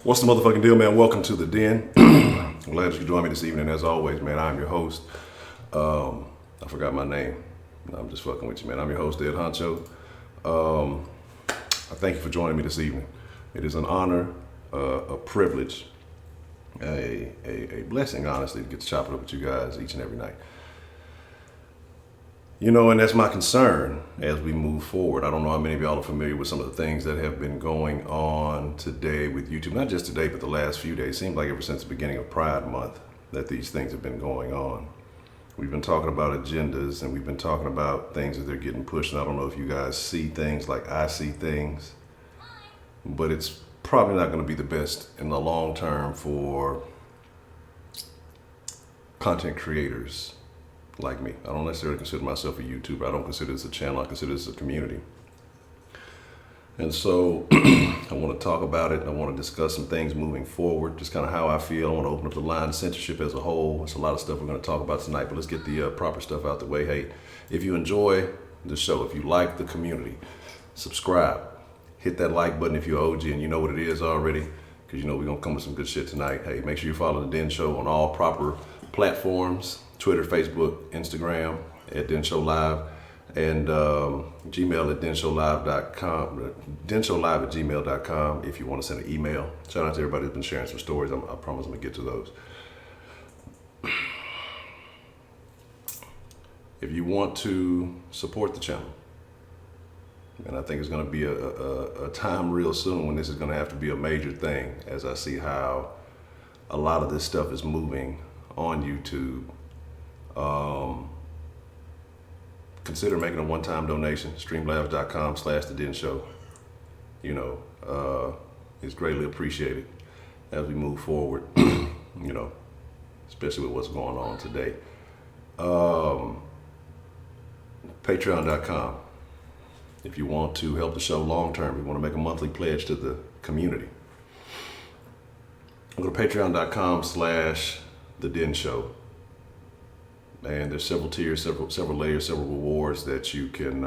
What's the motherfucking deal, man? Welcome to the den. I'm glad that you joined me this evening. As always, man, I'm your host. I forgot my name. No, I'm just fucking with you, man. I'm your host, Ed Honcho. I thank you for joining me this evening. It is an honor, a privilege, a blessing, honestly, to get to chop it up with you guys each and every night. You know, and that's my concern as we move forward. I don't know how many of y'all are familiar with some of the things that have been going on today with YouTube. Not just today, but the last few days. Seems like ever since the beginning of Pride Month that these things have been going on. We've been talking about agendas and we've been talking about things that they're getting pushed. And I don't know if you guys see things like I see things, but it's probably not going to be the best in the long term for content creators like me. I don't necessarily consider myself a YouTuber. I don't consider this a channel. I consider this a community. And so I want to talk about it. I want to discuss some things moving forward, just kind of how I feel. I want to open up the line of censorship as a whole. There's a lot of stuff we're going to talk about tonight, but let's get the proper stuff out the way. Hey, if you enjoy the show, if you like the community, subscribe. Hit that like button if you're OG and you know what it is already, because you know we're going to come with some good shit tonight. Hey, make sure you follow The Den Show on all proper platforms. Twitter, Facebook, Instagram at Den Show Live, and Gmail at denshowlive.com, denshowlive@gmail.com if you want to send an email. Shout out to everybody who's been sharing some stories. I promise I'm going to get to those. If you want to support the channel, and I think it's going to be a time real soon when this is going to have to be a major thing, as I see how a lot of this stuff is moving on YouTube. Consider making a one-time donation, streamlabs.com/The Den Show. You know, it's greatly appreciated as we move forward, you know, especially with what's going on today. Patreon.com. If you want to help the show long-term, you want to make a monthly pledge to the community. Go to patreon.com/The Den Show. And there's several tiers, several layers, several rewards that you can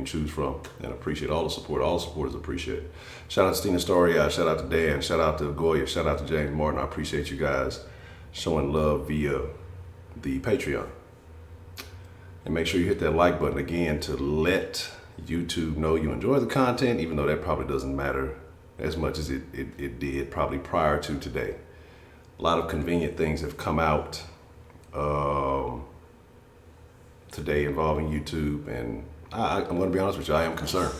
choose from, and appreciate all the support. All the support is appreciated. Shout out to Stina Storia, shout out to Dan, shout out to Goya, shout out to James Martin. I appreciate you guys showing love via the Patreon. And make sure you hit that like button again to let YouTube know you enjoy the content, even though that probably doesn't matter as much as it did probably prior to today. A lot of convenient things have come out today involving YouTube, and I'm going to be honest with you, I am concerned.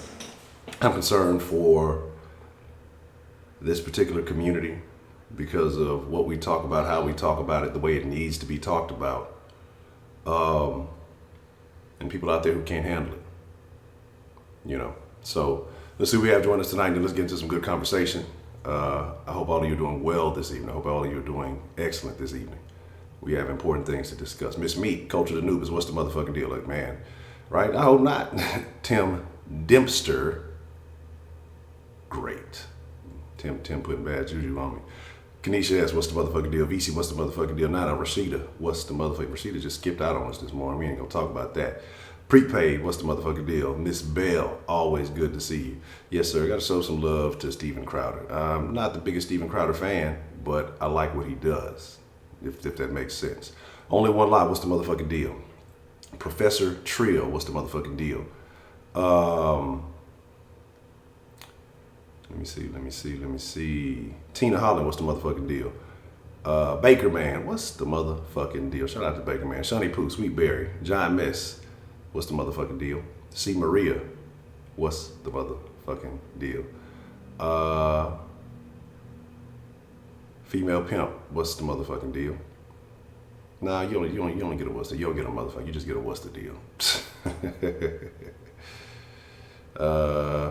I'm concerned for this particular community because of what we talk about, how we talk about it, the way it needs to be talked about, and people out there who can't handle it, you know. So let's see what we have joining us tonight, and let's get into some good conversation. I hope all of you are doing well this evening. I hope all of you are doing excellent this evening. We have important things to discuss. Miss Meat, Culture the Noob is what's the motherfucking deal? Like, man, right? I hope not. Tim Dempster, great. Tim putting bad juju on me. Kanisha asks, what's the motherfucking deal? VC, what's the motherfucking deal? Nana, Rashida, what's the motherfucking? Rashida just skipped out on us this morning. We ain't gonna talk about that. Prepaid, what's the motherfucking deal? Miss Bell, always good to see you. Yes, sir, I gotta show some love to Steven Crowder. I'm not the biggest Steven Crowder fan, but I like what he does, if that makes sense. Only One Lie, what's the motherfucking deal? Professor Trio, what's the motherfucking deal? Let me see. Tina Holland, what's the motherfucking deal? Baker Man, what's the motherfucking deal? Shout out to Baker Man. Shani Pooh, Sweet Berry, John Mess, what's the motherfucking deal? C. Maria, what's the motherfucking deal? Female Pimp, what's the motherfucking deal? Nah, you don't get a what's the, you don't get a motherfucker, you just get a what's the deal.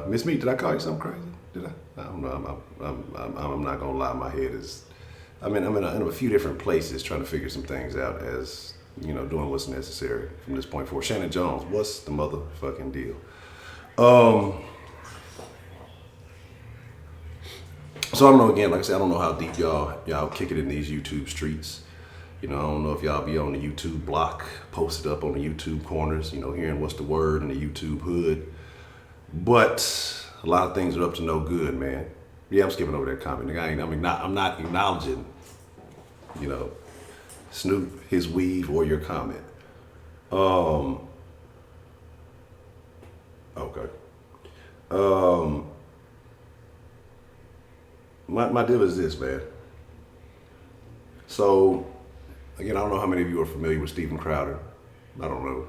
Miss Meat, did I call you something crazy? Did I? I don't know. I'm not gonna lie. My head is. I'm in a few different places trying to figure some things out as you know, doing what's necessary from this point forward. Shannon Jones, what's the motherfucking deal? So I don't know. Again, like I said, I don't know how deep y'all kick it in these YouTube streets. You know, I don't know if y'all be on the YouTube block, posted up on the YouTube corners. You know, hearing what's the word in the YouTube hood. But a lot of things are up to no good, man. Yeah, I'm skipping over that comment. I'm not acknowledging, Snoop, his weave, or your comment. Okay. My deal is this, man. So, again, I don't know how many of you are familiar with Steven Crowder. I don't know.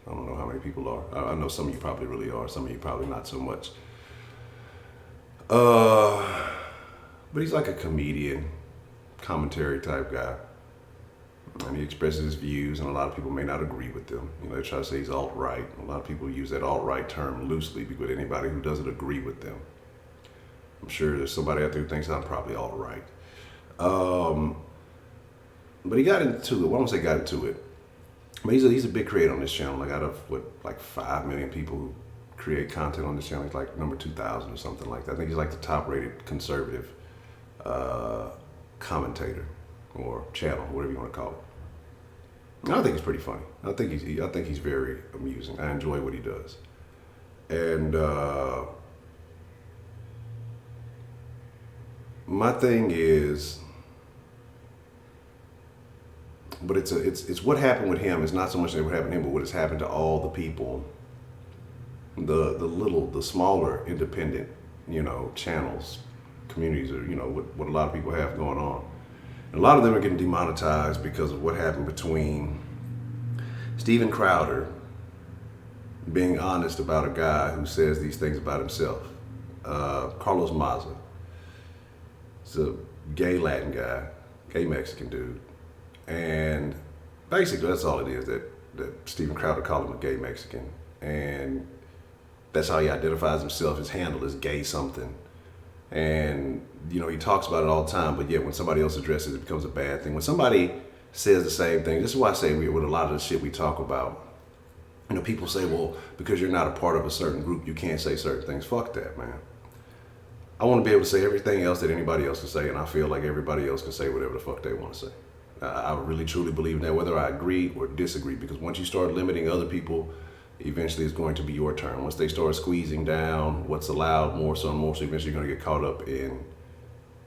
I don't know how many people are. I know some of you probably really are. Some of you probably not so much. But he's like a comedian, commentary type guy. And he expresses his views, and a lot of people may not agree with them. They try to say he's alt-right. A lot of people use that alt-right term loosely with anybody who doesn't agree with them. I'm sure there's somebody out there who thinks I'm probably alt-right. But he got into it. Well, I won't say got into it. But he's a big creator on this channel. Like out of 5 million people who create content on this channel, he's like number 2,000 or something like that. I think he's like the top-rated conservative commentator or channel, whatever you want to call it. I think it's pretty funny. I think he's very amusing. I enjoy what he does. And my thing is, but it's what happened with him. It's not so much that what happened to him, but what has happened to all the people, the smaller independent, channels, communities, or what a lot of people have going on. And a lot of them are getting demonetized because of what happened between Steven Crowder being honest about a guy who says these things about himself. Carlos Maza. He's a gay Latin guy, gay Mexican dude. And basically that's all it is, that Steven Crowder called him a gay Mexican. And that's how he identifies himself. His handle is gay something. And, he talks about it all the time, but yet when somebody else addresses it, it becomes a bad thing. When somebody says the same thing, this is why I say with a lot of the shit we talk about, people say, well, because you're not a part of a certain group, you can't say certain things. Fuck that, man. I want to be able to say everything else that anybody else can say, and I feel like everybody else can say whatever the fuck they want to say. I really, truly believe in that, whether I agree or disagree, because once you start limiting other people, eventually it's going to be your turn. Once they start squeezing down what's allowed more so, eventually you're going to get caught up in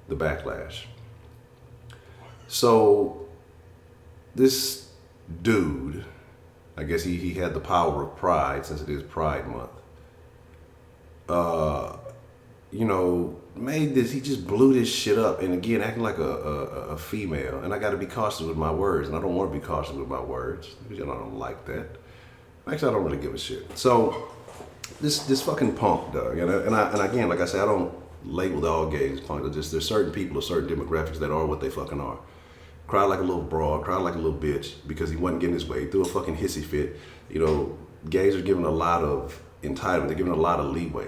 the backlash. So this dude, I guess he had the power of pride, since it is Pride Month. Made this, he just blew this shit up, and again, acting like a female. And I got to be cautious with my words, and I don't want to be cautious with my words, because I don't like that. Actually, I don't really give a shit. So this fucking punk, dog, and again, like I said, I don't label all gays as punk. There's certain people or certain demographics that are what they fucking are. Cried like a little broad, cried like a little bitch because he wasn't getting his way. He threw a fucking hissy fit. Gays are given a lot of entitlement. They're given a lot of leeway.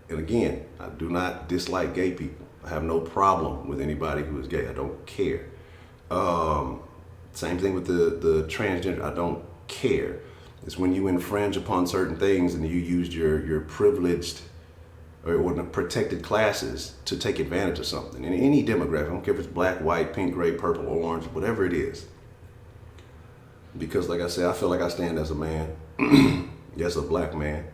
And again, I do not dislike gay people. I have no problem with anybody who is gay. I don't care. Same thing with the transgender. I don't care. It's when you infringe upon certain things and you use your privileged or protected classes to take advantage of something. In any demographic, I don't care if it's black, white, pink, gray, purple, orange, whatever it is. Because like I said, I feel like I stand as a man. Yes, a black man,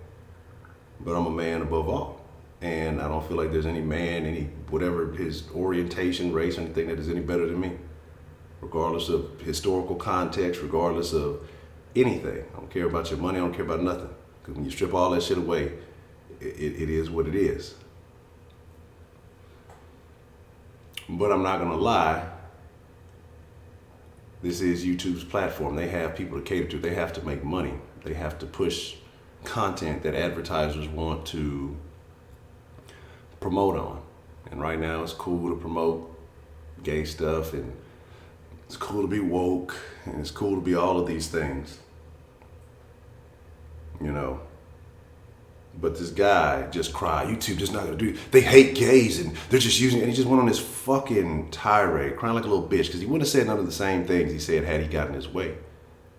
but I'm a man above all. And I don't feel like there's any man, whatever his orientation, race, or anything that is any better than me. Regardless of historical context, regardless of anything. I don't care about your money, I don't care about nothing. Because when you strip all that shit away, it is what it is. But I'm not gonna lie, this is YouTube's platform. They have people to cater to. They have to make money. They have to push content that advertisers want to promote on. And right now it's cool to promote gay stuff, and it's cool to be woke, and it's cool to be all of these things. But this guy just cried, YouTube just not gonna do it. They hate gays and they're just using it. And he just went on this fucking tirade, crying like a little bitch, because he wouldn't have said none of the same things he said had he gotten his way.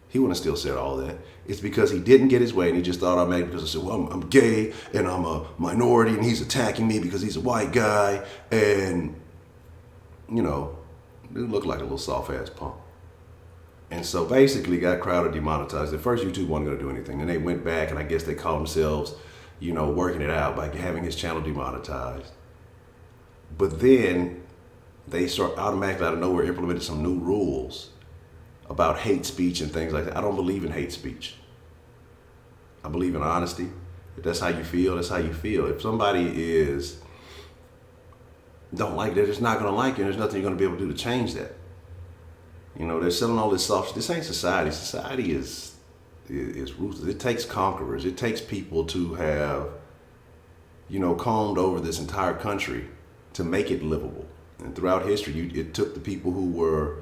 He wouldn't have still said all that. It's because he didn't get his way, and he just thought I made it because I said, well, I'm gay and I'm a minority and he's attacking me because he's a white guy. And, it looked like a little soft-ass punk. And so basically got Crowder demonetized. At first, YouTube wasn't going to do anything. Then they went back, and I guess they called themselves working it out by having his channel demonetized. But then they start automatically out of nowhere implemented some new rules about hate speech and things like that. I don't believe in hate speech. I believe in honesty. If that's how you feel, that's how you feel. If somebody don't like it, they're just not going to like you, and there's nothing you're going to be able to do to change that. They're selling all this soft. This ain't society. Society is ruthless. It takes conquerors. It takes people to have, combed over this entire country to make it livable. And throughout history, it took the people who were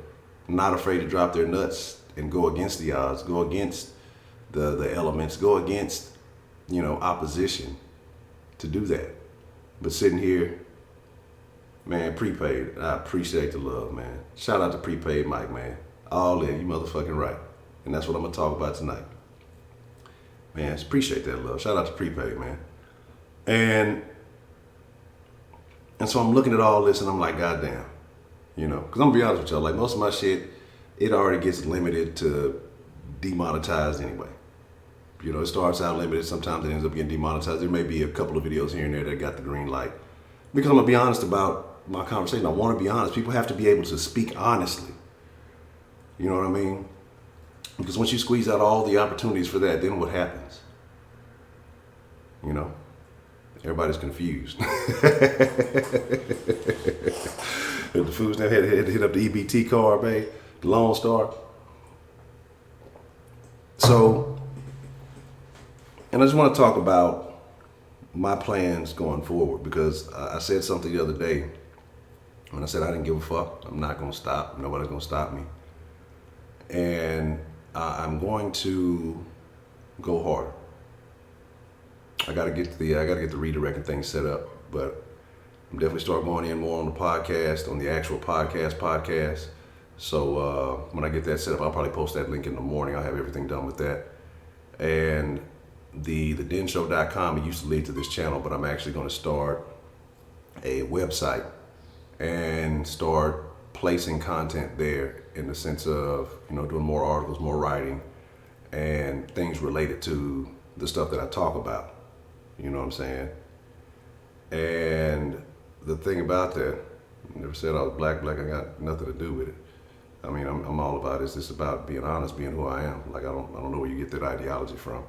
not afraid to drop their nuts and go against the odds, go against the elements, go against, opposition to do that. But sitting here, man, prepaid, I appreciate the love, man. Shout out to Prepaid Mike, man. All in, you motherfucking right. And that's what I'm going to talk about tonight. Man, appreciate that love. Shout out to Prepaid, man. And so I'm looking at all this and I'm like, goddamn. Because I'm going to be honest with y'all, like most of my shit, it already gets limited to demonetized anyway. It starts out limited. Sometimes it ends up getting demonetized. There may be a couple of videos here and there that got the green light. Because I'm going to be honest about my conversation. I want to be honest. People have to be able to speak honestly. You know what I mean? Because once you squeeze out all the opportunities for that, then what happens? Everybody's confused. The fools now had to hit up the EBT card, babe, the Lone Star. So, and I just want to talk about my plans going forward, because I said something the other day when I said I didn't give a fuck. I'm not going to stop. Nobody's going to stop me. And I'm going to go harder. I got to get the redirecting thing set up, but I'm definitely start going in more on the podcast, on the actual podcast. So when I get that set up, I'll probably post that link in the morning. I'll have everything done with that. And the thedenshow.com, it used to lead to this channel, but I'm actually going to start a website and start placing content there in the sense of, doing more articles, more writing, and things related to the stuff that I talk about. You know what I'm saying? And the thing about that, I never said I was black, I got nothing to do with it. I mean, I'm all about it. It's just about being honest, being who I am. Like, I don't know where you get that ideology from.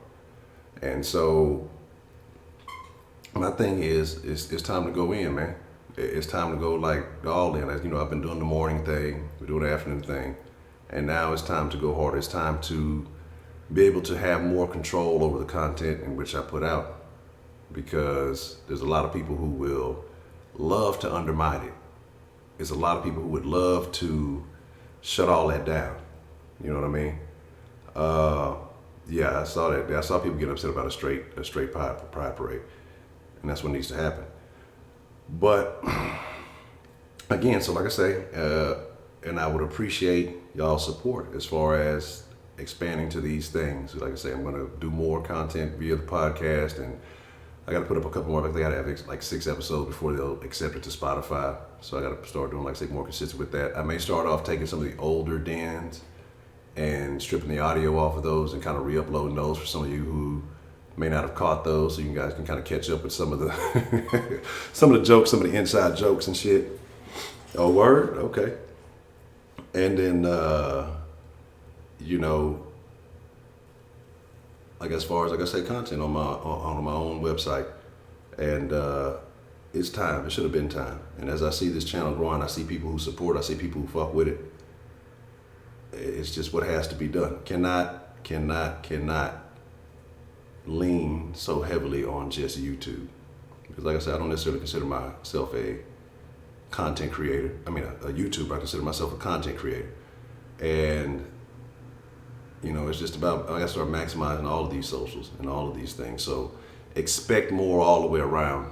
And so my thing is, it's time to go in, man. It's time to go like all in. As I've been doing the morning thing, we're doing the afternoon thing, and now it's time to go harder. It's time to be able to have more control over the content in which I put out, because there's a lot of people who will love to undermine it. There's a lot of people who would love to shut all that down. You know what I mean? Yeah, I saw that. I saw people get upset about a straight pride parade, and that's what needs to happen. But again, so like I say, and I would appreciate y'all's support as far as expanding to these things. Like I say, I'm going to do more content via the podcast, and I got to put up a couple more. They got to have like 6 episodes before they'll accept it to Spotify. So I got to start doing, like I say, more consistent with that. I may start off taking some of the older dens and stripping the audio off of those and kind of re-uploading those for some of you who may not have caught those, so you guys can kind of catch up with some of the some of the jokes, some of the inside jokes and shit. Oh, word? Okay. And then, like as far as, like I say, content on my own website. And it's time. It should have been time. And as I see this channel growing, I see people who support, I see people who fuck with it. It's just what has to be done. Cannot lean so heavily on just YouTube. Because like I said, I don't necessarily consider myself a content creator. I mean, a YouTuber. I consider myself a content creator. And, it's just about, I got to start maximizing all of these socials and all of these things. So expect more all the way around.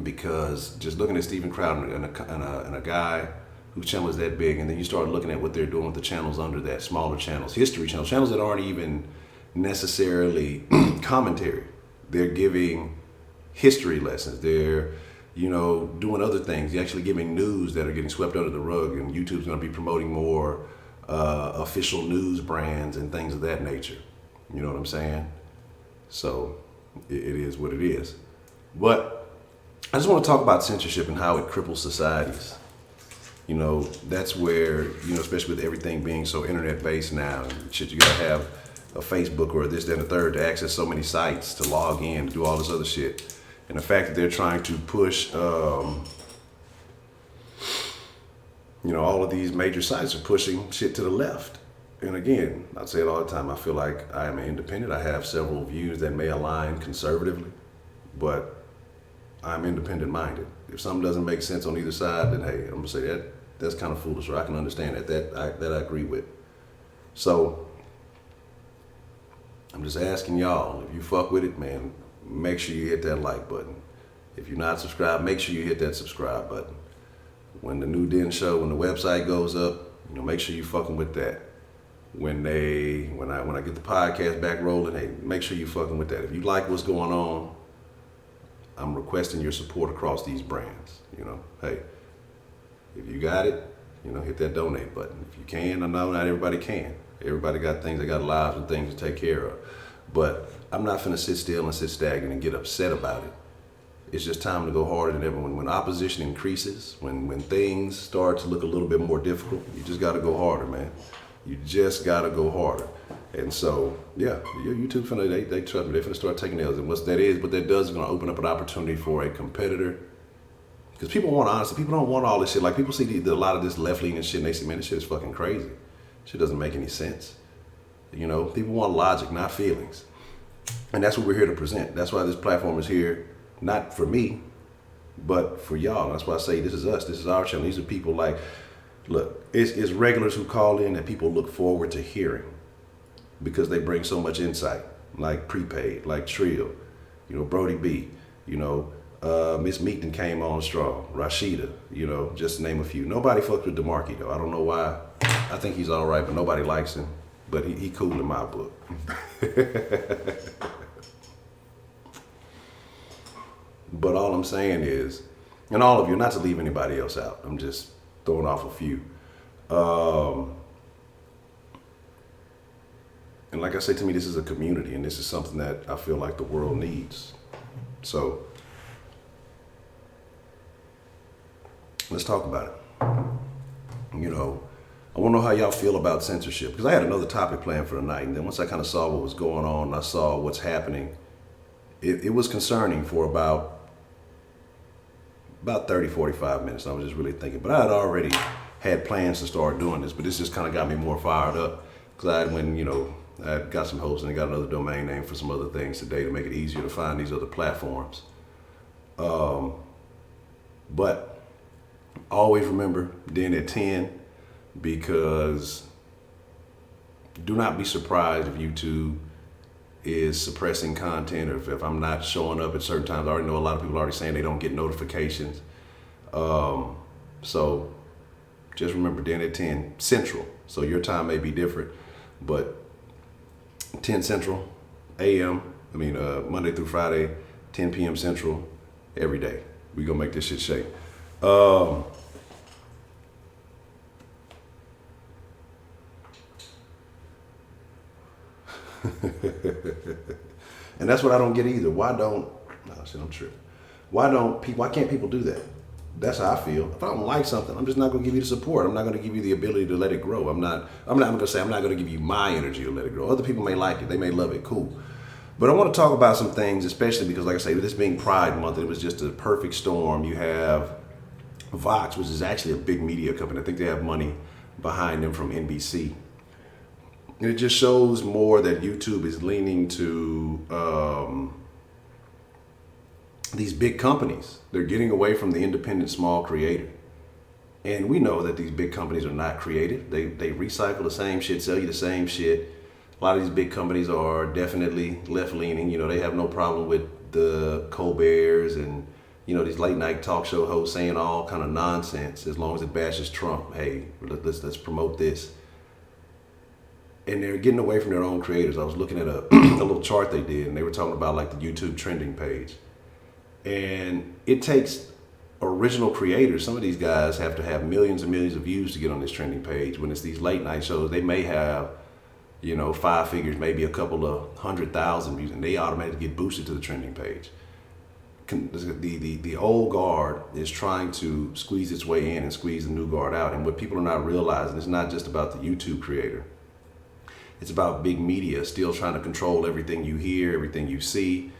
Because just looking at Steven Crowder and a guy whose channel is that big, and then you start looking at what they're doing with the channels under that, smaller channels, history channels that aren't even necessarily commentary. They're giving history lessons. They're, doing other things. They're actually giving news that are getting swept under the rug, and YouTube's going to be promoting more official news brands and things of that nature. You know what I'm saying? So it is what it is. But I just want to talk about censorship and how it cripples societies. You know, that's where, you know, especially with everything being so internet based now, shit, you gotta have a Facebook or this, that, and the third to access so many sites, to log in, to do all this other shit. And the fact that they're trying to push, you know, all of these major sites are pushing shit to the left. And again, I say it all the time, I feel like I am an independent. I have several views that may align conservatively, but I'm independent minded. If something doesn't make sense on either side, then hey, I'm gonna say that's kind of foolish, or I can understand that I agree with. So I'm just asking y'all, if you fuck with it, man, make sure you hit that like button. If you're not subscribed, make sure you hit that subscribe button. When the new Den show, when the website goes up, you know, make sure you fucking with that. When I get the podcast back rolling, hey, make sure you fucking with that. If you like what's going on, I'm requesting your support across these brands. You know, hey, if you got it, you know, hit that donate button. If you can, I know not everybody can. Everybody got things, they got lives and things to take care of. But I'm not finna sit still and sit stagnant and get upset about it. It's just time to go harder than ever. When opposition increases, when things start to look a little bit more difficult, you just gotta go harder, man. You just gotta go harder. And so, yeah, YouTube finna, they trust me, they finna start taking L's. And what that does is gonna open up an opportunity for a competitor. Because people want, honestly, people don't want all this shit. Like, people see a lot of this left-leaning shit and they say, man, this shit is fucking crazy. Shit doesn't make any sense. You know, people want logic, not feelings. And that's what we're here to present. That's why this platform is here, not for me, but for y'all. That's why I say this is us. This is our channel. These are people like, look, it's regulars who call in that people look forward to hearing because they bring so much insight, like Prepaid, like Trill, you know, Brody B, you know, Miss Meaton came on strong, Rashida, you know, just to name a few. Nobody fucks with DeMarque though. I don't know why. I think he's all right, but nobody likes him. But he cool in my book. But all I'm saying is, and all of you, not to leave anybody else out, I'm just throwing off a few. And like I say, to me, this is a community, and this is something that I feel like the world needs. So let's talk about it. You know, I want to know how y'all feel about censorship, because I had another topic planned for tonight, and then once I kind of saw what was going on, and I saw what's happening, it was concerning for about 30, 45 minutes. I was just really thinking, but I had already had plans to start doing this, but this just kind of got me more fired up, because I got some hosting and got another domain name for some other things today to make it easier to find these other platforms. But always remember, Den at 10, because do not be surprised if YouTube is suppressing content, or if I'm not showing up at certain times. I already know a lot of people are already saying they don't get notifications. So just remember, Den at 10 Central. So your time may be different, but 10 Central, Monday through Friday, 10 p.m. Central, every day. We gonna make this shit shake. And that's what I don't get either. Why can't people do that? That's how I feel. If I don't like something, I'm just not gonna give you the support. I'm not gonna give you the ability to let it grow. I'm not gonna give you my energy to let it grow. Other people may like it, they may love it, cool. But I want to talk about some things, especially because, like I say, this being Pride Month, it was just a perfect storm. You have Vox, which is actually a big media company. I think they have money behind them from NBC. And it just shows more that YouTube is leaning to these big companies. They're getting away from the independent small creator. And we know that these big companies are not creative. They recycle the same shit, sell you the same shit. A lot of these big companies are definitely left-leaning. You know, they have no problem with the Colberts and, you know, these late-night talk show hosts saying all kind of nonsense as long as it bashes Trump. Hey, let's promote this. And they're getting away from their own creators. I was looking at a little chart they did, and they were talking about like the YouTube trending page. And it takes original creators. Some of these guys have to have millions and millions of views to get on this trending page. When it's these late night shows, they may have, 5 figures, maybe a couple of 100,000 views, and they automatically get boosted to the trending page. The old guard is trying to squeeze its way in and squeeze the new guard out. And what people are not realizing, it's not just about the YouTube creator. It's about big media still trying to control everything you hear, everything you see,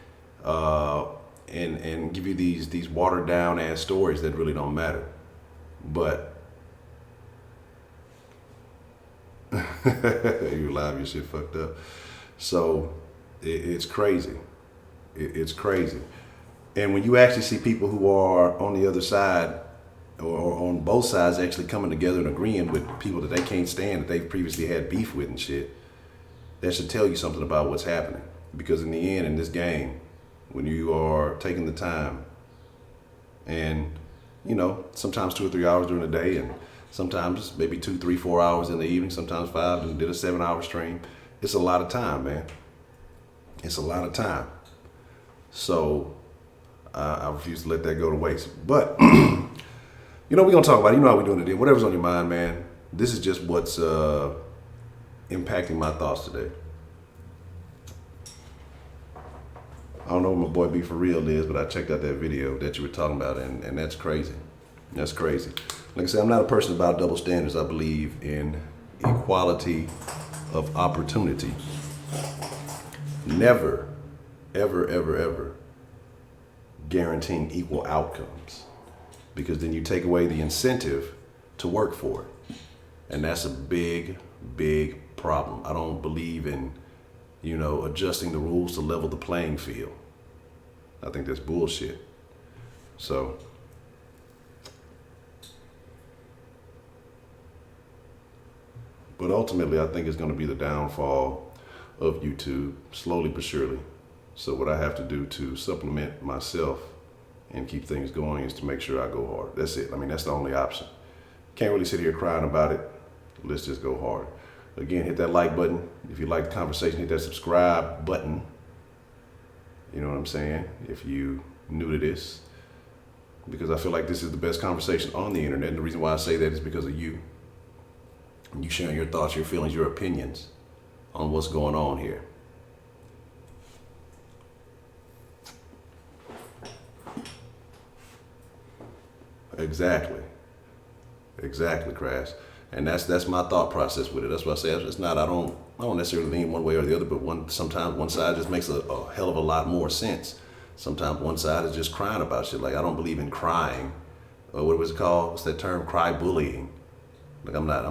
and give you these watered down ass stories that really don't matter. But you live, your shit fucked up. So it's crazy. It's crazy. And when you actually see people who are on the other side or on both sides actually coming together and agreeing with people that they can't stand, that they've previously had beef with and shit, that should tell you something about what's happening. Because in the end, in this game, when you are taking the time and, sometimes 2 or 3 hours during the day, and sometimes maybe 2, 3, 4 hours in the evening, sometimes 5, and did a 7-hour stream, it's a lot of time, man. It's a lot of time. So I refuse to let that go to waste. But, we're going to talk about it. You know how we're doing it. Whatever's on your mind, man. This is just what's impacting my thoughts today. I don't know what my boy Be For Real is, but I checked out that video that you were talking about, and that's crazy. That's crazy. Like I said, I'm not a person about double standards. I believe in equality of opportunity. Never, ever, ever, ever guaranteeing equal outcomes, because then you take away the incentive to work for it. And that's a big, big problem. I don't believe in, adjusting the rules to level the playing field. I think that's bullshit. So, but ultimately, I think it's going to be the downfall of YouTube, slowly but surely. So what I have to do to supplement myself and keep things going is to make sure I go hard. That's it. I mean, that's the only option. Can't really sit here crying about it. Let's just go hard. Again, hit that like button. If you like the conversation, hit that subscribe button. You know what I'm saying? If you new to this, because I feel like this is the best conversation on the internet. And the reason why I say that is because of you. You sharing your thoughts, your feelings, your opinions on what's going on here. Exactly, Crash. And that's my thought process with it. That's what I say. It's not. I don't necessarily lean one way or the other. But sometimes one side just makes a hell of a lot more sense. Sometimes one side is just crying about shit. Like, I don't believe in crying. What was it called? What's that term? Cry bullying. Like, I'm not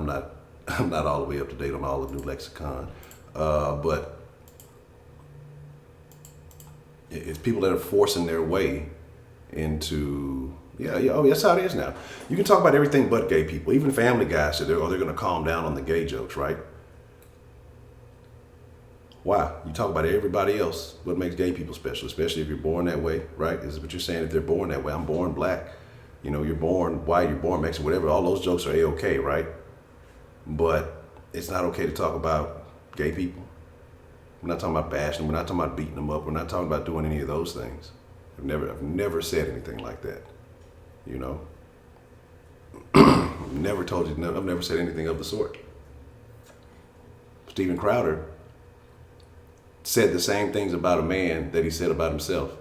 all the way up to date on all the new lexicon. But it's people that are forcing their way into. Yeah, that's how it is now. You can talk about everything but gay people. Even Family Guy said they're going to calm down on the gay jokes, right? Why? You talk about everybody else. What makes gay people special, especially if you're born that way, right? Is what you're saying. If they're born that way, I'm born black. You're born white, you're born Mexican, whatever. All those jokes are A-okay, right? But it's not okay to talk about gay people. We're not talking about bashing them. We're not talking about beating them up. We're not talking about doing any of those things. I've never said anything like that. Never told you. I've never said anything of the sort. Steven Crowder said the same things about a man that he said about himself.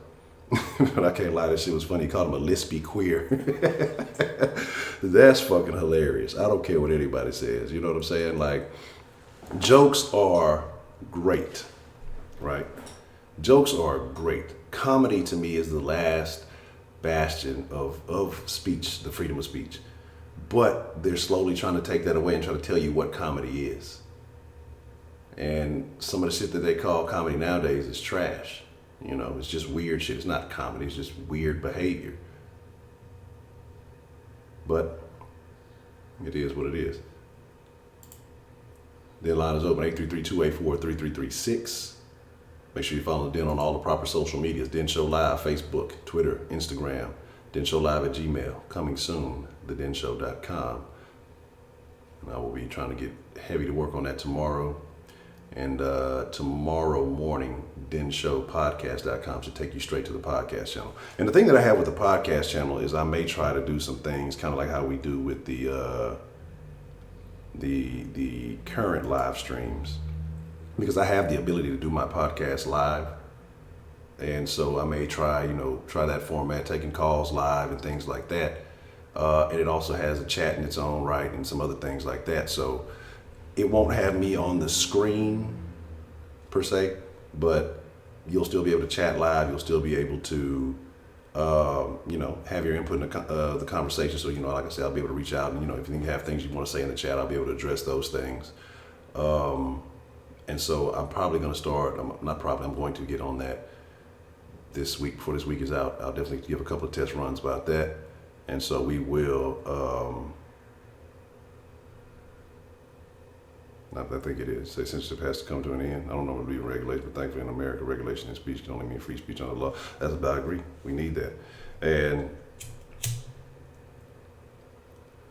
But I can't lie, that shit was funny. He called him a lispy queer. That's fucking hilarious. I don't care what anybody says. You know what I'm saying? Like, jokes are great, right? Jokes are great. Comedy to me is the last bastion of speech, the freedom of speech. But they're slowly trying to take that away and try to tell you what comedy is. And some of the shit that they call comedy nowadays is trash. It's just weird shit. It's not comedy, it's just weird behavior. But it is what it is. The line is open, 833-284-3336. Make sure you follow Den on all the proper social medias. Den Show Live, Facebook, Twitter, Instagram. Den Show Live at Gmail. Coming soon, thedenshow.com. And I will be trying to get heavy to work on that tomorrow. And tomorrow morning, denshowpodcast.com should take you straight to the podcast channel. And the thing that I have with the podcast channel is I may try to do some things kind of like how we do with the current live streams. because I have the ability to do my podcast live. And so I may try that format, taking calls live and things like that. And it also has a chat in its own right and some other things like that. So it won't have me on the screen per se, but you'll still be able to chat live. You'll still be able to, have your input in the conversation. So, like I said, I'll be able to reach out and, if you have things you want to say in the chat, I'll be able to address those things. And so I'm probably going to start, I'm going to get on that this week. Before this week is out, I'll definitely give a couple of test runs about that. And so we will, I think it is. Say censorship has to come to an end. I don't know what would be regulation, but thankfully in America, regulation and speech can only mean free speech under the law. That's about, I agree. We need that. And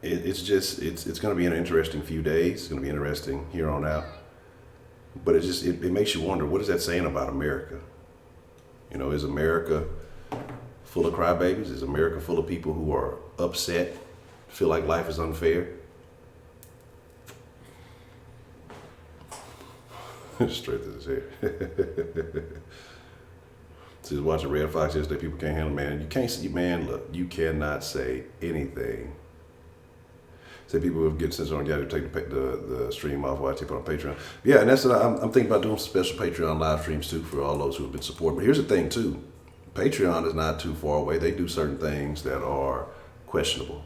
it's going to be an interesting few days. It's going to be interesting here on out. But it makes you wonder, what is that saying about America? Is America full of crybabies? Is America full of people who are upset, feel like life is unfair? Straight to his head. Just watching Red Fox yesterday, people can't handle, man. You can't see, man, look, you cannot say anything. Say people will get censored on, you got to take the stream off while I take it on Patreon. Yeah, and that's what I'm thinking about doing some special Patreon live streams too for all those who have been supporting. But here's the thing too, Patreon is not too far away. They do certain things that are questionable.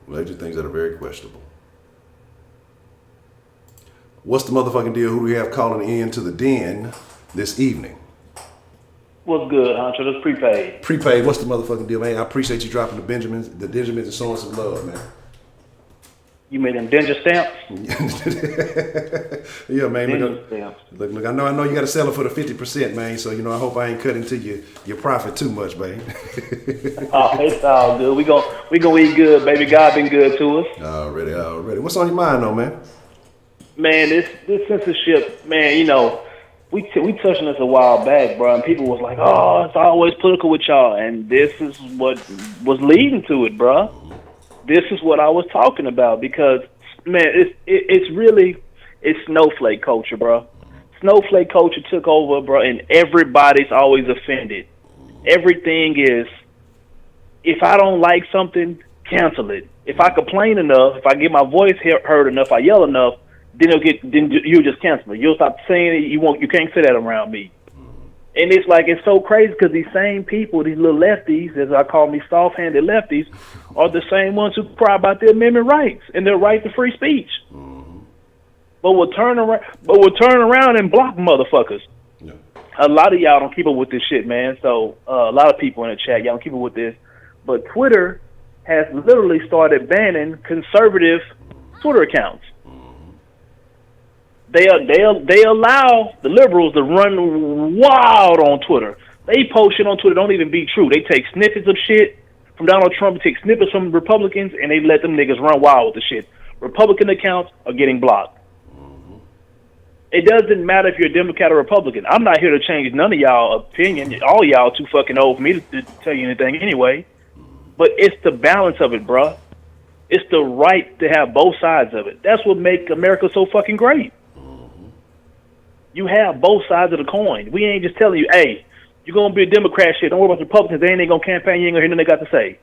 They do things that are very questionable. What's the motherfucking deal? Who do we have calling in to the den this evening? What's good, Honcho? That's prepaid. Prepaid, what's the motherfucking deal, man? I appreciate you dropping the Benjamins and showing some love, man. You made them Danger stamps? Yeah, man. Danger stamps. Look, I know you got to sell it for the 50%, man. So, I hope I ain't cut into your profit too much, man. Oh, it's all good. We gonna eat good, baby. God been good to us. Already. What's on your mind, though, man? Man, this censorship, man, we touched on this a while back, bro, and people was like, oh, it's always political with y'all, and this is what was leading to it, bro. This is what I was talking about, because, man, it's snowflake culture, bro. Snowflake culture took over, bro, and everybody's always offended. Everything is, if I don't like something, cancel it. If I complain enough, if I get my voice heard enough, I yell enough, then you'll just cancel it. You'll stop saying it. You can't say that around me. And it's so crazy because these same people, these little lefties, as I call me, soft-handed lefties, are the same ones who cry about their amendment rights and their right to free speech. But we'll turn around and block motherfuckers. Yeah. A lot of y'all don't keep up with this shit, man. So a lot of people in the chat, y'all don't keep up with this. But Twitter has literally started banning conservative Twitter accounts. They allow the liberals to run wild on Twitter. They post shit on Twitter don't even be true. They take snippets of shit from Donald Trump, take snippets from Republicans, and they let them niggas run wild with the shit. Republican accounts are getting blocked. It doesn't matter if you're a Democrat or Republican. I'm not here to change none of y'all opinion. All y'all too fucking old for me to tell you anything anyway. But it's the balance of it, bruh. It's the right to have both sides of it. That's what makes America so fucking great. You have both sides of the coin. We ain't just telling you, hey, you're going to be a Democrat shit. Don't worry about the Republicans. They ain't going to campaign. You ain't going to hear nothing they got to say.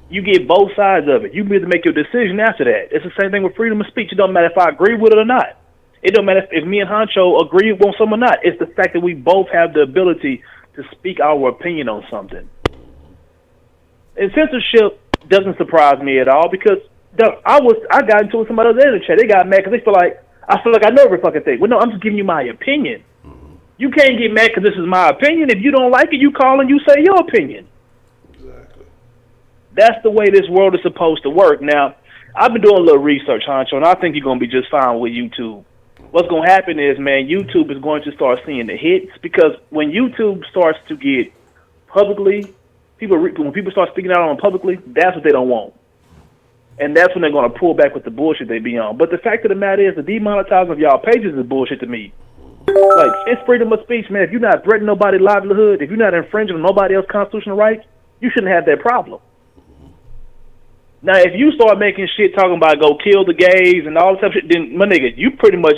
You get both sides of it. You need to make your decision after that. It's the same thing with freedom of speech. It don't matter if I agree with it or not. It don't matter if me and Honcho agree on something or not. It's the fact that we both have the ability to speak our opinion on something. And censorship doesn't surprise me at all because I got into it with somebody else in the chat. They got mad because they feel like I know every fucking thing. Well, no, I'm just giving you my opinion. You can't get mad because this is my opinion. If you don't like it, you call and you say your opinion. Exactly. That's the way this world is supposed to work. Now, I've been doing a little research, Honcho, and I think you're going to be just fine with YouTube. What's going to happen is, man, YouTube is going to start seeing the hits because when YouTube starts to get publicly, when people start speaking out on it publicly, that's what they don't want. And that's when they're going to pull back with the bullshit they be on. But the fact of the matter is, the demonetizing of y'all pages is bullshit to me. Like, it's freedom of speech, man. If you're not threatening nobody's livelihood, if you're not infringing on nobody else's constitutional rights, you shouldn't have that problem. Now, if you start making shit talking about go kill the gays and all this type of shit, then my nigga, you pretty much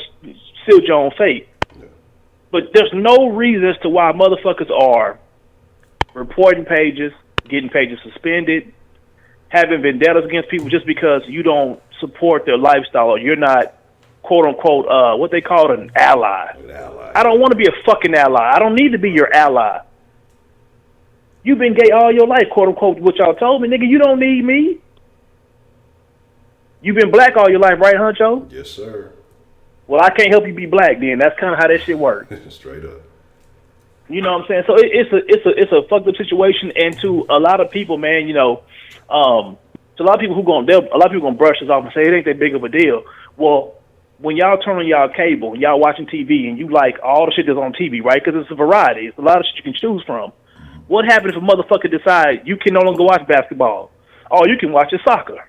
sealed your own fate. Yeah. But there's no reason as to why motherfuckers are reporting pages, getting pages suspended, having vendettas against people just because you don't support their lifestyle or you're not, quote unquote, what they call an ally. An ally. I don't want to be a fucking ally. I don't need to be your ally. You've been gay all your life, quote unquote, what y'all told me, nigga. You don't need me. You've been black all your life, right, Honcho? Yes, sir. Well, I can't help you be black then. That's kind of how that shit works. Straight up. You know what I'm saying? So it's a fucked up situation, and to a lot of people, man, you know, to a lot of people gonna brush this off and say it ain't that big of a deal. Well, when y'all turn on y'all cable, y'all watching TV, and you like all the shit that's on TV, right? Because it's a variety. It's a lot of shit you can choose from. What happens if a motherfucker decide you can no longer watch basketball? All you can watch is soccer.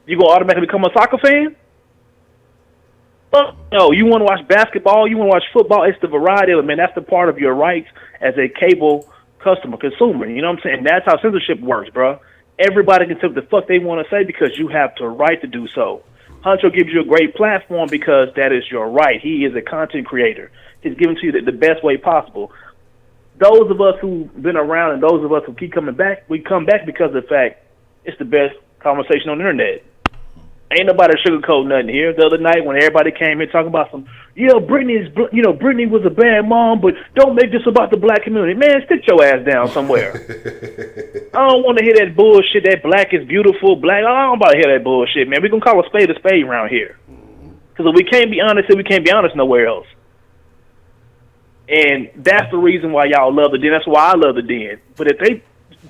You gonna automatically become a soccer fan? No, you want to watch basketball, you want to watch football. It's the variety of it, man. That's the part of your rights as a cable consumer. You know what I'm saying? That's how censorship works, bro. Everybody can say what the fuck they want to say because you have the right to do so. Honcho gives you a great platform because that is your right. He is a content creator. He's giving to you the best way possible. Those of us who've been around and those of us who keep coming back, we come back because of the fact it's the best conversation on the internet. Ain't nobody sugarcoat nothing here. The other night when everybody came here talking about Brittany was a bad mom, but don't make this about the black community. Man, sit your ass down somewhere. I don't want to hear that bullshit, that black is beautiful, black. I don't about to hear that bullshit, man. We're going to call a spade around here. Because if we can't be honest, we can't be honest nowhere else. And that's the reason why y'all love the Den. That's why I love the Den. But if they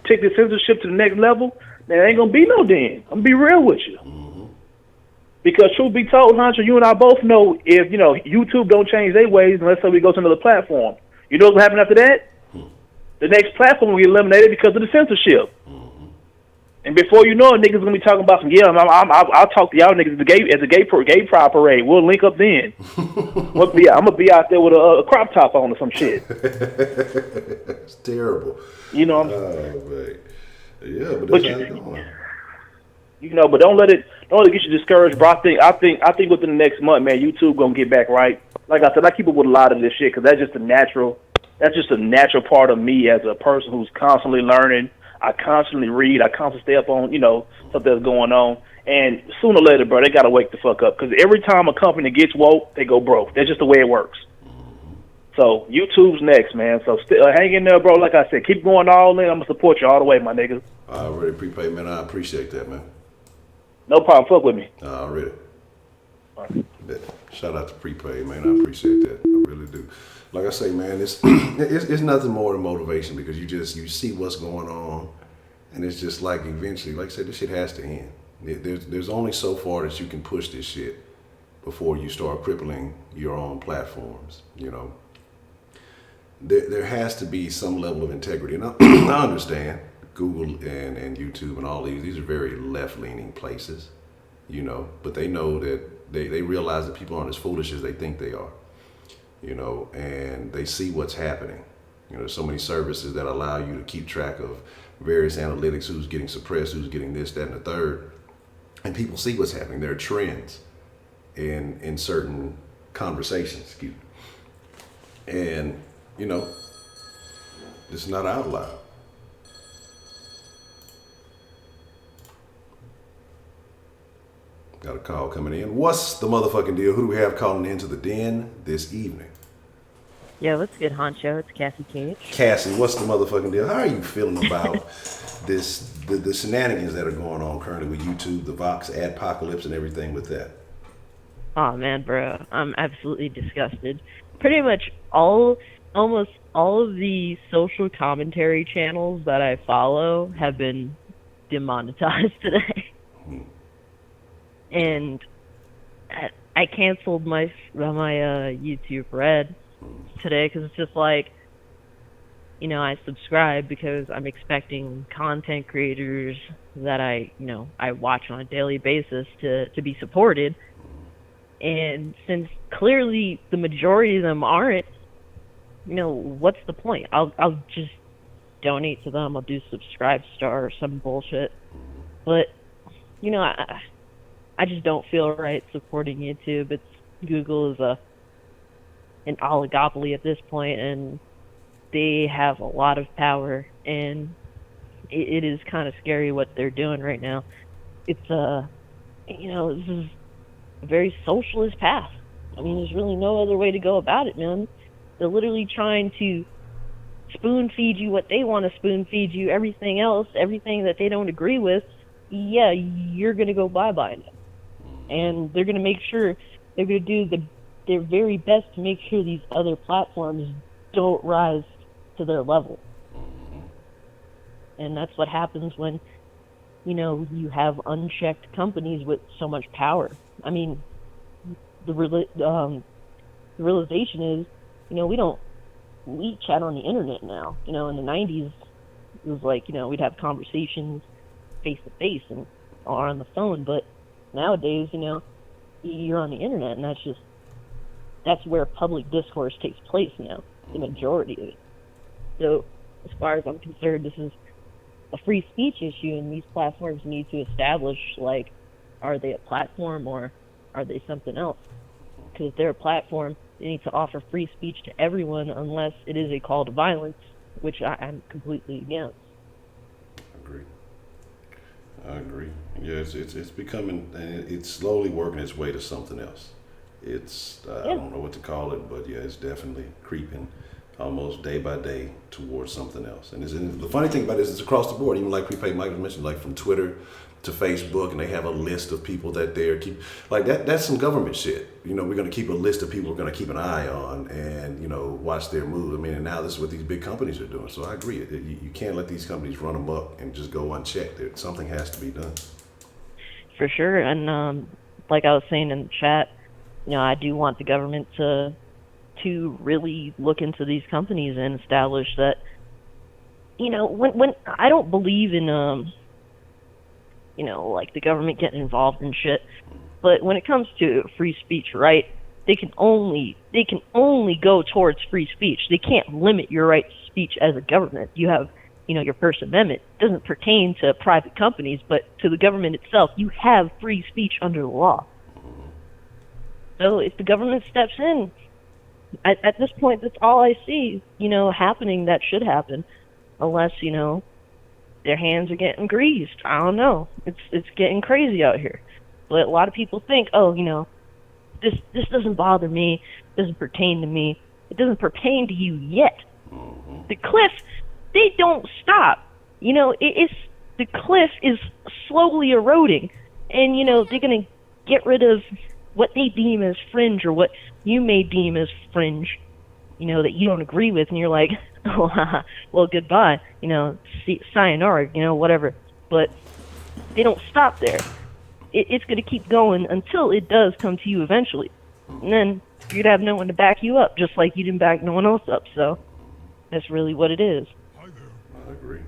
take the censorship to the next level, then there ain't going to be no Den. I'm going to be real with you. Because truth be told, Honcho, you and I both know if, you know, YouTube don't change their ways unless we go to another platform. You know what's going to happen after that? The next platform will be eliminated because of the censorship. And before you know it, niggas going to be talking about some, I'll talk to y'all niggas as a gay pride parade. We'll link up then. I'm going to be out there with a crop top on or some shit. It's terrible. You know what I'm saying? Yeah, but that's how it's going. You know, but don't let it get you discouraged, bro. I think within the next month, man, YouTube gonna get back right. Like I said, I keep up with a lot of this shit because that's just a natural part of me as a person who's constantly learning. I constantly read. I constantly stay up on, you know, stuff that's going on. And sooner or later, bro, they gotta wake the fuck up because every time a company gets woke, they go broke. That's just the way it works. So YouTube's next, man. So hang in there, bro. Like I said, keep going all in. I'm gonna support you all the way, my niggas. I already prepaid, man. I appreciate that, man. No problem. Fuck with me. Already. Shout out to Prepaid, man. I appreciate that. I really do. Like I say, man, it's nothing more than motivation because you see what's going on, and it's just like eventually, like I said, this shit has to end. There's only so far that you can push this shit before you start crippling your own platforms. You know, there has to be some level of integrity, and I understand. Google and YouTube and all these are very left-leaning places, you know, but they know that they realize that people aren't as foolish as they think they are, you know, and they see what's happening. You know, there's so many services that allow you to keep track of various analytics, who's getting suppressed, who's getting this, that, and the third, and people see what's happening. There are trends in certain conversations, excuse me, and, you know, it's not out loud. Got a call coming in. What's the motherfucking deal? Who do we have calling into the Den this evening? Yo, what's good, Honcho? It's Cassie Cage. Cassie, what's the motherfucking deal? How are you feeling about the shenanigans that are going on currently with YouTube, the Vox, Adpocalypse, and everything with that? Oh, man, bro. I'm absolutely disgusted. Pretty much almost all of the social commentary channels that I follow have been demonetized today. And I canceled my YouTube Red today because it's just like, you know, I subscribe because I'm expecting content creators that I watch on a daily basis to be supported. And since clearly the majority of them aren't, you know, what's the point? I'll just donate to them. I'll do Subscribe Star or some bullshit. But, I just don't feel right supporting YouTube. Google is an oligopoly at this point, and they have a lot of power, and it is kind of scary what they're doing right now. It's this is a very socialist path. I mean, there's really no other way to go about it, man. They're literally trying to spoon feed you what they want to spoon feed you. Everything else, everything that they don't agree with, yeah, you're gonna go bye-bye now. And they're gonna make sure they're gonna do their very best to make sure these other platforms don't rise to their level. And that's what happens when, you have unchecked companies with so much power. I mean, the realization is, we chat on the internet now. In the 90s, it was like, we'd have conversations face to face and or on the phone. But nowadays, you're on the internet, and that's where public discourse takes place now, the majority of it. So as far as I'm concerned, this is a free speech issue, and these platforms need to establish, like, are they a platform or are they something else? Because if they're a platform, they need to offer free speech to everyone unless it is a call to violence, which I'm completely against. I agree. Yeah, it's becoming, and it's slowly working its way to something else. I don't know what to call it, but yeah, it's definitely creeping almost day by day towards something else. And the funny thing about it is it's across the board. Even like Prepaid Mike mentioned, like from Twitter to Facebook, and they have a list of people that they're keep like that. That's some government shit. We're going to keep a list of people we're going to keep an eye on and watch their move. I mean, and now this is what these big companies are doing. So I agree. You can't let these companies run amok and just go unchecked. Something has to be done. For sure. And like I was saying in the chat, I do want the government to really look into these companies and establish that, when I don't believe in like the government getting involved in shit. But when it comes to free speech, right, they can only go towards free speech. They can't limit your right to speech as a government. You have, your First Amendment. It doesn't pertain to private companies, but to the government itself, you have free speech under the law. So if the government steps in, at this point, that's all I see, happening that should happen, unless, their hands are getting greased. I don't know. It's getting crazy out here. But a lot of people think, this doesn't bother me, doesn't pertain to me. It doesn't pertain to you yet. The cliff, they don't stop. The cliff is slowly eroding, and they're gonna get rid of what they deem as fringe or what you may deem as fringe, that you don't agree with, and you're like, oh, well, goodbye, sayonara, whatever. But they don't stop there. It's going to keep going until it does come to you eventually. And then you'd have no one to back you up, just like you didn't back no one else up. So that's really what it is. I agree.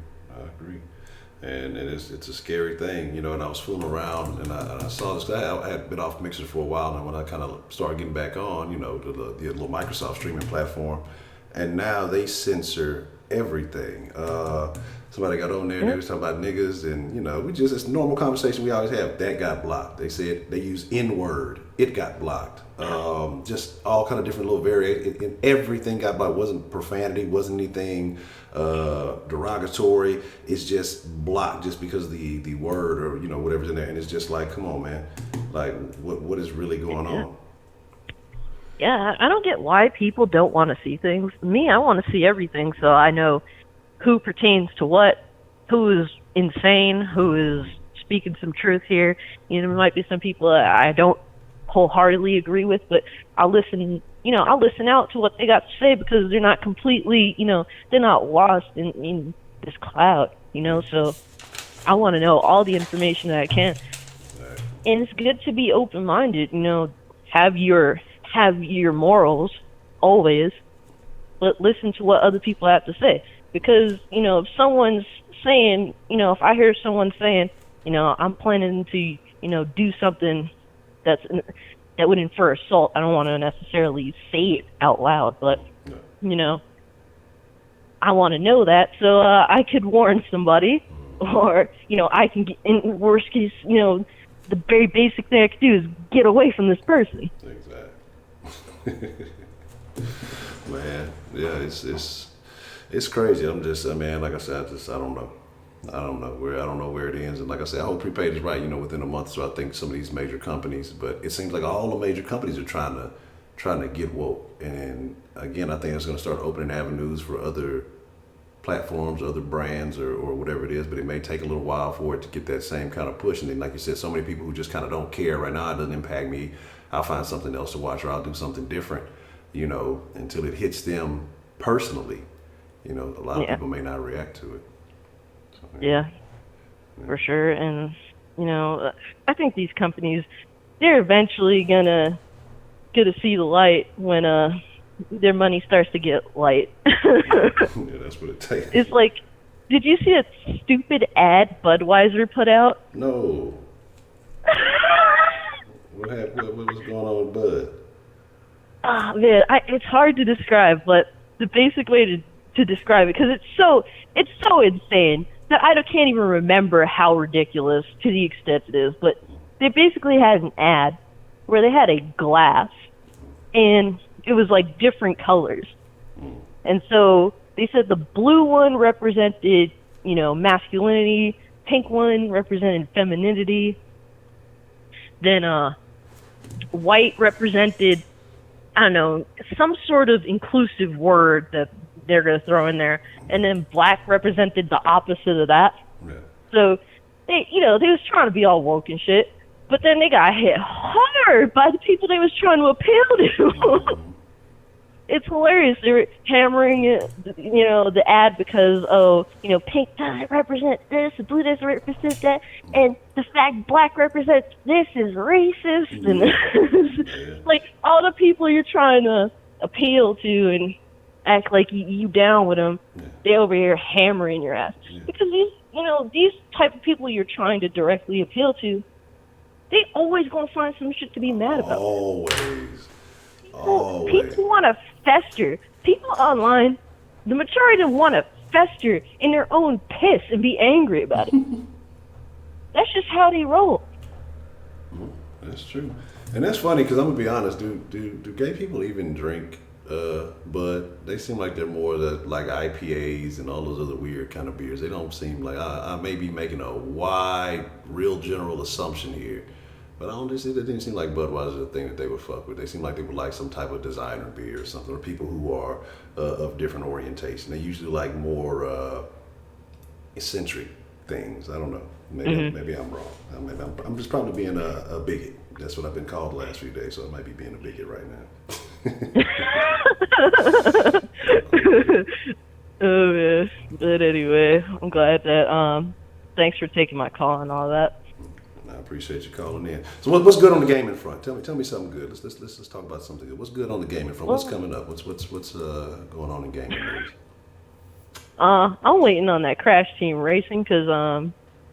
And it's a scary thing, and I was fooling around and I saw this. I had been off Mixer for a while, and when I kind of started getting back on, to the little Microsoft streaming platform, and now they censor everything. Somebody got on there and they was talking about niggas, and it's a normal conversation we always have. That got blocked. They said they use N-word. It got blocked. Just all kind of different little variations, and everything got blocked. It wasn't profanity, wasn't anything derogatory. It's just blocked just because of the word or whatever's in there. And it's just like, come on, man, like what is really going on? Yeah, I don't get why people don't want to see things. Me, I want to see everything, so I know who pertains to what, who is insane, who is speaking some truth here. There might be some people that I don't wholeheartedly agree with, but I'll listen out to what they got to say, because they're not completely, they're not lost in this cloud, so I want to know all the information that I can. And it's good to be open-minded, have your morals always, but listen to what other people have to say. Because, if someone's saying, if I hear someone saying, I'm planning to, do something that would infer assault, I don't want to necessarily say it out loud, but, I want to know that so I could warn somebody, or I can get, in worst case, the very basic thing I could do is get away from this person. Exactly. Man, yeah, it's crazy. Man, like I said, I don't know. I don't know where it ends. And like I said, I hope prepaid is right, within a month or so. I think some of these major companies, but it seems like all the major companies are trying to get woke. And again, I think it's going to start opening avenues for other platforms, other brands, or whatever it is, but it may take a little while for it to get that same kind of push. And then, like you said, so many people who just kind of don't care right now, it doesn't impact me. I'll find something else to watch, or I'll do something different, until it hits them personally. A lot of people may not react to it. So, yeah, for sure. And, I think these companies, they're eventually gonna see the light when their money starts to get light. Yeah, that's what it takes. It's like, did you see that stupid ad Budweiser put out? No. What happened? What was going on with Bud? Ah, man, it's hard to describe, but the basic way to describe it, because it's so insane that I can't even remember how ridiculous to the extent it is. But they basically had an ad where they had a glass, and it was like different colors. And so they said the blue one represented, masculinity, pink one represented femininity, then white represented, I don't know, some sort of inclusive word that they're going to throw in there, and then black represented the opposite of that. Yeah. So they was trying to be all woke and shit, but then they got hit hard by the people they was trying to appeal to. It's hilarious. They were hammering it, the ad because, pink doesn't represent this, blue doesn't represent that, and the fact black represents this is racist. And like all the people you're trying to appeal to and act like you down with them, they over here hammering your ass. Because these type of people you're trying to directly appeal to, they always gonna find some shit to be mad about. Always. People want to fester. People online, the majority of them want to fester in their own piss and be angry about it. That's just how they roll. That's true. And that's funny because I'm going to be honest, do gay people even drink Bud? They seem like they're more like IPAs and all those other weird kind of beers. They don't seem like, I may be making a wide, real general assumption here. But it didn't seem like Budweiser is a thing that they would fuck with. They seem like they would like some type of designer beer or something, or people who are of different orientation. They usually like more eccentric things. I don't know. Maybe I'm wrong. I'm just probably being a bigot. That's what I've been called the last few days, so I might be being a bigot right now. Oh, man. But anyway, I'm glad that, thanks for taking my call and all that. I appreciate you calling in. So what's good on the gaming front? Tell me something good. Let's talk about something good. What's good on the gaming front? What's coming up? What's going on in gaming news? I'm waiting on that Crash Team Racing because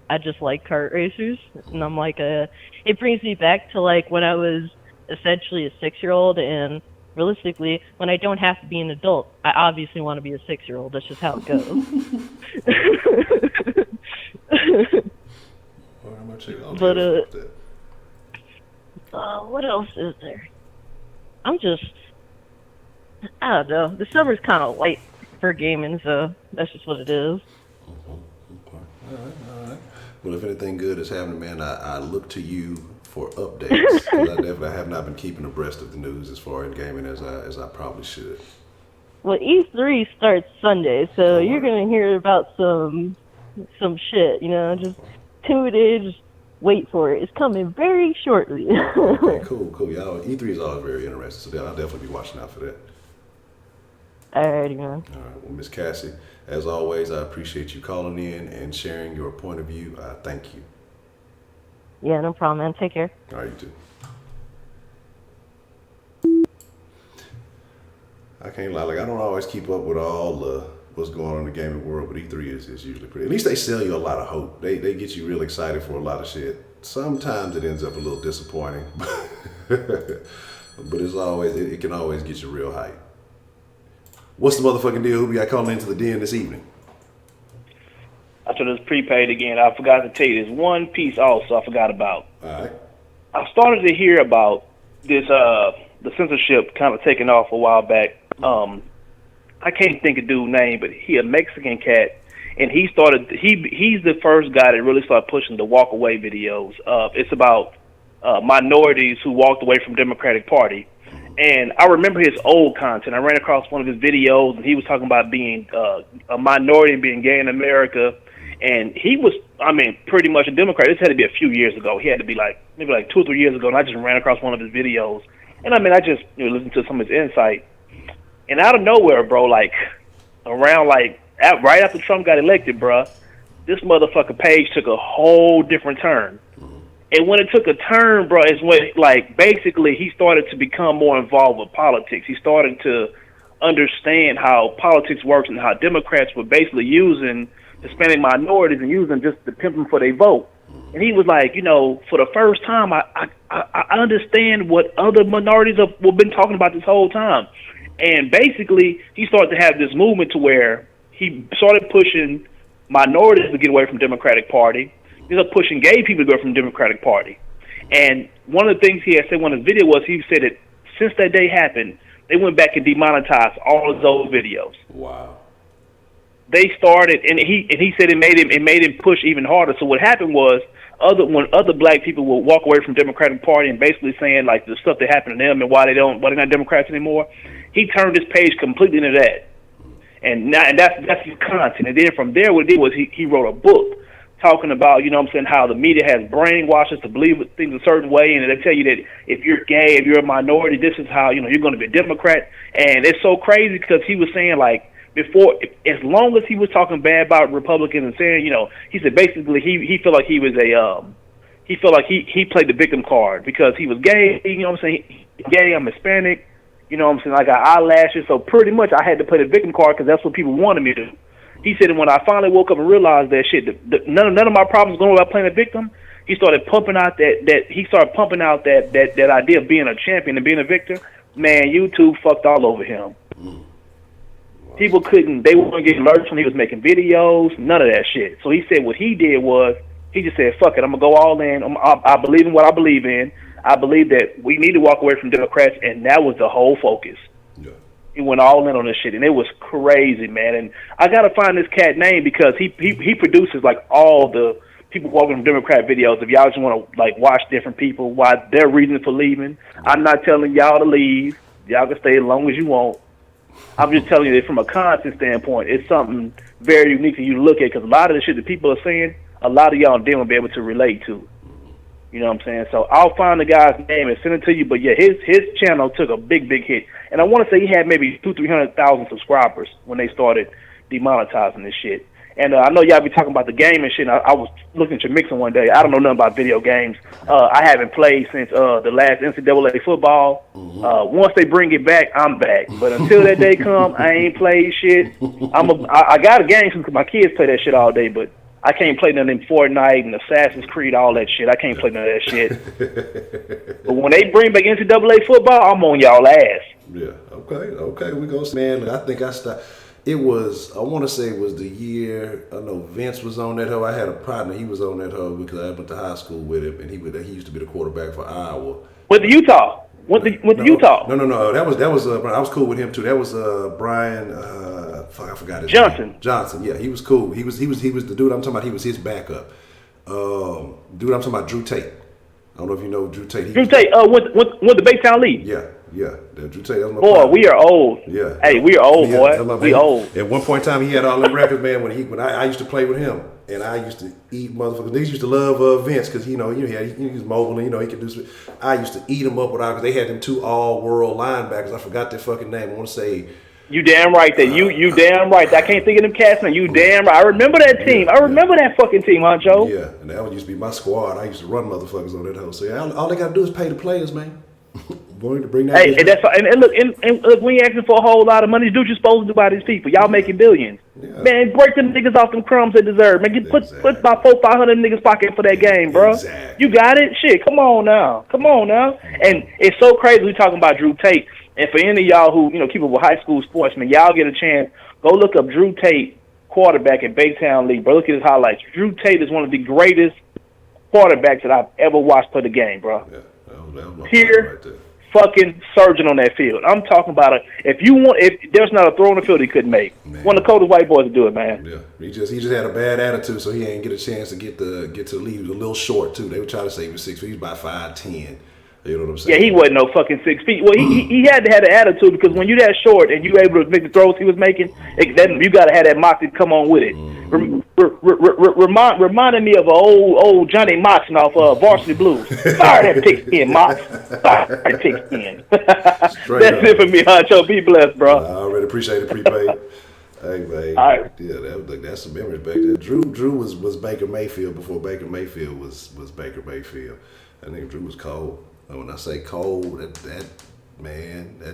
I just like kart racers, and I'm like it brings me back to like when I was essentially a 6-year-old, and realistically, when I don't have to be an adult, I obviously want to be a 6-year-old. That's just how it goes. But what else is there? I don't know. The summer's kind of light for gaming, so that's just what it is. Okay. All right. Well, if anything good is happening, man, I look to you for updates. 'Cause I definitely have not been keeping abreast of the news as far as gaming as I probably should. Well, E3 starts Sunday, so you're gonna hear about some shit. Just tune in. Just wait for it. It's coming very shortly. Okay, cool. Y'all, E3 is always very interesting, so I'll definitely be watching out for that. Alrighty, man. All right. Well, Miss Cassie, as always, I appreciate you calling in and sharing your point of view. Thank you. Yeah, no problem, man. Take care. All right, you too. I can't lie. Like, I don't always keep up with all what's going on in the gaming world, but E3 is usually pretty. At least they sell you a lot of hope. They get you real excited for a lot of shit. Sometimes it ends up a little disappointing, but it's always it can always get you real hype. What's the motherfucking deal? Who we got calling into the den this evening? I should have prepaid again. I forgot to tell you this one piece also I forgot about. All right. I started to hear about this the censorship kind of taking off a while back. I can't think of dude's name, but he a Mexican cat, and he's the first guy that really started pushing the walk away videos. It's about minorities who walked away from Democratic Party. And I remember his old content. I ran across one of his videos, and he was talking about being a minority and being gay in America. And he was, pretty much a Democrat. This had to be a few years ago. He had to be maybe 2 or 3 years ago, and I just ran across one of his videos. And I just listened to some of his insight. And out of nowhere, bro, right after Trump got elected, bro, this motherfucker page took a whole different turn. And when it took a turn, bro, is when, basically he started to become more involved with politics. He started to understand how politics works and how Democrats were basically using Hispanic minorities and using just to pimp them for their vote. And he was like, for the first time, I understand what other minorities have been talking about this whole time. And basically, he started to have this movement to where he started pushing minorities to get away from Democratic Party. He was pushing gay people to go from the Democratic Party. And one of the things he had said in one of his videos was he said that since that day happened, they went back and demonetized all of those videos. Wow. They started, and he said it made him push even harder. So what happened was, when other black people would walk away from Democratic Party and basically saying the stuff that happened to them and why they're not Democrats anymore, he turned his page completely into that. And that's his content. And then from there, what he did was he wrote a book talking about, how the media has brainwashed us to believe things a certain way, and they tell you that if you're gay, if you're a minority, this is how, you're going to be a Democrat. And it's so crazy because he was saying, before, as long as he was talking bad about Republicans and saying, he said basically he felt like he was he felt like he played the victim card because he was gay, gay, I'm Hispanic, I got eyelashes, so pretty much I had to play the victim card because that's what people wanted me to do. He said when I finally woke up and realized that shit, none of my problems going about playing a victim, he started pumping out that idea of being a champion and being a victor. Man, YouTube fucked all over him. People they weren't getting alerts when he was making videos, none of that shit. So he said what he did was, he just said, fuck it, I'm going to go all in. I believe in what I believe in. I believe that we need to walk away from Democrats, and that was the whole focus. Yeah. He went all in on this shit, and it was crazy, man. And I got to find this cat name because he produces, all the people walking from Democrat videos. If y'all just want to, watch different people, why their reason for leaving. I'm not telling y'all to leave. Y'all can stay as long as you want. I'm just telling you that from a content standpoint, it's something very unique for you to look at because a lot of the shit that people are saying, a lot of y'all didn't be able to relate to. You know what I'm saying? So I'll find the guy's name and send it to you. But yeah, his channel took a big hit. And I want to say he had maybe 200,000-300,000 subscribers when they started demonetizing this shit. And I know y'all be talking about the game and shit. I was looking at your mixing one day. I don't know nothing about video games. I haven't played since the last NCAA football. Once they bring it back, I'm back. But until that day come, I ain't played shit. I got a game because my kids play that shit all day, but I can't play none of them Fortnite and Assassin's Creed, all that shit. I can't play none of that shit. But when they bring back NCAA football, I'm on y'all ass. Yeah, okay. We go, man. I think I stopped. I want to say it was the year, I know Vince was on that hoe. I had a partner, he was on that hoe because I went to high school with him, and he used to be the quarterback for Iowa. With the Utah? Utah? No. That was I was cool with him too. That was Brian. I forgot his name. Johnson. Yeah, he was cool. He was the dude I'm talking about. He was his backup. Dude, I'm talking about Drew Tate. I don't know if you know Drew Tate. Drew Tate went the Baytown League. Yeah. Drew Tate. That was my boy, partner. we are old. Yeah. Hey, we are old, boy. We old. At one point in time, he had all them records, man. When I used to play with him, and I used to eat motherfuckers. Niggas used to love Vince because he was mobile and he could do some. I used to eat him up because they had them two all-world linebackers. I forgot their fucking name. I want to say. You damn right that you damn right. I can't think of them cats now. You damn right. I remember that team. I remember that fucking team, Honcho. Yeah, and that used to be my squad. I used to run motherfuckers on that hoe. So yeah, all they gotta do is pay the players, man. Going to bring that. Hey, and look, when you asking for a whole lot of money, do what you're supposed to do by these people. Y'all making billions. Yeah. Man, break them niggas off them crumbs they deserve. Man, put about 400-500 niggas pocket for that game, bro. Exactly. You got it? Shit, come on now. And it's so crazy we talking about Drew Tate. And for any of y'all who, keep up with high school sports, man, y'all get a chance, go look up Drew Tate quarterback in Baytown League, bro. Look at his highlights. Drew Tate is one of the greatest quarterbacks that I've ever watched play the game, bro. Yeah, that was my Pure right there. fucking surgeon on that field. I'm talking about if there's not a throw on the field he couldn't make. Man. One of the coldest white boys to do it, man. Yeah, he just had a bad attitude, so he ain't get a chance to get to the league. He was a little short too. They were trying to say he was 6 feet. He's about 5'10". You know what I'm saying? Yeah, he wasn't no fucking 6 feet. Well, he had to have the attitude because when you're that short and you able to make the throws he was making, you got to have that moxie to come on with it. Reminding me of an old Johnny Moxon off Varsity Blues. Fire that pigskin, Mox. Fire that pigskin. That's it for me, Honcho. Be blessed, bro. I already appreciate it, prepaid. Hey, man. All right. Yeah, that's some memories back there. Drew was Baker Mayfield before Baker Mayfield was Baker Mayfield. I think Drew was cold. And when I say cold, that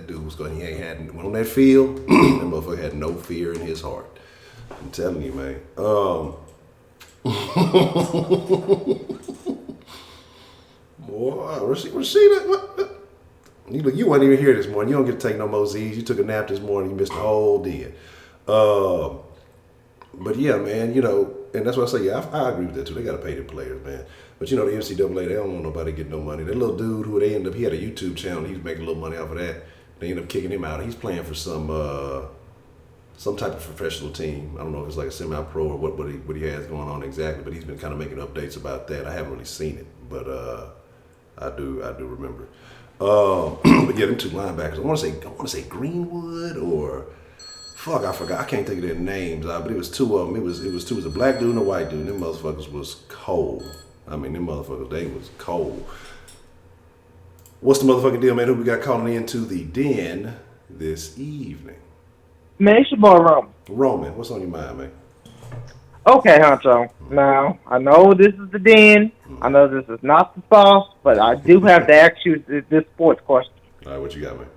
dude was going. He ain't had on that field. That motherfucker had no fear in his heart. I'm telling you, man. Boy, Rashida, what? You weren't even here this morning. You don't get to take no more Z's. You took a nap this morning. You missed the whole day. But yeah, man, and that's why I say, yeah, I agree with that too. They got to pay their players, man. But the NCAA, they don't want nobody getting no money. That little dude he had a YouTube channel. He was making a little money off of that. They ended up kicking him out. He's playing for some type of professional team. I don't know if it's like a semi-pro or what he has going on exactly. But he's been kind of making updates about that. I haven't really seen it, but I do remember. But yeah, them two linebackers. I want to say Greenwood or. Fuck, I forgot. I can't think of their names, but it was two of them. It was two. It was a black dude and a white dude. And them motherfuckers was cold. I mean, them motherfuckers, they was cold. What's the motherfucking deal, man? Who we got calling into the den this evening? Man, it's your boy Roman. Roman, what's on your mind, man? Okay, Honcho. Now, I know this is the den. I know this is not the sauce, but I do have to ask you this sports question. All right, what you got, man?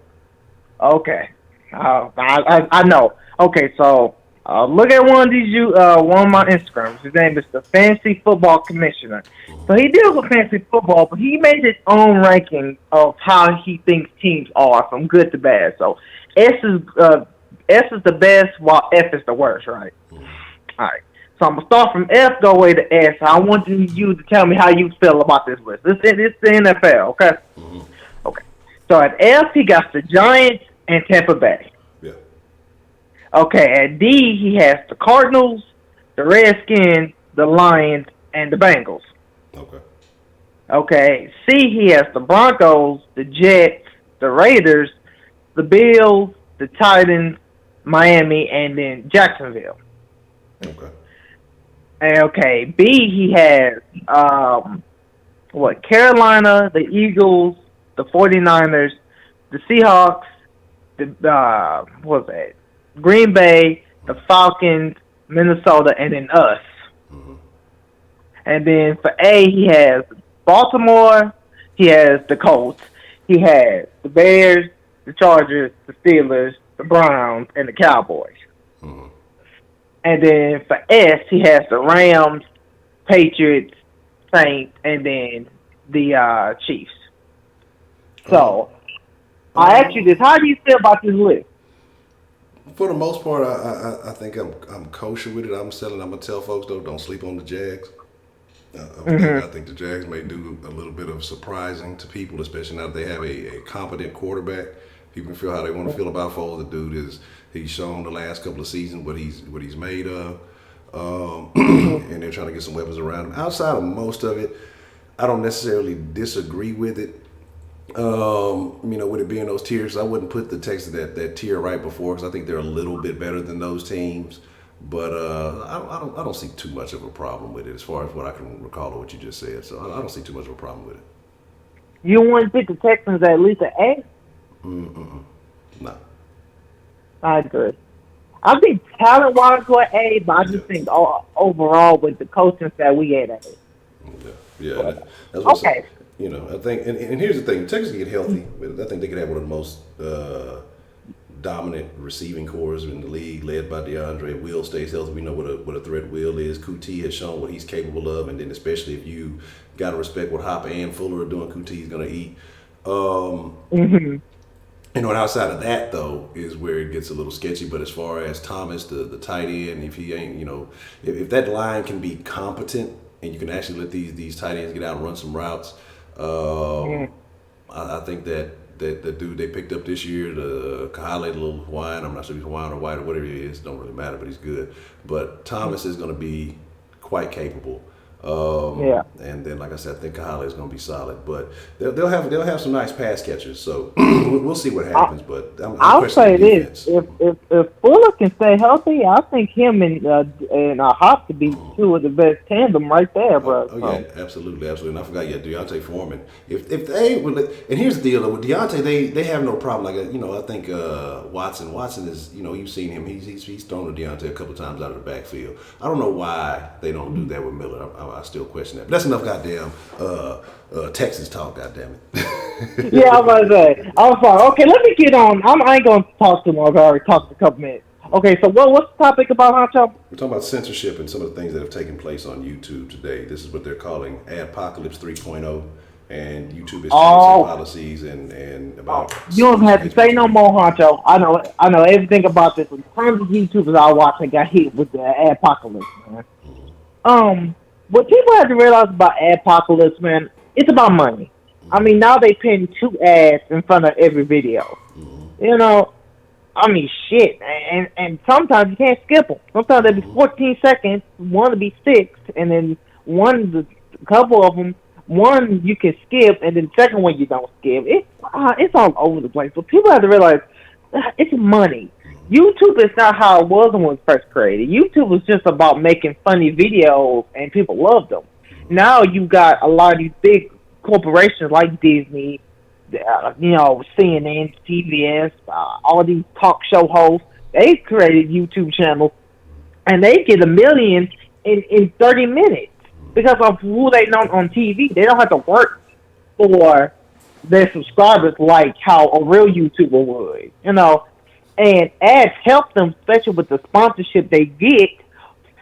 Okay. I know. Okay, so look at one of my Instagrams. His name is the Fantasy Football Commissioner. So he deals with fantasy football, but he made his own ranking of how he thinks teams are from good to bad. So S is the best, while F is the worst, right? All right. So I'm gonna start from F, go away to S. I want you to tell me how you feel about this list. This is the NFL, okay? Mm-hmm. Okay. So at F, he got the Giants and Tampa Bay. Yeah. Okay, at D, he has the Cardinals, the Redskins, the Lions, and the Bengals. Okay. Okay, C, he has the Broncos, the Jets, the Raiders, the Bills, the Titans, Miami, and then Jacksonville. Okay. And okay, B, he has Carolina, the Eagles, the 49ers, the Seahawks, Green Bay, the Falcons, Minnesota, and then us. Mm-hmm. And then for A, he has Baltimore, he has the Colts, he has the Bears, the Chargers, the Steelers, the Browns, and the Cowboys. Mm-hmm. And then for S, he has the Rams, Patriots, Saints, and then the Chiefs. So, I ask you this: how do you feel about this list? For the most part, I think I'm kosher with it. I'm gonna tell folks though, don't sleep on the Jags. I think the Jags may do a little bit of surprising to people, especially now that they have a competent quarterback. People can feel how they want to feel about Foles. The dude he's shown the last couple of seasons what he's made of, and they're trying to get some weapons around him. Outside of most of it, I don't necessarily disagree with it. With it being those tiers, I wouldn't put the Texans that tier right before because I think they're a little bit better than those teams. But I don't see too much of a problem with it as far as what I can recall of what you just said. So I don't see too much of a problem with it. You want to pick the Texans at least an A? No. I agree. I think talent-wise we're A, but I just think overall with the coaching that we had A. Yeah. That's what okay. I think, and here's the thing: Texas can get healthy, but I think they could have one of the most dominant receiving cores in the league, led by DeAndre. Will stays healthy. We know what a threat Will is. Kuti has shown what he's capable of, and then especially if you got to respect what Hopper and Fuller are doing, Kuti is going to eat. And outside of that though is where it gets a little sketchy. But as far as Thomas, the tight end, if he ain't, if that line can be competent and you can actually let these tight ends get out and run some routes, I think that the dude they picked up this year, the Kahale, the little Hawaiian, I'm not sure if he's Hawaiian or white or whatever he is, don't really matter, but he's good. But Thomas is going to be quite capable. And then, like I said, I think Kahale is going to be solid, but they'll have some nice pass catchers. So we'll see what happens. But I'll say this: if Fuller can stay healthy, I think him and Hop could be two of the best tandem right there, bro. Yeah, absolutely. And I forgot, Deontay Foreman. If they and here's the deal though, with Deontay, they have no problem. Like I think Watson is you've seen him. He's thrown to Deontay a couple of times out of the backfield. I don't know why they don't do that with Miller. I still question that. But that's enough goddamn Texas talk, goddamn it. Yeah, I was about to say. I'm sorry. Okay, let me get on. I ain't going to talk too long. I already talked a couple minutes. Okay, so what's the topic about, Honcho? We're talking about censorship and some of the things that have taken place on YouTube today. This is what they're calling Adpocalypse 3.0. And YouTube has changed some policies and about. You don't have to say no more, Honcho. I know everything about this. In terms of YouTubers I watch, I got hit with the Adpocalypse, man. What people have to realize about Adpocalypse, man, it's about money. I mean, now they pin 2 ads in front of every video. Shit. And sometimes you can't skip them. Sometimes they be 14 seconds, one to be 6, and then a couple of them, one you can skip, and then the second one you don't skip. It's all over the place. But people have to realize it's money. YouTube is not how it was when it was first created. YouTube was just about making funny videos, and people loved them. Now you got a lot of these big corporations like Disney, CNN, CBS, all these talk show hosts. They created YouTube channels, and they get 1 million in 30 minutes because of who they know on TV. They don't have to work for their subscribers like how a real YouTuber would, And ads help them, especially with the sponsorship they get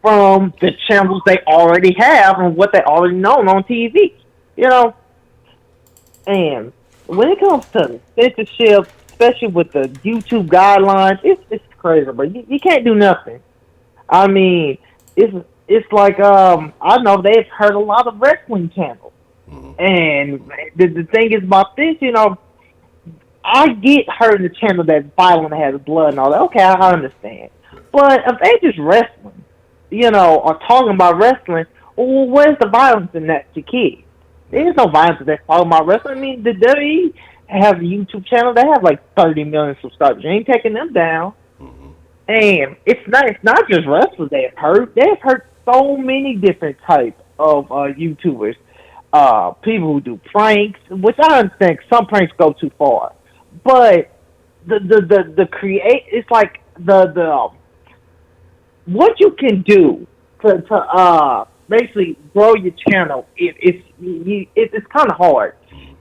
from the channels they already have and what they already know on TV, And when it comes to censorship, especially with the YouTube guidelines, it's crazy, but you can't do nothing. I mean, it's like I know they've heard a lot of wrestling channels, and the thing is about this, I get hurting the channel that's violent and has blood and all that. Okay, I understand. But if they just wrestling, or talking about wrestling, well, where's the violence in that to kids? There's no violence in that talking about wrestling. I mean, the WWE have a YouTube channel. They have like 30 million subscribers. You ain't taking them down. And it's not just wrestlers they have hurt. They have hurt so many different types of YouTubers. People who do pranks, which I understand some pranks go too far. But it's like the what you can do to basically grow your channel. It's kind of hard,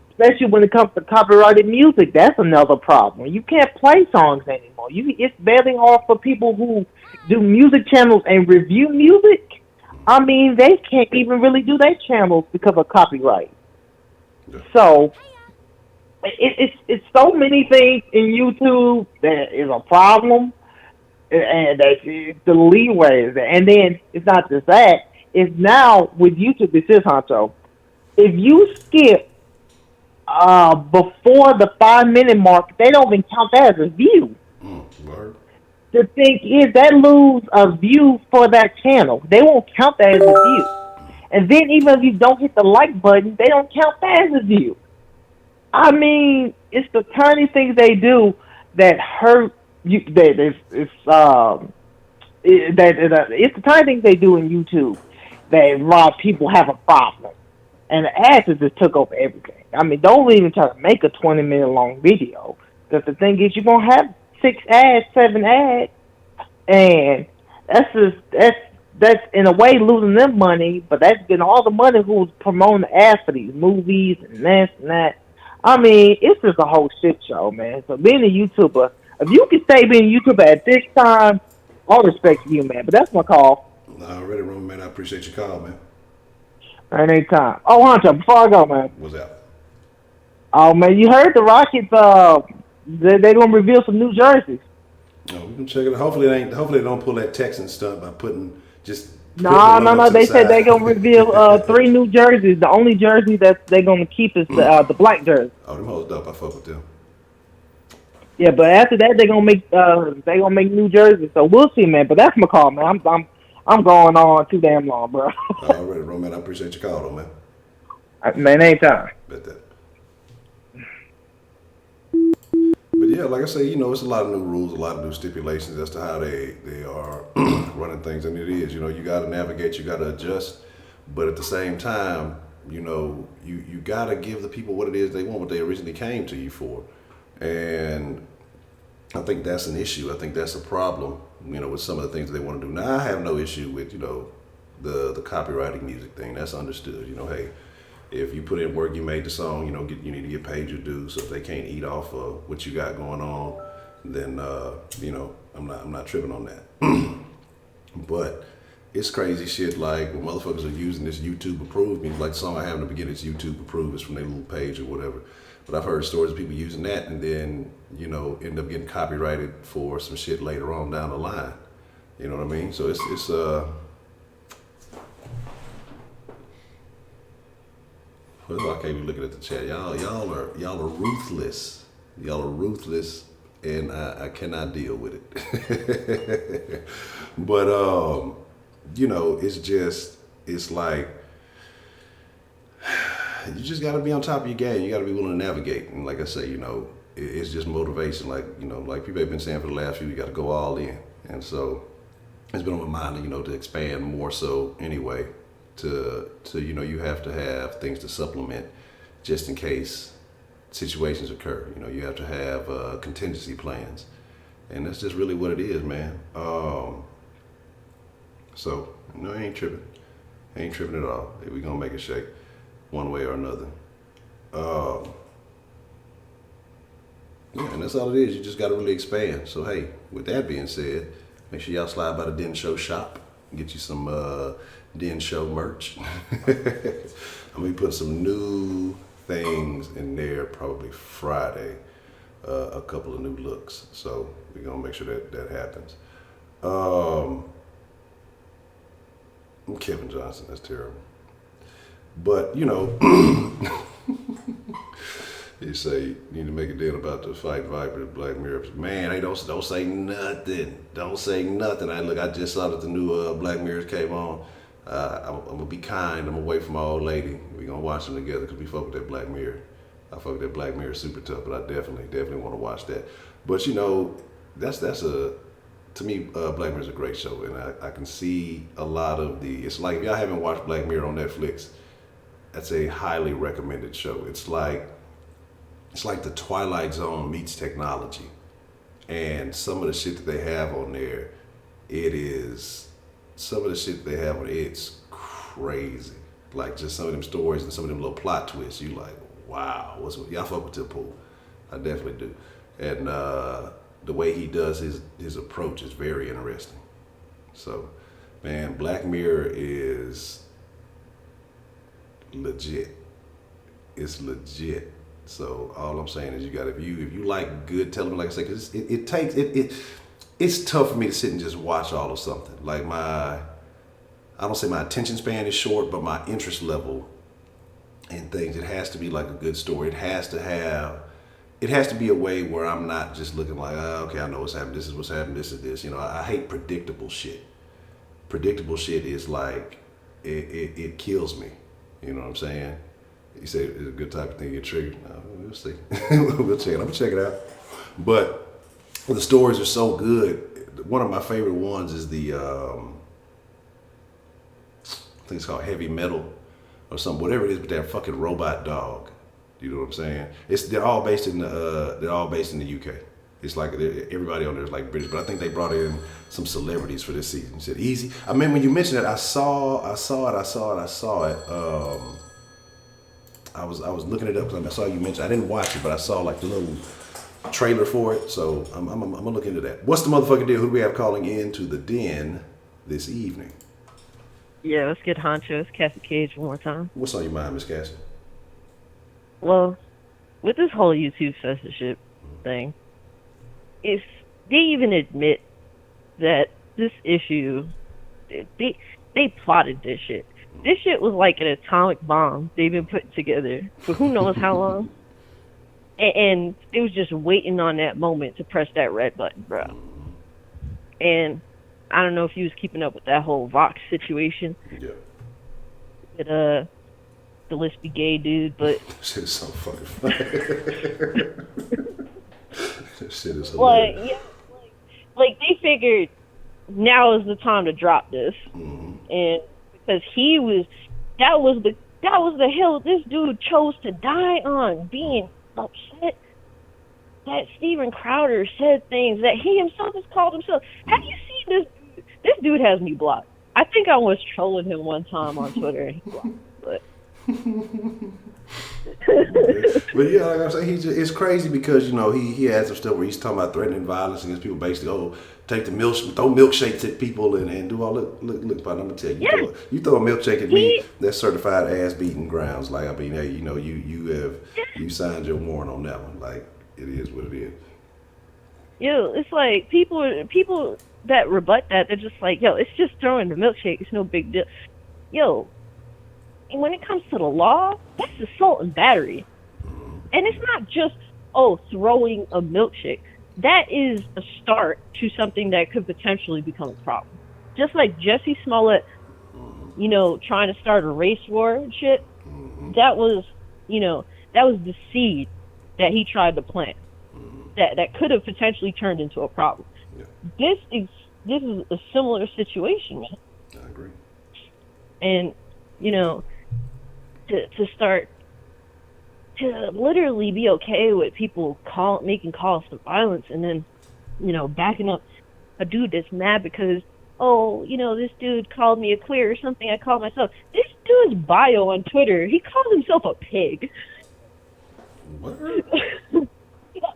especially when it comes to copyrighted music. That's another problem. You can't play songs anymore. It's very hard for people who do music channels and review music. I mean, they can't even really do their channels because of copyright. Yeah. So it's so many things in YouTube that is a problem, and that the leeway is there. And then it's not just that. It's now with YouTube. It's this, Honcho. If you skip before the 5-minute mark, they don't even count that as a view. Word. The thing is, that lose a view for that channel. They won't count that as a view. And then even if you don't hit the like button, they don't count that as a view. I mean, it's the tiny things they do that hurt you. It's the tiny things they do in YouTube that a lot of people have a problem. And the ads just took over everything. I mean, don't even try to make a 20-minute long video. Because the thing is, you're going to have 6 ads, 7 ads. And that's in a way losing them money, but that's getting all the money who's promoting the ads for these movies and this and that. I mean, it's just a whole shit show, man. So being a YouTuber, if you can stay being a YouTuber at this time, all respect to you, man. But that's my call. Already, Roman, man. I appreciate your call, man. Anytime. Oh, Honcho, before I go, man. What's that? Oh, man, you heard the Rockets They gonna reveal some new jerseys. Oh, we can check it. Hopefully, they don't pull that Texan stunt by putting it No, on no, to no. the They said side. they gonna reveal 3 new jerseys. The only jersey that they gonna keep is the black jersey. Oh, them hoes dope. I fuck with them. Yeah, but after that they gonna make new jerseys. So we'll see, man. But that's my call, man. I'm going on too damn long, bro. All right, Roman. I appreciate your call, though, man. Man, anytime. Bet that. But yeah, like I say, it's a lot of new rules, a lot of new stipulations as to how they are running things, and it is, you got to navigate, you got to adjust, but at the same time, you got to give the people what it is they want, what they originally came to you for, and I think that's an issue. I think that's a problem, with some of the things that they want to do. Now, I have no issue with, the copyrighting music thing. That's understood. Hey, if you put in work, you made the song, you need to get paid your dues. So if they can't eat off of what you got going on, then I'm not tripping on that. But it's crazy shit like when motherfuckers are using this YouTube approved, like the song I have in the beginning, it's YouTube approved, it's from their little page or whatever. But I've heard stories of people using that and then, end up getting copyrighted for some shit later on down the line. You know what I mean? So it's First of all, I can't be looking at the chat. Y'all are ruthless. Y'all are ruthless, and I cannot deal with it. But it's like you just got to be on top of your game. You got to be willing to navigate. And like I say, it's just motivation. Like people have been saying for the last few, you got to go all in. And so it's been on my mind, to expand more so anyway. To you have to have things to supplement just in case situations occur. You have to have contingency plans, and that's just really what it is, man. So I ain't tripping at all. We gonna make it shake one way or another. Yeah, and that's all it is. You just gotta really expand. So hey, with that being said, make sure y'all slide by the Den Show shop and get you some Den Show merch. I'm gonna be putting some new things in there probably Friday. A couple of new looks. So we're gonna make sure that happens. I'm Kevin Johnson, that's terrible. But you say you need to make a deal about the fight Viper Black Mirror. Man, they don't say nothing. Don't say nothing. I just saw that the new Black Mirrors came on. I'm gonna be kind. I'm away from my old lady. We gonna watch them together because we fuck with that Black Mirror. I fuck with that Black Mirror super tough, but I definitely want to watch that. But to me, Black Mirror is a great show, and I can see a lot of it's like if y'all haven't watched Black Mirror on Netflix, that's a highly recommended show. It's like the Twilight Zone meets technology, and some of the shit that they have on there, it's crazy. Like just some of them stories and some of them little plot twists. You like, wow, y'all fuck with Tim Pool. I definitely do. And the way he does his approach is very interesting. So, man, Black Mirror is legit. It's legit. So all I'm saying is if you like good television, like I say, because it's tough for me to sit and just watch all of something. Like I don't say my attention span is short, but my interest level in things, it has to be like a good story. It has to be a way where I'm not just looking like, oh, okay, I know what's happening. This is what's happening. This is this. I hate predictable shit. Predictable shit is like, it kills me. You know what I'm saying? You say it's a good type of thing to get triggered. No, we'll see. We'll check it. I'm gonna check it out. But the stories are so good. One of my favorite ones is the I think it's called Heavy Metal or something. Whatever it is, but that fucking robot dog. You know what I'm saying? They're all based in the UK. It's like everybody on there is like British, but I think they brought in some celebrities for this season. You said easy. I mean, when you mentioned it, I saw it. I was looking it up because I saw you mention. I didn't watch it, but I saw like the little trailer for it. So I'm gonna look into that. What's the motherfucking deal? Who do we have calling in to the den this evening? Yeah, let's get Honcho's Cassie Cage one more time. What's on your mind, Miss Cassie? Well, with this whole YouTube censorship, thing, if they even admit that this issue, they plotted this shit. This shit was like an atomic bomb they've been putting together for who knows how long. And it was just waiting on that moment to press that red button, bro. And I don't know if you was keeping up with that whole Vox situation. Yeah. With the lesbian gay dude, but Shit is so fucking funny. That shit is hilarious. like, yeah, like they figured now is the time to drop this, and because that was the hill this dude chose to die on, being upset that Steven Crowder said things that he himself has called himself. Have you seen this? This dude has me blocked. I think I was trolling him one time on Twitter and he blocked me, but. But yeah, like I'm saying, it's crazy because he has some stuff where he's talking about threatening violence against people. Basically, take the milk, throw milkshakes at people and do all. Look, but I'm gonna tell you, you throw a milkshake at me, that's certified ass beating grounds. Like I mean, hey, you signed your warrant on that one. Like it is what it is. Yo, it's like people that rebut that, they're just like, yo, it's just throwing the milkshake. It's no big deal. Yo. And when it comes to the law, that's assault and battery. And it's not just, throwing a milkshake. That is a start to something that could potentially become a problem. Just like Jesse Smollett, trying to start a race war and shit, that was the seed that he tried to plant. That could have potentially turned into a problem. Yeah. This is a similar situation, man. I agree. And, to start to literally be okay with people making calls to violence and then, backing up a dude that's mad because, this dude called me a queer or something I called myself. This dude's bio on Twitter, he calls himself a pig. What?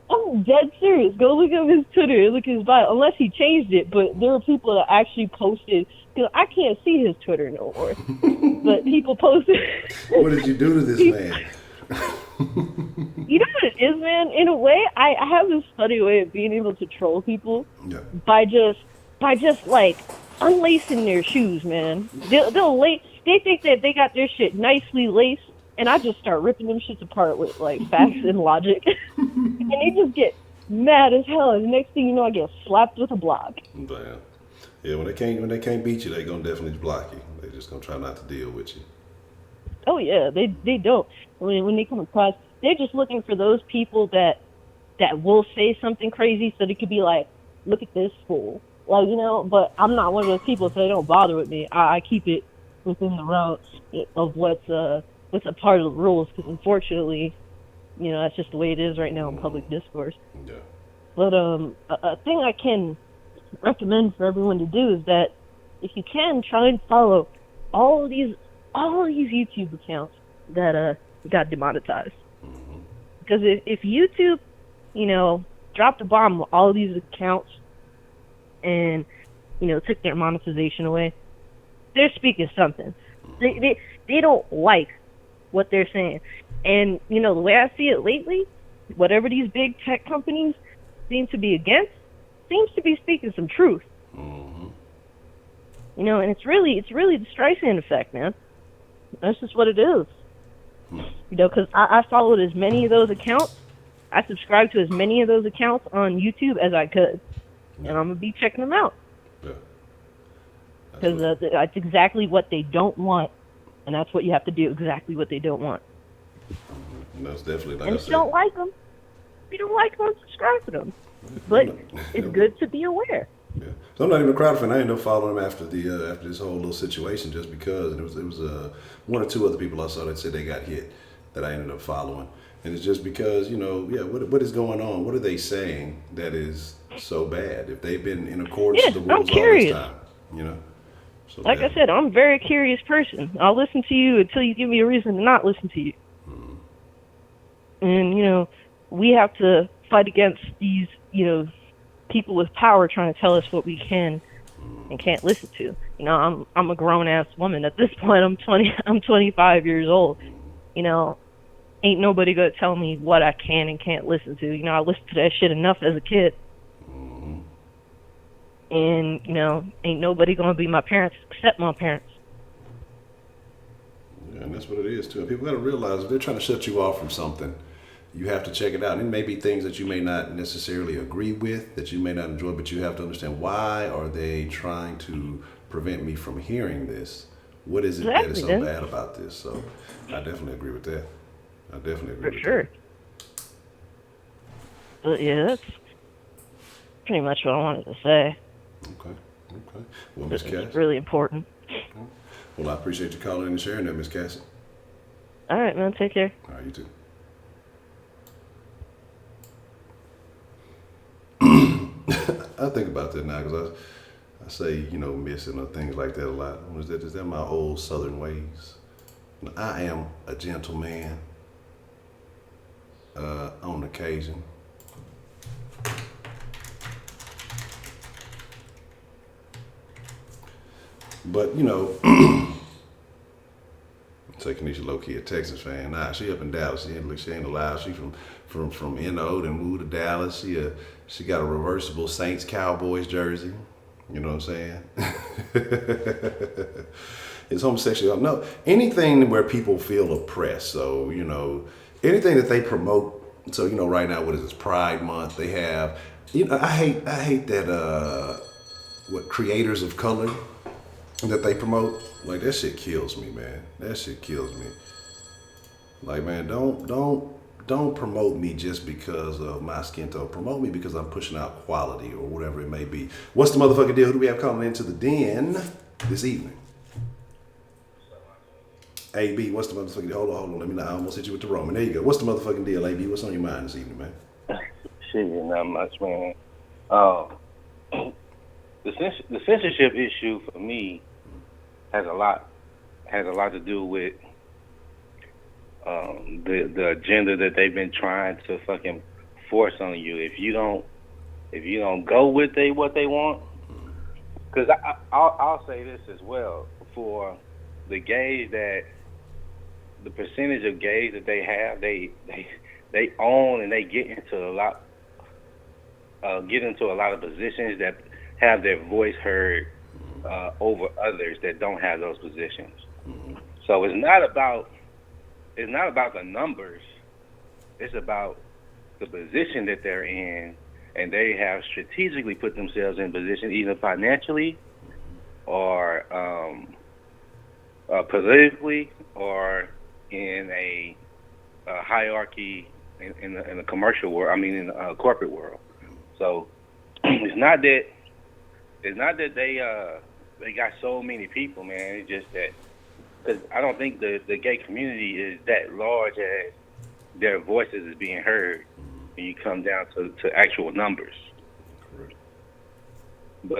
I'm dead serious. Go look up his Twitter and look at his bio. Unless he changed it, but there are people that actually posted, because I can't see his Twitter no more. But people posted. What did you do to this man? You know what it is, man? In a way, I have this funny way of being able to troll people by just like unlacing their shoes, man. They think that they got their shit nicely laced, and I just start ripping them shits apart with like facts and logic, and they just get mad as hell. And the next thing you know, I get slapped with a block. Damn. Yeah, when they can't beat you, they gonna definitely block you. They just gonna try not to deal with you. Oh yeah, they don't. When they come across, they're just looking for those people that will say something crazy, so they could be like, "Look at this fool," like But I'm not one of those people, so they don't bother with me. I keep it within the realm of what's a part of the rules, because unfortunately, that's just the way it is right now in public discourse. Yeah. But a thing I can recommend for everyone to do is that if you can, try and follow all of these YouTube accounts that got demonetized. Because if YouTube, dropped a bomb on all of these accounts and took their monetization away, they're speaking something. They don't like what they're saying. And the way I see it lately, whatever these big tech companies seem to be against seems to be speaking some truth. And it's really the Streisand effect, man. That's just what it is. Because I followed as many of those accounts. I subscribed to as many of those accounts on YouTube as I could. And I'm going to be checking them out. Yeah. Because that's exactly what they don't want. And that's what you have to do, exactly what they don't want. And that's definitely like and if you don't like them, unsubscribe to them. But it's good to be aware. Yeah. So I'm not even a Crowder fan. I ended up following him after this whole little situation, just because. And it was one or two other people I saw that said they got hit that I ended up following. And it's just because, what is going on? What are they saying that is so bad? If they've been in accordance with the rules all this time, So like I said, I'm a very curious person. I'll listen to you until you give me a reason to not listen to you. And, we have to fight against these, people with power trying to tell us what we can and can't listen to. I'm a grown ass woman at this point. I'm 25 years old. ain't nobody gonna tell me what I can and can't listen to. You know, I listened to that shit enough as a kid. Mm-hmm. And, you know, ain't nobody gonna be my parents except my parents. Yeah, and that's what it is too. People got to realize if they're trying to shut you off from something, you have to check it out. And it may be things that you may not necessarily agree with, that you may not enjoy, but you have to understand why are they trying to prevent me from hearing this? What is it that is so bad about this? So I definitely agree with that. I definitely agree with sure. But yeah, that's pretty much what I wanted to say. Okay. Okay. Well, Miss Cass. It's really important. Well, I appreciate you calling in and sharing that, Miss Cassie. All right, man. Take care. All right, you too. I think about that now because I say, you know, missing or things like that a lot. Is that my old Southern ways? I am a gentleman on occasion. But, you know, say Kanisha low-key a Texas fan. Nah, she up in Dallas. She ain't alive. She from NO, then moved to Dallas. She got a reversible Saints Cowboys jersey. You know what I'm saying? It's homosexual. No, anything where people feel oppressed. So, you know, anything that they promote. So, you know, right now, what is this, Pride Month? They have, you know, I hate that, what, creators of color that they promote. Like, that shit kills me, man. That shit kills me. Like, man, don't promote me just because of my skin tone. Promote me because I'm pushing out quality or whatever it may be. What's the motherfucking deal? Who do we have calling into the den this evening? AB, what's the motherfucking deal? Hold on. Let me know. I almost hit you with the Roman. There you go. What's the motherfucking deal, AB? What's on your mind this evening, man? Shit, not much, man. The censorship issue for me has a lot to do with the agenda that they've been trying to fucking force on you. If you don't go with what they want, because I'll say this as well, for the gays, that the percentage of gays that they have, they own, and they get into a lot of positions that have their voice heard over others that don't have those positions. So it's not about the numbers. It's about the position that they're in, and they have strategically put themselves in position, either financially or politically, or in a hierarchy in the commercial world. I mean, in the corporate world. So it's not that they got so many people, man. It's just that, because I don't think the gay community is that large as their voices is being heard when you come down to actual numbers. Correct. But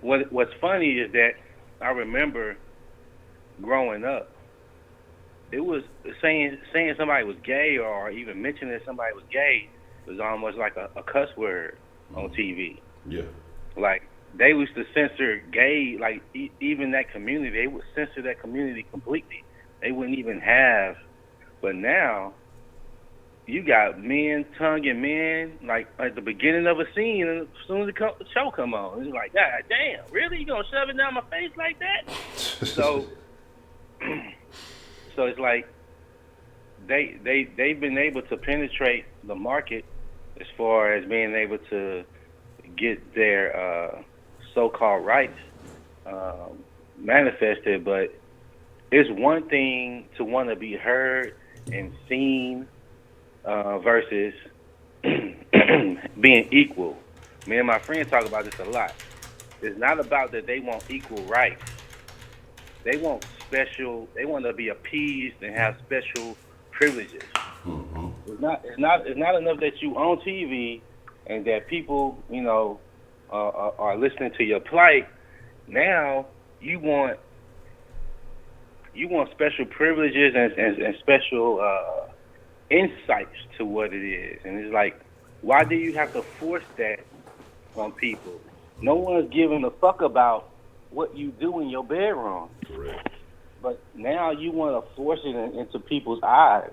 what's funny is that I remember growing up, it was saying somebody was gay, or even mentioning that somebody was gay, was almost like a cuss word on TV. Yeah. Like, they used to censor gay, like even that community, they would censor that community completely. They wouldn't even have. But now, you got men tonguing men, like at the beginning of a scene, and as soon as the show come on, it's like, God damn, really? You gonna shove it down my face like that? So it's like they've been able to penetrate the market as far as being able to get their so-called rights manifested. But it's one thing to want to be heard and seen versus being equal. Me and my friends talk about this a lot. It's not about that they want equal rights. They want to be appeased and have special privileges. Mm-hmm. It's not enough that you on TV and that people, you know, are listening to your plight. Now you want special privileges and special insights to what it is. And it's like, why do you have to force that on people? No one's giving a fuck about what you do in your bedroom. Correct. but now you want to force it into people's eyes,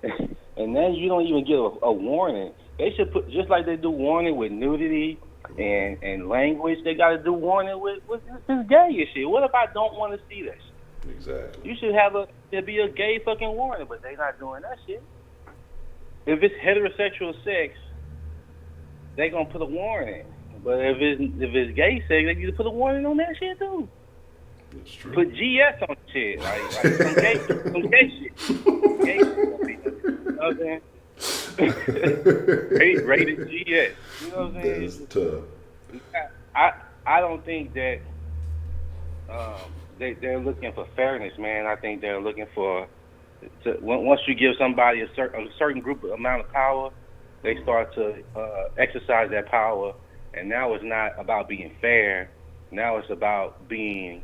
and then you don't even get a warning. They should put, just like they do warning with nudity and language. They got to do warning with this gay and shit. What if I don't want to see that shit? Exactly. You should there be a gay fucking warning, but they not doing that shit. If it's heterosexual sex, they gonna put a warning. But if it's gay sex, they need to put a warning on that shit too. That's true. Put GS on shit, like some gay shit. Gay shit. You know what I'm saying? Rated GS. You know what I'm saying? That's tough. I don't think that they're looking for fairness, man. I think they're looking for once you give somebody a certain group amount of power, they start to exercise that power, and now it's not about being fair. Now it's about being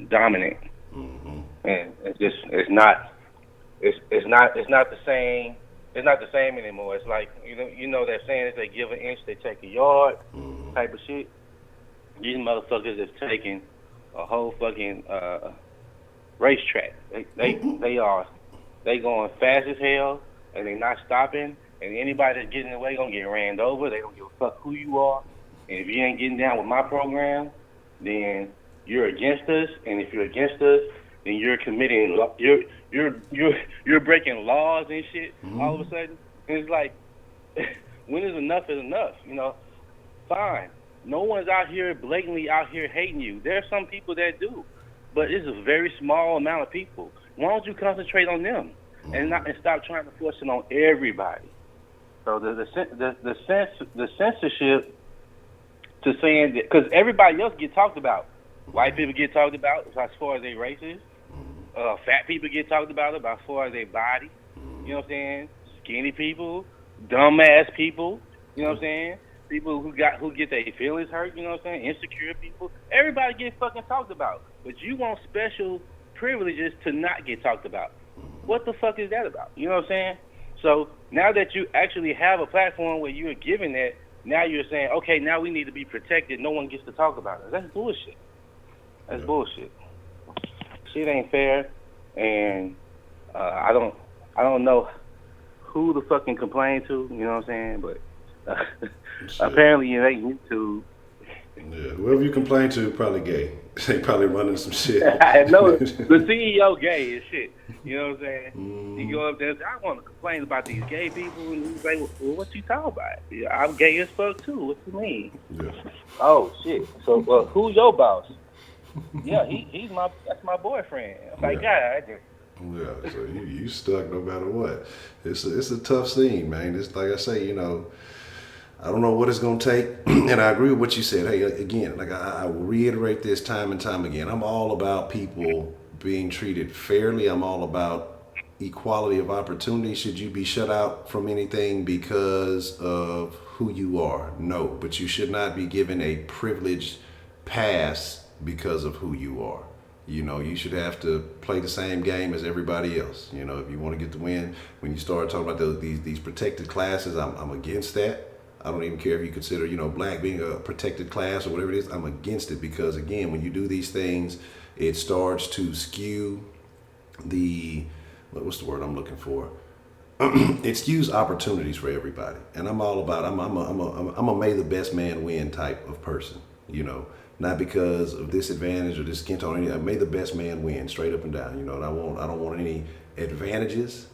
dominant, and it's not the same. It's not the same anymore. It's like you know that saying, if they give an inch, they take a yard, type of shit. These motherfuckers is taking a whole fucking racetrack. They going fast as hell, and they not stopping. And anybody that's getting in the way gonna get ran over. They don't give a fuck who you are. And if you ain't getting down with my program, then you're against us. And if you're against us, then you're committing you're breaking laws and shit. All of a sudden, and it's like, when is enough? You know, fine. No one's out here blatantly out here hating you. There are some people that do, but it's a very small amount of people. Why don't you concentrate on them and stop trying to force it on everybody? So the censorship to saying that, because everybody else get talked about. White people get talked about as far as they racist. Fat people get talked about as far as their body. You know what I'm saying? Skinny people, dumbass people. You know what I'm saying? People who get their feelings hurt. You know what I'm saying? Insecure people. Everybody gets fucking talked about. But you want special privileges to not get talked about. What the fuck is that about? You know what I'm saying? So now that you actually have a platform where you're giving that, now you're saying, okay, now we need to be protected. No one gets to talk about it. That's bullshit. That's bullshit. Shit ain't fair, and I don't know who to fucking complain to. You know what I'm saying? But apparently it ain't YouTube. Yeah, whoever you complain to, probably gay. They probably running some shit. I know the CEO gay as shit. You know what I'm saying? You go up there and say, I want to complain about these gay people, and you say, well, what you talking about? Yeah, I'm gay as fuck too. What you mean? Yeah. Oh shit. So who's your boss? Yeah, that's my boyfriend. I'm like, God. Yeah, so you stuck no matter what. It's a tough scene, man. It's like I say, you know, I don't know what it's going to take, and I agree with what you said. Hey, again, like I will reiterate this time and time again. I'm all about people being treated fairly. I'm all about equality of opportunity. Should you be shut out from anything because of who you are? No, but you should not be given a privileged pass because of who you are. You know, you should have to play the same game as everybody else. You know, if you want to get the win, when you start talking about these protected classes, I'm against that. I don't even care if you consider, you know, black being a protected class or whatever it is. I'm against it because, again, when you do these things, it starts to skew what's the word I'm looking for? It skews opportunities for everybody. And I'm all about, I'm a may the best man win type of person, you know, not because of disadvantage or this skin tone or anything. May the best man win straight up and down, you know, and I don't want any advantages,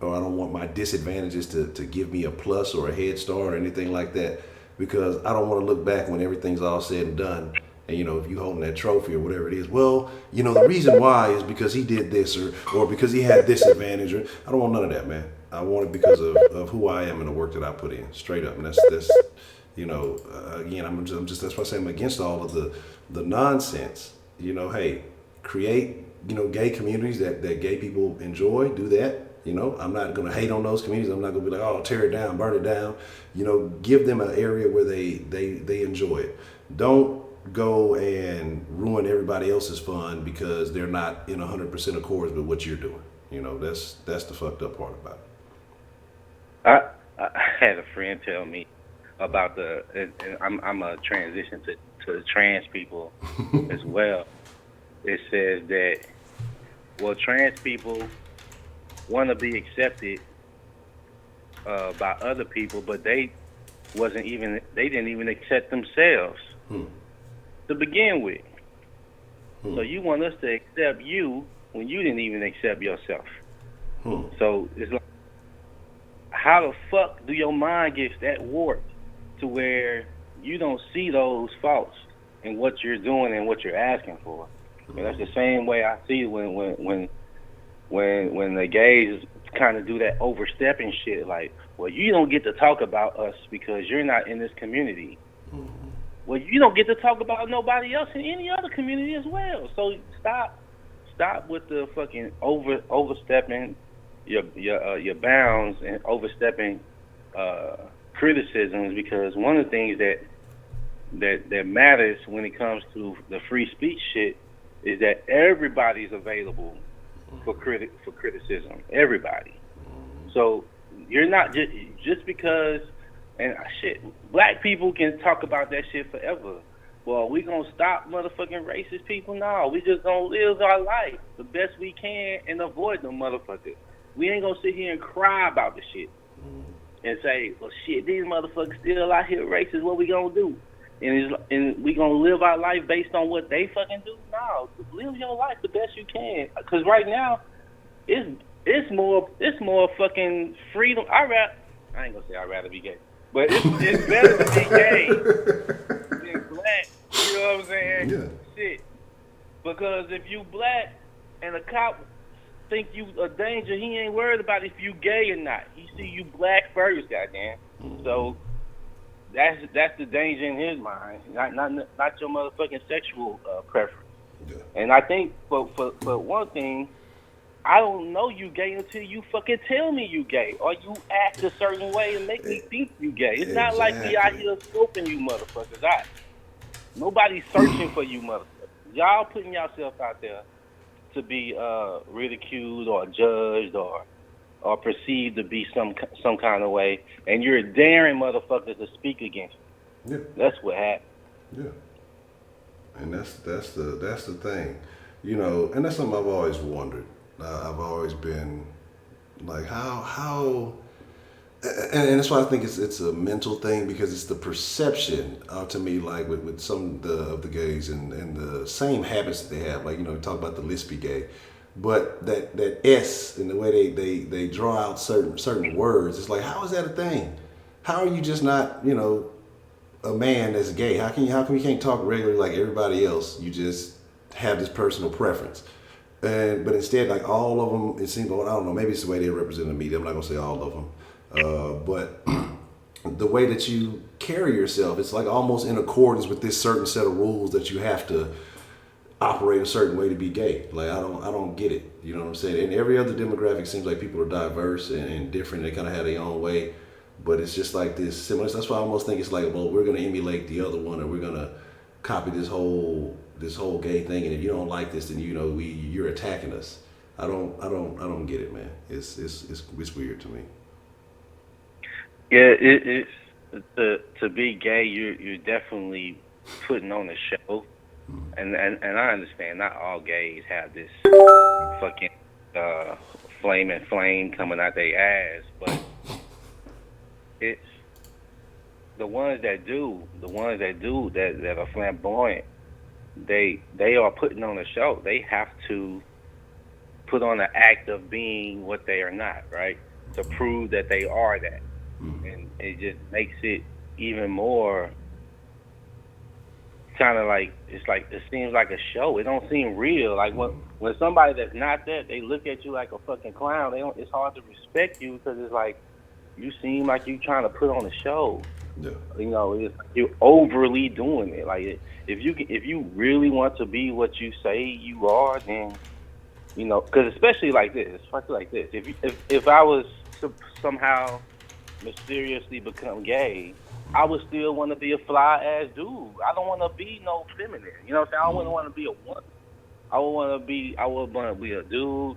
or I don't want my disadvantages to give me a plus or a head start or anything like that, because I don't want to look back when everything's all said and done. And, you know, if you holding that trophy or whatever it is, well, you know, the reason why is because he did this or because he had this advantage. Or I don't want none of that, man. I want it because of who I am and the work that I put in, straight up. And that's you know, again, I'm just that's why I say I'm against all of the nonsense. You know, hey, create, you know, gay communities that gay people enjoy. Do that. You know, I'm not going to hate on those communities. I'm not going to be like, oh, tear it down, burn it down. You know, give them an area where they enjoy it. Don't go and ruin everybody else's fun because they're not in 100% accord with what you're doing. You know, that's the fucked up part about it. I had a friend tell me about I'm a transition to trans people as well. it says that, well, trans people want to be accepted by other people, but they didn't even accept themselves to begin with. So you want us to accept you when you didn't even accept yourself. So it's like, how the fuck do your mind get that warped to where you don't see those faults in what you're doing and what you're asking for? And that's the same way I see when the gays kind of do that overstepping shit. Like, well, you don't get to talk about us because you're not in this community. Well, you don't get to talk about nobody else in any other community as well. So stop with the fucking overstepping your bounds and overstepping criticisms, because one of the things that matters when it comes to the free speech shit is that everybody's available for criticism. Everybody. So you're not just because, and shit, black people can talk about that shit forever. Well, we gonna stop motherfucking racist people? No, we just gonna live our life the best we can and avoid them motherfuckers. We ain't gonna sit here and cry about the shit and say, well, shit, these motherfuckers still out here racist. What we gonna do? And we gonna live our life based on what they fucking do? No, live your life the best you can. Cause right now, it's more fucking freedom. I ain't gonna say I'd rather be gay, but it's better to be gay than black. You know what I'm saying? Yeah. Shit. Because if you black and a cop think you a danger, he ain't worried about if you gay or not. He see you black first, goddamn. So that's the danger in his mind, not your motherfucking sexual preference. Yeah. And I think for one thing, I don't know you gay until you fucking tell me you gay, or you act a certain way and make me think you gay. It's not like we out here scoping you motherfuckers out. Nobody's searching for you motherfuckers. Y'all putting yourself out there to be ridiculed or judged or perceived to be some kind of way, and you're daring motherfuckers to speak against you. Yeah. That's what happened. Yeah. And that's the thing, you know, and that's something I've always wondered. I've always been like, how, and that's why I think it's a mental thing, because it's the perception to me, like with some of the gays and the same habits that they have, like, you know, we talk about the lispy gay, but that S and the way they draw out certain words, it's like, how is that a thing? How are you just not, you know, a man that's gay? How come you can't talk regularly like everybody else? You just have this personal preference. But instead, like, all of them, it seems, well, I don't know, maybe it's the way they represent the media. I'm not gonna say all of them, but the way that you carry yourself, it's like almost in accordance with this certain set of rules that you have to operate a certain way to be gay. Like, I don't get it. You know what I'm saying? And every other demographic seems like people are diverse and different. They kind of have their own way, but it's just like this similar. That's why I almost think it's like, well, we're gonna emulate the other one, or we're gonna copy this whole gay thing, and if you don't like this, then, you know, you're attacking us. I don't get it, man. It's weird to me. Yeah, it's to be gay, you're definitely putting on a show, and I understand not all gays have this fucking flame coming out their ass, but it's the ones that are flamboyant. They are putting on a show. They have to put on an act of being what they are not, right? To prove that they are that. And it just makes it even more kind of like, it's like, it seems like a show. It don't seem real. Like when somebody that's not that, they look at you like a fucking clown. It's hard to respect you, because it's like, you seem like you trying to put on a show. Yeah. You know, it's like you're overly doing it. Like, if you really want to be what you say you are, then, you know, because especially like this, if I was somehow mysteriously become gay, I would still want to be a fly ass dude. I don't want to be no feminine. You know what I'm saying? I wouldn't want to be a woman. I would want to be a dude,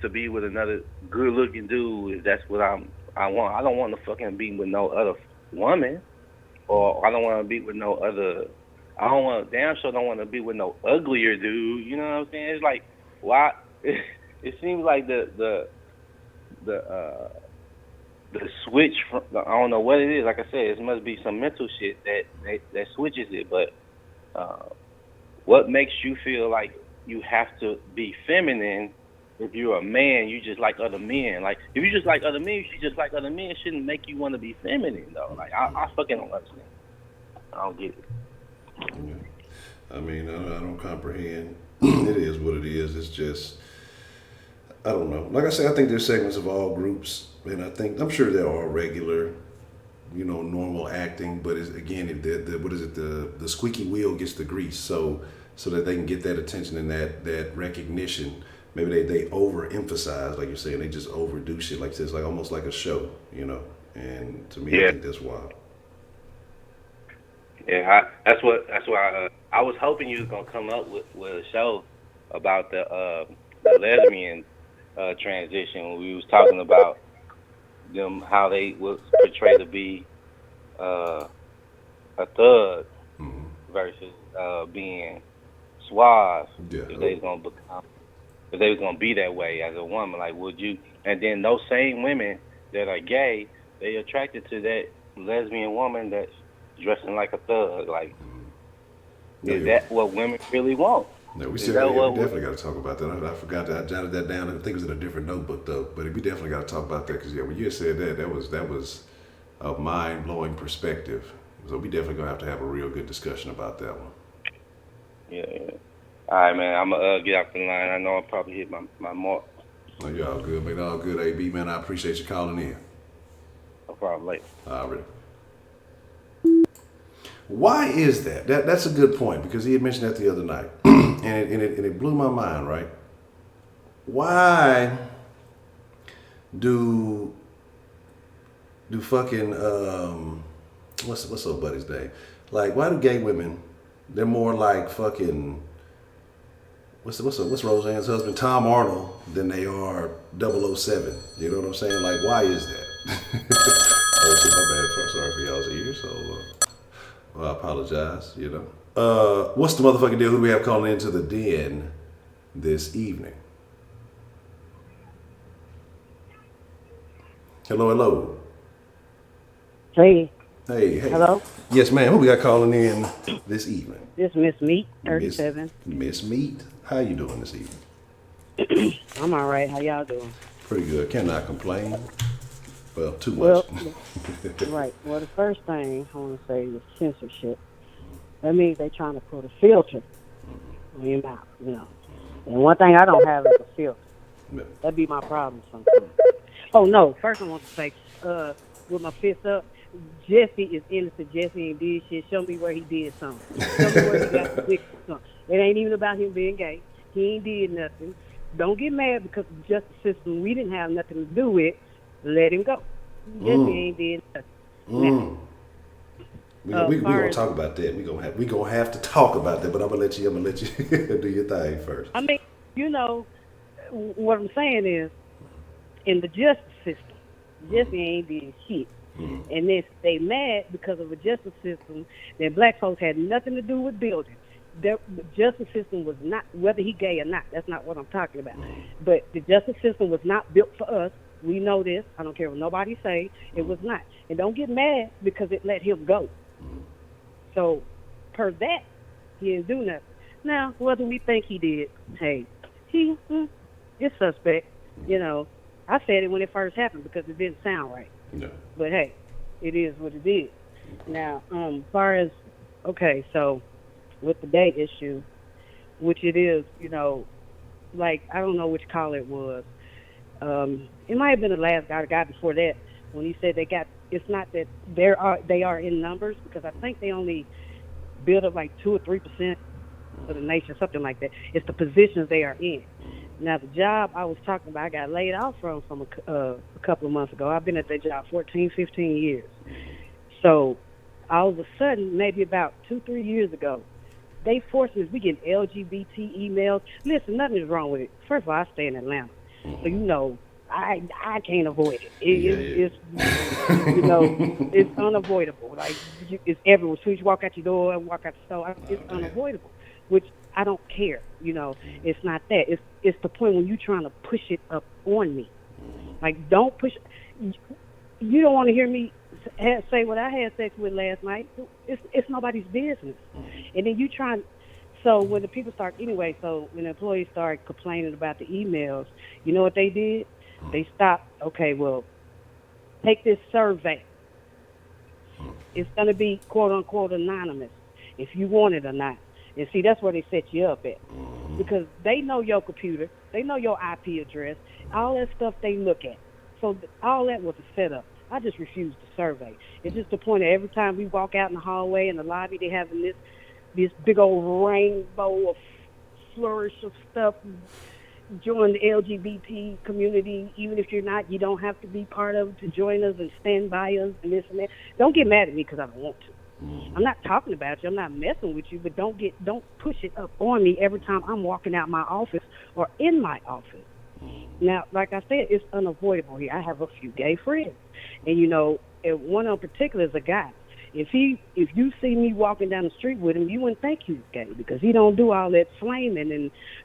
to be with another good looking dude. If that's what I want. I don't want to fucking be with no other woman, or I don't want to be with no other I don't want damn sure don't want to be with no uglier dude. You know what I'm saying? It's like why? It seems like the switch from I don't know what it is. Like I said, it must be some mental shit that switches it. But what makes you feel like you have to be feminine? If you're a man, you just like other men. Like if you just like other men, you should just like other men. It shouldn't make you want to be feminine though. Like I fucking don't understand. I don't get it. Yeah. I mean, I don't comprehend. It is what it is. It's just, I don't know. Like I said, I think there's segments of all groups, and I'm sure there are regular, normal acting. But it's, again, what is it? The squeaky wheel gets the grease, so that they can get that attention and that recognition. Maybe they overemphasize, like you're saying, they just overdo shit like this, like almost like a show, And to me, I think that's wild. Yeah, that's why I was hoping you was gonna come up with a show about the lesbian transition when we was talking about them how they would portray to be a thug versus being suave. Yeah. If they was gonna be that way as a woman, like would you? And then those same women that are gay, they attracted to that lesbian woman that's dressing like a thug. Like, is that what women really want? No, we definitely got to talk about that. I forgot that. I jotted that down. I think it was in a different notebook though. But we definitely got to talk about that because when you said that was a mind blowing perspective. So we definitely gonna have to have a real good discussion about that one. Yeah. All right, man. I'm gonna get off the line. I know I probably hit my mark. No, you're all good, man. All good, AB, man. I appreciate you calling in. No problem. Later. All right. Why is that? That's a good point because he had mentioned that the other night, and it blew my mind. Right? Why do fucking what's old buddy's name? Like, why do gay women? They're more like fucking what's Roseanne's husband, Tom Arnold, than they are 007. You know what I'm saying? Like, why is that? Oh shit, my bad. Sorry for y'all's ears. So. Well, I apologize, What's the motherfucking deal? Who do we have calling into the den this evening? Hello. Hey. Hey. Hello? Yes, ma'am. Who we got calling in this evening? This Miss Meat, 37. Miss Meat. How you doing this evening? I'm all right. How y'all doing? Pretty good. Cannot complain. Well, too much. Well, right. Well, the first thing I want to say is censorship. That means they're trying to put a filter on your mouth, And one thing I don't have is a filter. Yeah. That'd be my problem sometimes. Oh, no. First I want to say, with my fist up, Jesse is innocent. Jesse ain't did shit. Show me where he did something. Show me where he got convicted of something. It ain't even about him being gay. He ain't did nothing. Don't get mad because of the justice system we didn't have nothing to do with. Let him go. Jesse ain't did nothing. We gonna talk about that. We gonna have to talk about that. But I'm gonna let you do your thing first. I mean, what I'm saying is, in the justice system, Jesse ain't did shit. And then they mad because of a justice system that black folks had nothing to do with building. The justice system was not, whether he gay or not, that's not what I'm talking about. But the justice system was not built for us. We know this. I don't care what nobody say. It was not. And don't get mad because it let him go. So, per that, he didn't do nothing. Now, whether we think he did, hey, he is suspect. I said it when it first happened because it didn't sound right. No. But hey, it is what it is. Now, as far as, so with the gay issue, which it is, like, I don't know which call it was. It might have been the last guy, the guy before that, when he said it's not that they are in numbers, because I think they only build up like 2 or 3% of the nation, something like that. It's the positions they are in. Now, the job I was talking about, I got laid off from a couple of months ago. I've been at that job 14, 15 years. So all of a sudden, maybe about 2-3 years ago, they forced us. We get LGBT emails. Listen, nothing is wrong with it. First of all, I stay in Atlanta. So, I can't avoid it. Yeah. It's you know, it's unavoidable. Like it's everywhere. As soon as you walk out your door and walk out the store, it's Oh, man. unavoidable. Which I don't care. It's not that. It's the point when you're trying to push it up on me. Like don't push. You don't want to hear me say what I had sex with last night. It's nobody's business. And then you try. So when the people start anyway, so when the employees start complaining about the emails, you know what they did? They stopped. Okay, well, take this survey. It's going to be quote unquote anonymous if you want it or not. And see, that's where they set you up at, because they know your computer, they know your IP address, all that stuff they look at. So all that was a setup. I just refused the survey. It's just the point of every time we walk out in the hallway in the lobby, they having this big old rainbow of flourish of stuff. Join the LGBT community. Even if you're not, you don't have to be part of it to join us and stand by us and this and that. Don't get mad at me because I don't want to. I'm not talking about you. I'm not messing with you, but don't push it up on me every time I'm walking out my office or in my office. Now, like I said, it's unavoidable here. I have a few gay friends, and one in particular is a guy. If you see me walking down the street with him, you wouldn't think he was gay because he don't do all that flaming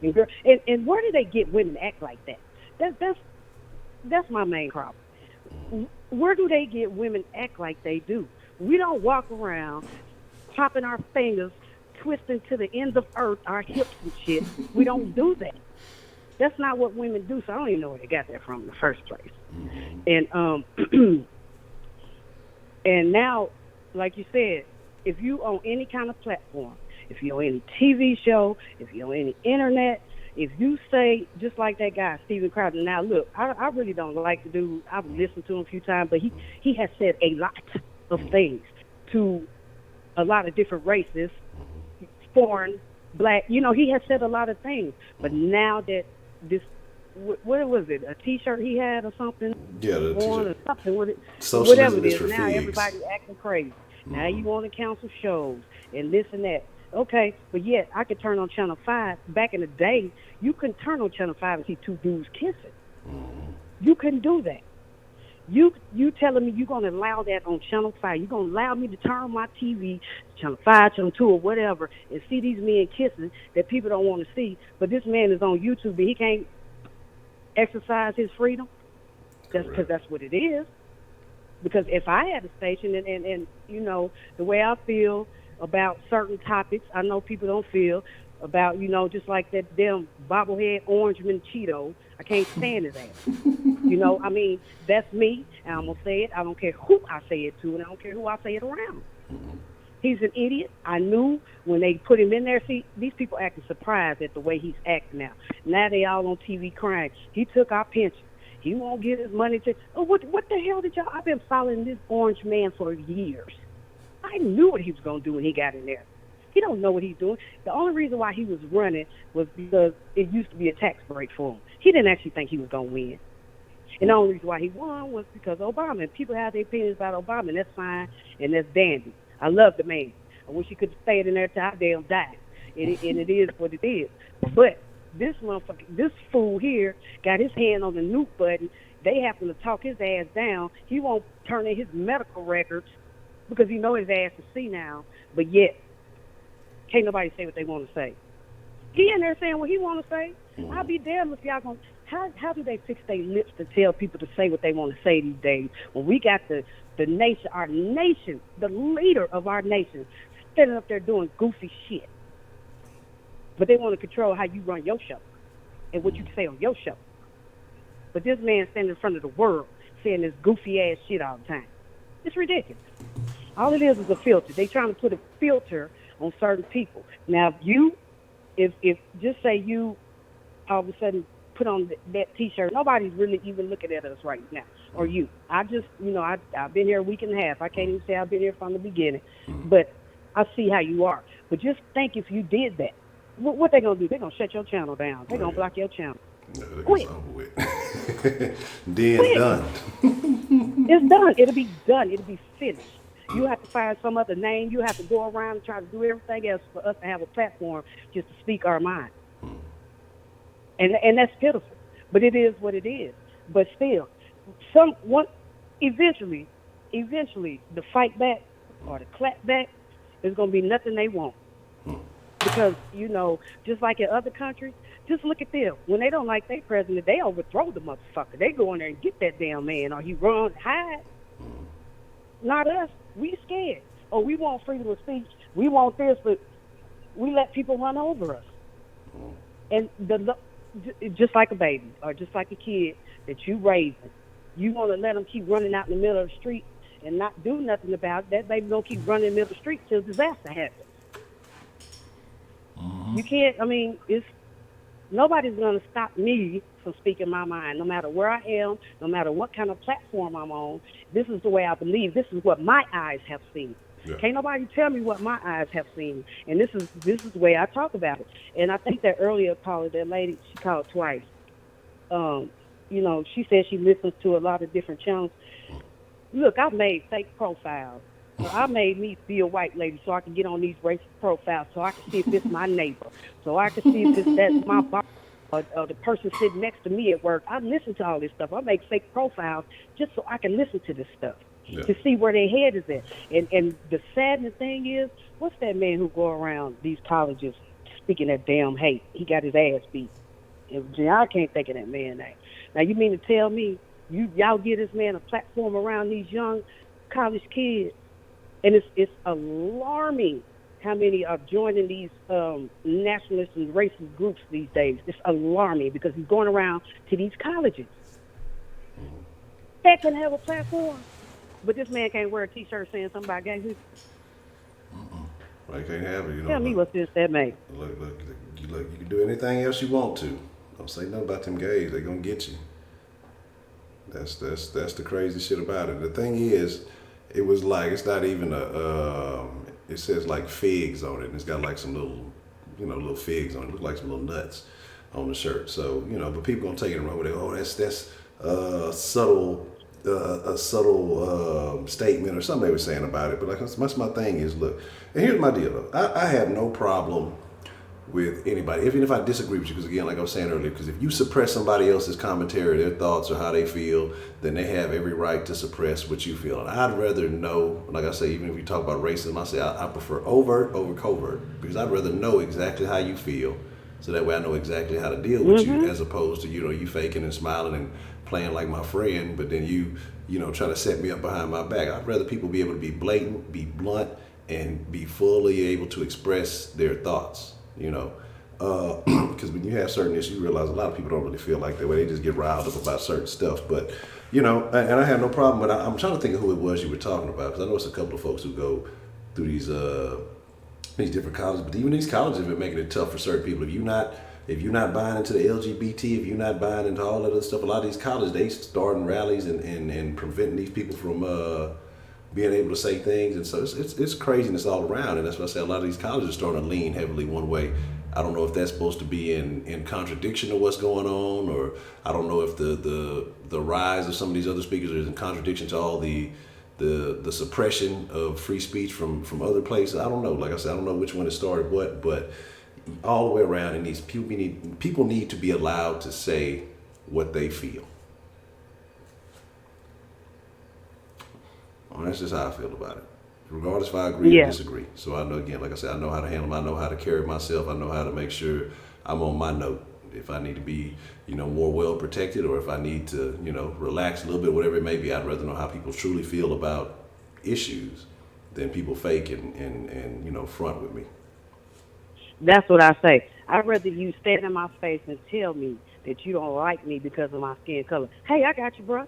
and girl. And where do they get women to act like that? That's my main problem. Where do they get women to act like they do? We don't walk around popping our fingers, twisting to the ends of earth, our hips and shit. We don't do that. That's not what women do. So I don't even know where they got that from in the first place. And and now, like you said, if you own any kind of platform, if you own any TV show, if you own any internet, if you say, just like that guy, Steven Crowder, now look, I really don't like the dude. I've listened to him a few times, but he has said a lot of things to a lot of different races, foreign, black, he has said a lot of things. But now that this, what was it, a T-shirt he had or something? Yeah, the T-shirt. Or something with it. Socialism Whatever it is is, for now figs. everybody acting crazy. Now you want to cancel shows and this and that. Okay, but yet I could turn on Channel 5. Back in the day, you couldn't turn on Channel 5 and see two dudes kissing. You couldn't do that. You telling me you're going to allow that on Channel 5. You're going to allow me to turn on my TV, Channel 5, Channel 2, or whatever, and see these men kissing that people don't want to see, but this man is on YouTube and he can't exercise his freedom? That's because that's what it is. Because if I had a station and the way I feel about certain topics, I know people don't feel about, just like that damn bobblehead Orangeman Cheeto. I can't stand his ass. That's me, and I'm going to say it. I don't care who I say it to, and I don't care who I say it around. He's an idiot. I knew when they put him in there. See, these people acting surprised at the way he's acting now. Now they all on TV crying. He took our pension. He won't get his money to. Oh, what the hell did y'all? I've been following this orange man for years. I knew what he was going to do when he got in there. He don't know what he's doing. The only reason why he was running was because it used to be a tax break for him. He didn't actually think he was going to win. And the only reason why he won was because Obama. And people have their opinions about Obama, and that's fine, and that's dandy. I love the man. I wish he could have stayed in there till I damn died. And it is what it is. But this motherfucker, this fool here got his hand on the nuke button. They happen to talk his ass down. He won't turn in his medical records because he know his ass is senile. But yet, can't nobody say what they want to say. He in there saying what he want to say. I'll be damned if y'all going. How do they fix their lips to tell people to say what they want to say these days? When we got the nation, our nation, the leader of our nation, standing up there doing goofy shit. But they want to control how you run your show and what you can say on your show. But this man standing in front of the world saying this goofy ass shit all the time. It's ridiculous. All it is a filter. They trying to put a filter on certain people. Now, if just say you all of a sudden put on that T-shirt, nobody's really even looking at us right now, or you. I just, I've been here a week and a half. I can't even say I've been here from the beginning, but I see how you are. But just think if you did that, what they gonna do? They gonna shut your channel down. They gonna block your channel. Quit. Then done. It's done. It'll be done. It'll be finished. You have to find some other name. You have to go around and try to do everything else for us to have a platform just to speak our mind. And that's pitiful. But it is what it is. But still, eventually, the fight back or the clap back is gonna be nothing they want. Because, just like in other countries, just look at them. When they don't like their president, they overthrow the motherfucker. They go in there and get that damn man, or he run, hide. Not us. We scared. Oh, we want freedom of speech. We want this, but we let people run over us. And just like a baby or just like a kid that you raising, you want to let them keep running out in the middle of the street and not do nothing about it. That baby gonna keep running in the middle of the street till disaster happens. You can't. Nobody's gonna stop me from speaking my mind, no matter where I am, no matter what kind of platform I'm on. This is the way I believe. This is what my eyes have seen. Yeah. Can't nobody tell me what my eyes have seen. And this is the way I talk about it. And I think that earlier caller, that lady, she called twice. She said she listens to a lot of different channels. Look, I've made fake profiles. I made me be a white lady so I can get on these racist profiles, so I can see if it's my neighbor, so I can see if that's my boss or the person sitting next to me at work. I listen to all this stuff. I make fake profiles just so I can listen to this stuff. Yeah. To see where their head is at. And the saddening thing is, what's that man who go around these colleges speaking that damn hate? He got his ass beat. And I can't think of that man's name. Now, you mean to tell me y'all give this man a platform around these young college kids? And it's alarming how many are joining these nationalist and racist groups these days. It's alarming because he's going around to these colleges. That can have a platform. But this man can't wear a T-shirt saying something about gay people. Well, you can't have it. Tell me what's this that made. Look, you can do anything else you want to. Don't say nothing about them gays. They're gonna get you. That's the crazy shit about it. The thing is, it was like, it's not even it says like figs on it. And it's got like some little figs on it. It looks like some little nuts on the shirt. So, but people gonna take it and run with it. Oh, that's a subtle statement or something they were saying about it. But like, that's my thing is, look, and here's my deal though. I have no problem with anybody, even if I disagree with you, because again, like I was saying earlier, because if you suppress somebody else's commentary, their thoughts or how they feel, then they have every right to suppress what you feel. And I'd rather know, like I say, even if you talk about racism, I say I prefer overt over covert, because I'd rather know exactly how you feel, so that way I know exactly how to deal with you, as opposed to, you faking and smiling and playing like my friend, but then you try to set me up behind my back. I'd rather people be able to be blatant, be blunt, and be fully able to express their thoughts, because when you have certain issues, you realize a lot of people don't really feel like that way. They just get riled up about certain stuff. But, and I have no problem, but I'm trying to think of who it was you were talking about, because I know it's a couple of folks who go through these different colleges, but even these colleges have been making it tough for certain people. If you're not buying into the LGBT, if you're not buying into all that other stuff, a lot of these colleges, they starting rallies and preventing these people from being able to say things. And so it's craziness all around. And that's why I say a lot of these colleges are starting to lean heavily one way. I don't know if that's supposed to be in contradiction of what's going on, or I don't know if the rise of some of these other speakers is in contradiction to all the suppression of free speech from other places. I don't know. Like I said, I don't know which one it started what, but all the way around, people need to be allowed to say what they feel. Well, that's just how I feel about it, regardless if I agree or disagree. So I know, again, like I said, I know how to handle them. I know how to carry myself. I know how to make sure I'm on my note. If I need to be, more well protected, or if I need to, relax a little bit, whatever it may be, I'd rather know how people truly feel about issues than people fake and front with me. That's what I say. I'd rather you stand in my face and tell me that you don't like me because of my skin color. Hey, I got you, bro.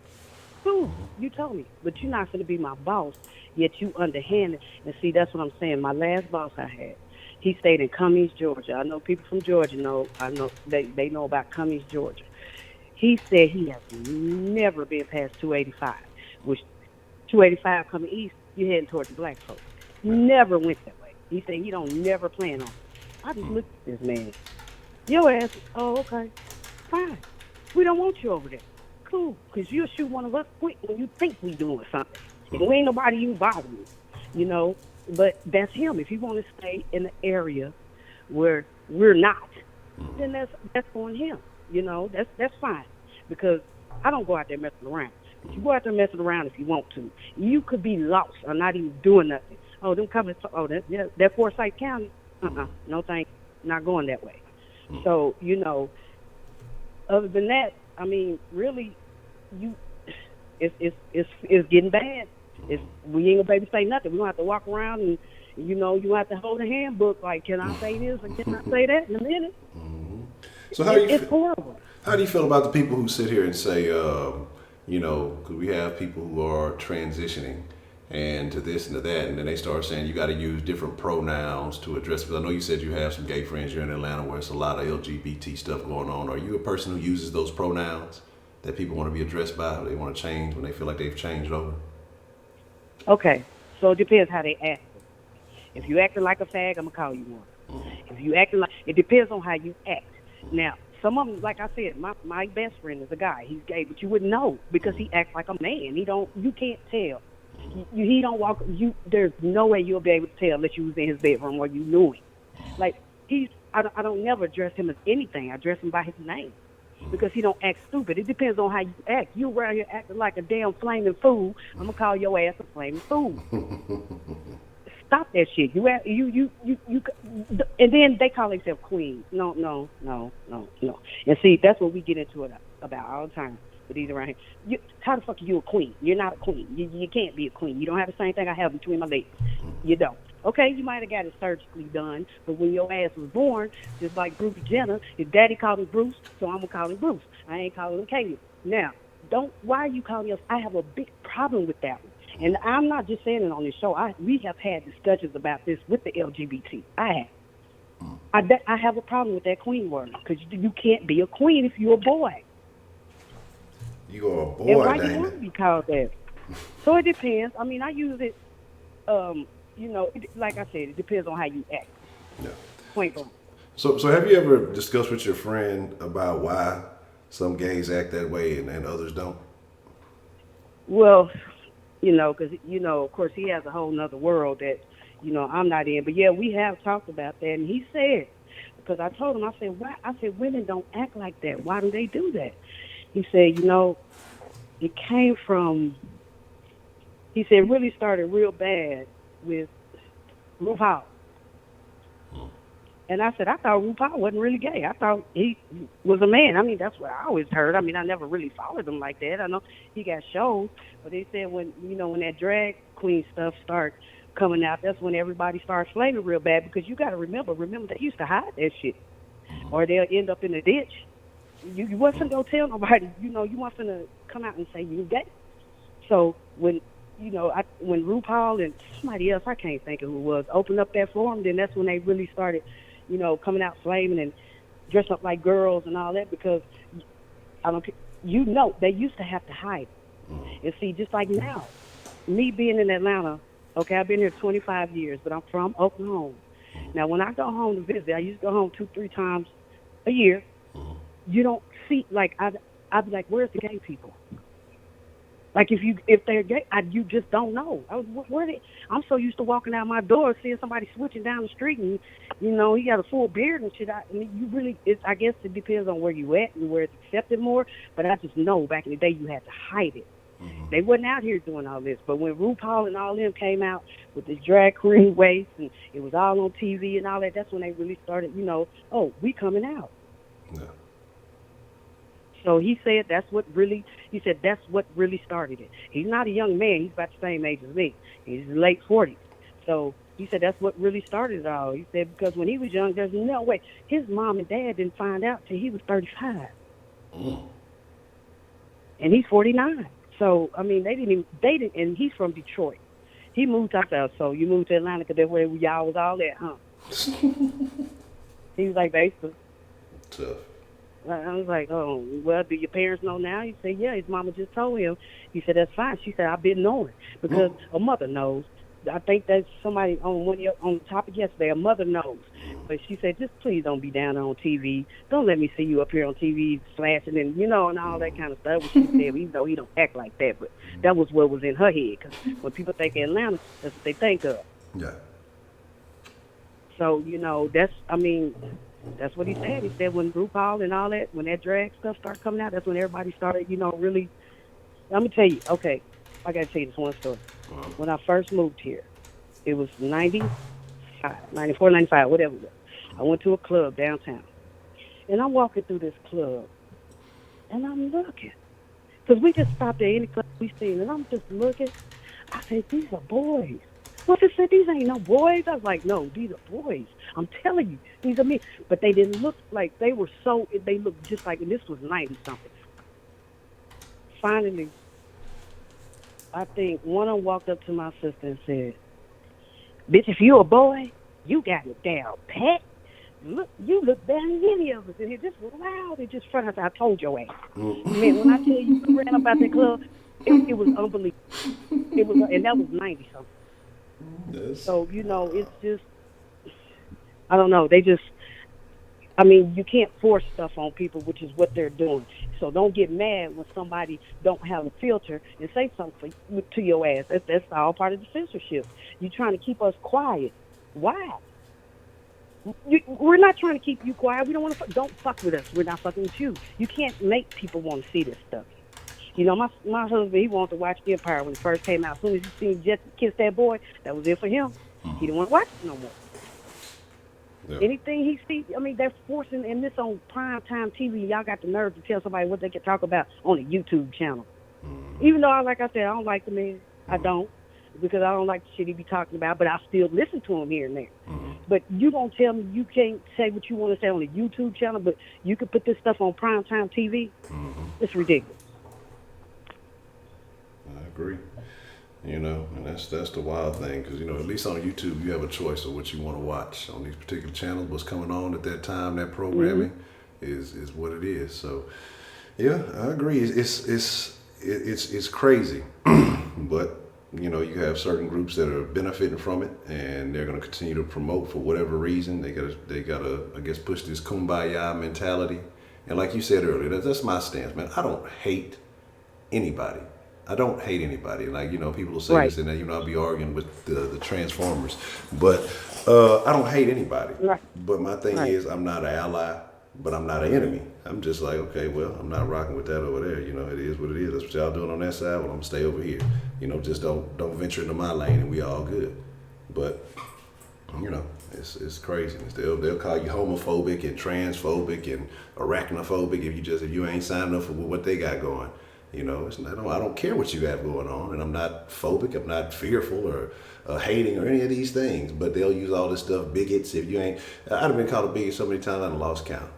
Cool, you told me. But you're not going to be my boss, yet you underhanded. And see, that's what I'm saying. My last boss I had, he stayed in Cummings, Georgia. I know people from Georgia know. I know they know about Cummings, Georgia. He said he has never been past 285, which 285 coming east, you're heading towards the black folks. Never went that way. He said he don't never plan on it. I just looked at this man. Your ass, oh, okay, fine. We don't want you over there. Cool, because you'll shoot one of us quick when you think we doing something. And we ain't nobody you bother me, But that's him. If he want to stay in the area where we're not, then that's on him. That's fine. Because I don't go out there messing around. But you go out there messing around if you want to. You could be lost or not even doing nothing. Oh, them coming. Oh, that Forsyth County. No thank. Not going that way. So other than that, I mean, really, it's getting bad. We ain't gonna say nothing. We gonna have to walk around and you have to hold a handbook. Like, can I say this and can I say that in a minute? So It's horrible. How do you feel about the people who sit here and say, because we have people who are transitioning and to this and to that, and then they start saying you got to use different pronouns to address. Because I know you said you have some gay friends here in Atlanta where it's a lot of LGBT stuff going on. Are you a person who uses those pronouns that people want to be addressed by, or they want to change when they feel like they've changed over? Okay, so it depends how they act. If you acting like a fag, I'm gonna call you one. If you acting like, it depends on how you act. Now, some of them, like I said, my best friend is a guy. He's gay, but you wouldn't know because he acts like a man. You can't tell. He don't walk. There's no way you'll be able to tell unless you was in his bedroom or you knew him. Like I don't never address him as anything. I address him by his name because he don't act stupid. It depends on how you act. You around here acting like a damn flaming fool. I'm gonna call your ass a flaming fool. Stop that shit. You, and then they call themselves queens. No. And see, that's what we get into it about all the time with these around here. How the fuck are you a queen? You're not a queen. You can't be a queen. You don't have the same thing I have between my legs. You don't. Okay, you might have got it surgically done, but when your ass was born, just like Bruce Jenner, his daddy called him Bruce, so I'm gonna call him Bruce. I ain't calling him Kemah. Now, why are you calling us? I have a big problem with that one. And I'm not just saying it on this show. We have had discussions about this with the LGBT. I have a problem with that queen word because you can't be a queen if you're a boy. You are a boy, and why you want to be called that? So it depends. I mean, I use it. Like I said, it depends on how you act. Yeah. Point blank. So have you ever discussed with your friend about why some gays act that way and others don't? Well, because, of course, he has a whole nother world that, I'm not in. But, yeah, we have talked about that. And he said, because I told him, I said, why? I said, women don't act like that. Why do they do that? He said, it came from, he said, it really started real bad with RuPaul. And I said, I thought RuPaul wasn't really gay. I thought he was a man. I mean, that's what I always heard. I mean, I never really followed him like that. I know he got shows, but they said when that drag queen stuff started coming out, that's when everybody started flaming real bad because you got to remember, they used to hide that shit or they'll end up in the ditch. You wasn't going to tell nobody, you wasn't going to come out and say you gay. So when RuPaul and somebody else, I can't think of who it was, opened up that forum, then that's when they really started coming out flaming and dressing up like girls and all that because, they used to have to hide. And see, just like now, me being in Atlanta, okay, I've been here 25 years, but I'm from Oklahoma. Now, when I go home to visit, I used to go home 2-3 times a year. You don't see, like, I'd be like, where's the gay people? Like if they're gay, you just don't know. I'm so used to walking out my door seeing somebody switching down the street and he got a full beard and shit. I guess it depends on where you at and where it's accepted more. But I just know back in the day you had to hide it. Mm-hmm. They wasn't out here doing all this. But when RuPaul and all them came out with this drag queen waist and it was all on TV and all that, that's when they really started. We coming out. Yeah. So he said that's what really started it. He's not a young man. He's about the same age as me. He's in late 40s. So he said that's what really started it all. He said because when he was young, there's no way. His mom and dad didn't find out till he was 35. And he's 49. So, I mean, they didn't, and he's from Detroit. He moved out there, so you moved to Atlanta because that's where y'all was all at, huh? He was like, basically. Tough. I was like, oh, well, do your parents know now? He said, yeah, his mama just told him. He said, that's fine. She said, I've been knowing because a mother knows. I think that's somebody on the topic yesterday, a mother knows. But she said, just please don't be down on TV. Don't let me see you up here on TV slashing and, and all that kind of stuff. What she said, even though he don't act like that. But that was what was in her head because when people think of Atlanta, that's what they think of. Yeah. So, That's what he said. He said when RuPaul and all that, when that drag stuff started coming out, that's when everybody started, really. I'm gonna tell you. Okay, I gotta tell you this one story. When I first moved here, it was 94, 95, whatever it was. I went to a club downtown, and I'm walking through this club, and I'm looking. Because we just stopped at any club we seen, and I'm just looking. I said, these are boys. What they said, these ain't no boys. I was like, no, these are boys. I'm telling you, these are me. But they didn't look like they looked just like, and this was 90-something. Finally, I think one of them walked up to my sister and said, bitch, if you a boy, you got it down pat. Look, you look better than any of us. And it just was loud. It just front of us. I told your ass. Man, when I tell you we ran up out that club, it was unbelievable. It was, and that was 90-something. Yes. So, it's just, I don't know. They just, you can't force stuff on people, which is what they're doing. So don't get mad when somebody don't have a filter and say something to your ass. That's all part of the censorship. You're trying to keep us quiet. Why? We're not trying to keep you quiet. We don't want to. Don't fuck with us. We're not fucking with you. You can't make people want to see this stuff. My husband, he wanted to watch Empire when it first came out. As soon as he seen Jesse kiss that boy, that was it for him. He didn't want to watch it no more. Yeah. Anything he sees, they're forcing, and this on primetime TV, y'all got the nerve to tell somebody what they can talk about on a YouTube channel. Even though, like I said, I don't like the man. I don't. Because I don't like the shit he be talking about, but I still listen to him here and there. But you don't tell me you can't say what you want to say on a YouTube channel, but you can put this stuff on primetime TV? It's ridiculous. I agree. And that's the wild thing, because at least on YouTube you have a choice of what you want to watch on these particular channels. What's coming on at that time, that programming is what it is. So yeah, I agree. It's crazy, but you have certain groups that are benefiting from it, and they're going to continue to promote for whatever reason. They gotta I guess push this kumbaya mentality. And like you said earlier, that's my stance, man. I don't hate anybody. Like, people will say this, and I'll be arguing with the Transformers, but I don't hate anybody. Right. But my thing is, I'm not an ally, but I'm not an enemy. I'm just like, okay, well, I'm not rocking with that over there. It is what it is. That's what y'all doing on that side. Well, I'm gonna stay over here. Just don't venture into my lane, and we all good. But it's craziness. They'll call you homophobic and transphobic and arachnophobic if you ain't signing up for what they got going. I don't care what you have going on, and I'm not phobic, I'm not fearful or hating or any of these things, but they'll use all this stuff, bigots. If you ain't, I'd have been called a bigot so many times I done lost count,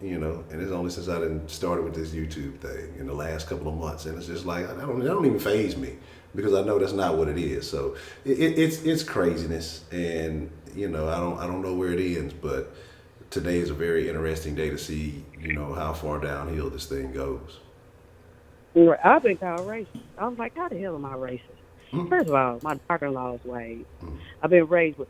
and it's only since I done started with this YouTube thing in the last couple of months, and it's just like, it don't even faze me, because I know that's not what it is. So it's craziness, and I don't know where it ends, but today is a very interesting day to see, how far downhill this thing goes. I've been called racist. I was like, how the hell am I racist? First of all, my daughter-in-law is white. I've been raised with,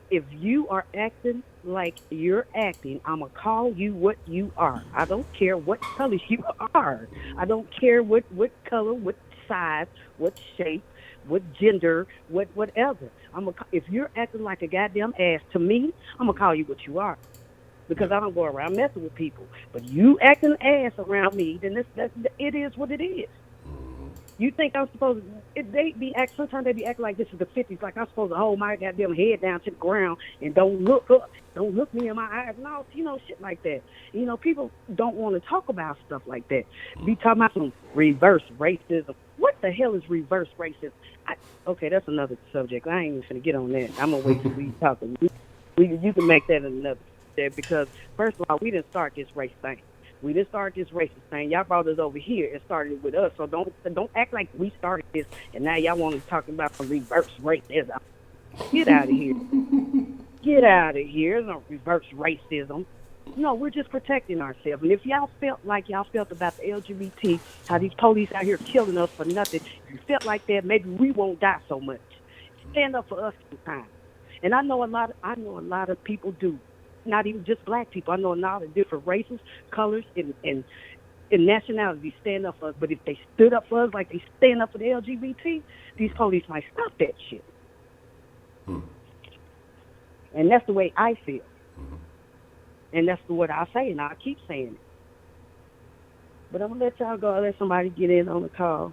if you are acting like you're acting, I'm going to call you what you are. I don't care what color you are. I don't care what color, what size, what shape, what gender, whatever. If you're acting like a goddamn ass to me, I'm going to call you what you are. Because I don't go around messing with people. But you acting ass around me, then it is what it is. You think I'm supposed to, sometimes they be acting like this is the 50s, like I'm supposed to hold my goddamn head down to the ground and don't look up, don't look me in my eyes, no, shit like that. People don't want to talk about stuff like that. Be talking about some reverse racism. What the hell is reverse racism? Okay, that's another subject. I ain't even finna get on that. I'm gonna wait till we talking. You can make that another. Because first of all, we didn't start this race thing. We didn't start this racist thing. Y'all brought us over here and started with us. So don't act like we started this and now y'all want to talk about some reverse racism. Get out of here. Get out of here. There's no reverse racism. No, we're just protecting ourselves. And if y'all felt like y'all felt about the LGBT, how these police out here killing us for nothing, if you felt like that, maybe we won't die so much. Stand up for us sometimes. And I know a lot of people do. Not even just black people. I know a lot of different races, colors, and nationalities stand up for us. But if they stood up for us like they stand up for the LGBT, these police might stop that shit. And that's the way I feel. And that's what I say, and I keep saying it. But I'm gonna let y'all go. I'll let somebody get in on the call.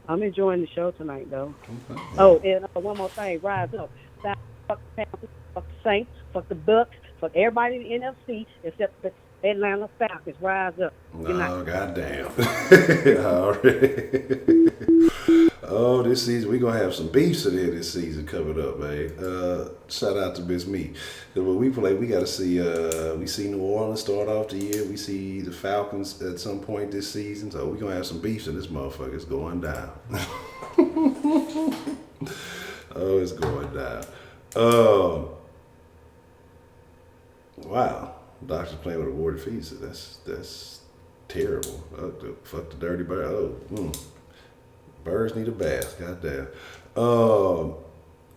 I'm enjoying the show tonight, though. Okay. Oh, and one more thing, rise up. Fuck the Panthers, fuck the Saints, fuck the Bucks, fuck everybody in the NFC except the Atlanta Falcons. Rise up. Good night. No, goddamn. Already. Oh, this season we gonna have some beefs in here this season coming up, man. Shout out to Miss Me. When we play, we gotta see. We see New Orleans start off the year. We see the Falcons at some point this season. So we gonna have some beefs in this motherfucker. It's going down. Oh, it's going down. Wow. Doctors playing with aborted fetuses. That's terrible. Fuck the dirty bird. Birds need a bath. Goddamn.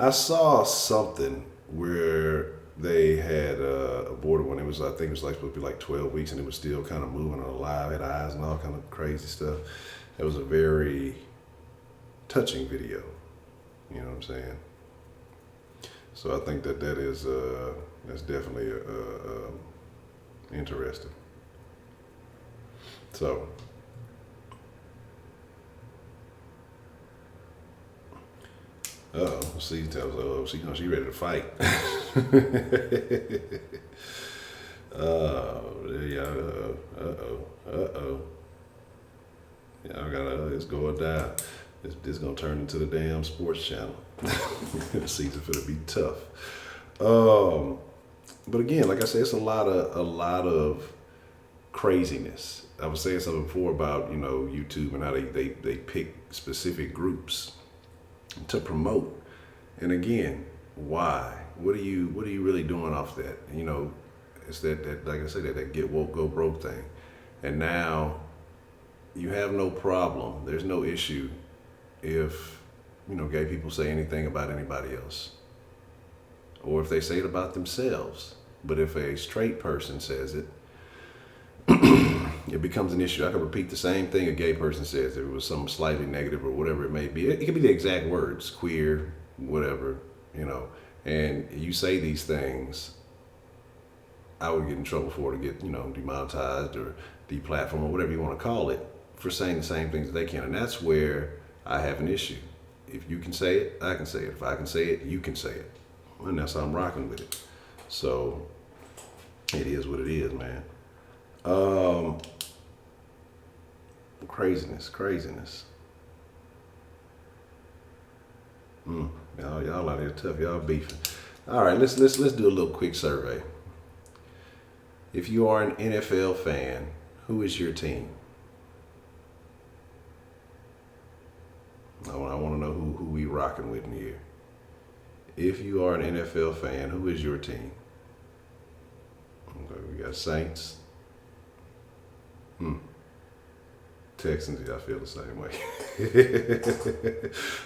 I saw something where they had aborted one. It was, I think it was like supposed to be like 12 weeks, and it was still kind of moving and alive, had eyes and all kind of crazy stuff. It was a very touching video. You know what I'm saying? So I think that is that's definitely interesting. So. See, tells she ready to fight. Y'all gotta, it's going down. This gonna turn into the damn sports channel. The season's gonna be tough. But again, like I said, it's a lot of craziness. I was saying something before about, YouTube and how they pick specific groups to promote. And again, why? What are you really doing off that? It's that like I said, that get woke, go broke thing. And now you have no problem. There's no issue if, gay people say anything about anybody else. Or if they say it about themselves. But if a straight person says it, it becomes an issue. I could repeat the same thing a gay person says if it was something slightly negative or whatever it may be. It could be the exact words, queer, whatever, and you say these things, I would get in trouble for it to get, demonetized or deplatformed or whatever you want to call it for saying the same things that they can. And that's where I have an issue. If you can say it, I can say it. If I can say it, you can say it. And that's how I'm rocking with it. So it is what it is, man. Craziness. Y'all out here tough. Y'all beefing. All right, let's do a little quick survey. If you are an NFL fan, who is your team? I want to know who we rocking with in here. If you are an NFL fan, who is your team? Okay, we got Saints. Texans, I feel the same way.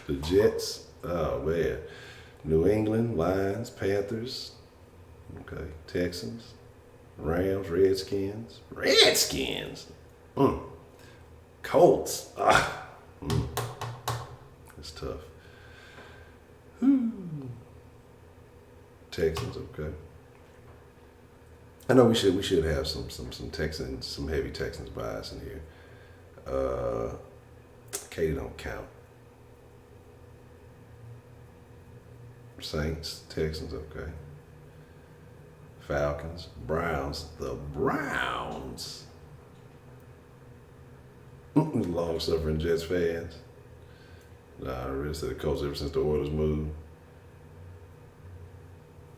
The Jets, oh man. New England, Lions, Panthers, okay, Texans, Rams, Redskins. Colts, it's tough. Texans, okay. I know we should have some Texans, some heavy Texans bias in here. Katie don't count. Saints, Texans, okay. Falcons, Browns, the Browns. Long-suffering Jets fans. Nah, I really said the Colts ever since the Oilers moved.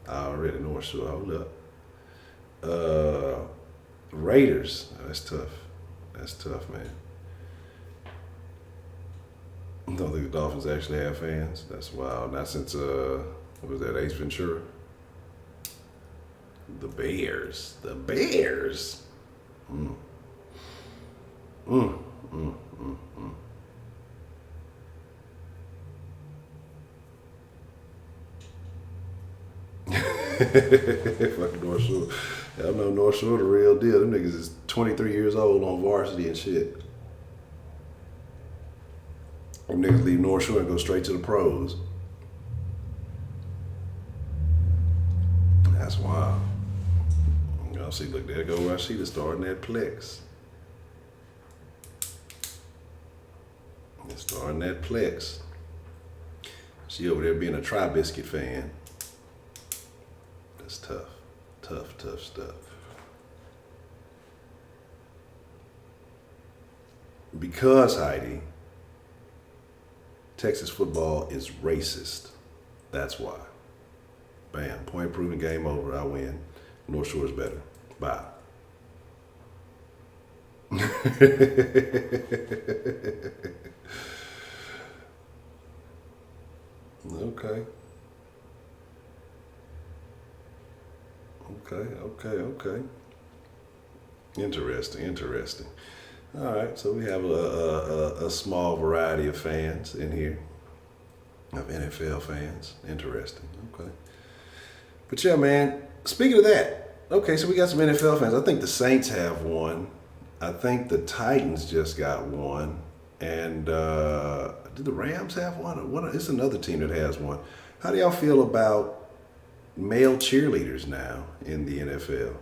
I already know North Shore, hold up. Raiders, that's tough. That's tough, man. I don't think the Dolphins actually have fans. That's wild. Not since, what was that, Ace Ventura? The Bears. Fucking North Shore. Y'all know North Shore the real deal. Them niggas is 23 years old on varsity and shit. Them niggas leave North Shore and go straight to the pros. That's wild. I see. Look, there go Rashida starting that Plex. Starting that Plex. She over there being a Try-Biscuit fan. That's tough. Tough stuff. Because, Heidi, Texas football is racist. That's why. Bam. Point proven, game over. I win. North Shore is better. Bye. Okay. Interesting. All right, so we have a small variety of fans in here, of NFL fans. Interesting. Okay. But yeah, man, speaking of that, okay, so we got some NFL fans. I think the Saints have one. I think the Titans just got one. And do the Rams have one? It's another team that has one. How do y'all feel about male cheerleaders now in the NFL?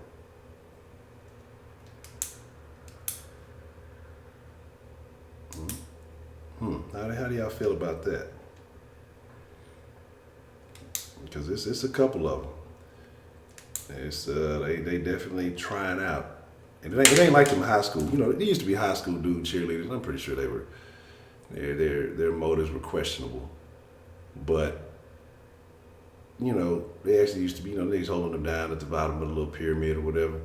How do y'all feel about that? Because it's a couple of them. It's they definitely trying out. And it ain't like them high school. You know, there used to be high school dude cheerleaders. I'm pretty sure their motives were questionable. But, you know, they actually used to be, niggas holding them down at the bottom of the little pyramid or whatever.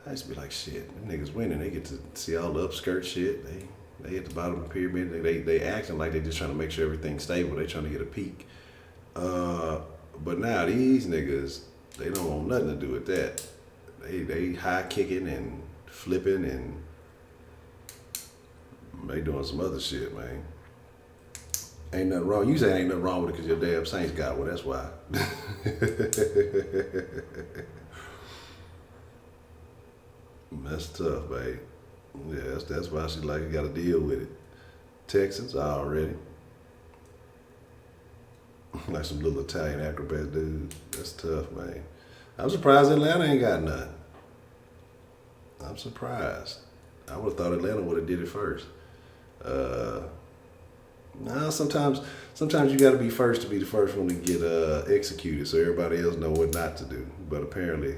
I used to be like, shit, them niggas winning. They get to see all the upskirt shit. They at the bottom of the pyramid. They acting like they just trying to make sure everything's stable. They trying to get a peak. But now these niggas, they don't want nothing to do with that. They high kicking and flipping and they doing some other shit, man. Ain't nothing wrong. You say ain't nothing wrong with it because your damn Saints got one. That's why. That's tough, babe. Yeah, that's why she like you got to deal with it. Texans already. Like some little Italian acrobat dude. That's tough, man. I'm surprised Atlanta ain't got none. I'm surprised. I would have thought Atlanta would have did it first. No, sometimes you got to be first to be the first one to get executed, so everybody else know what not to do. But apparently,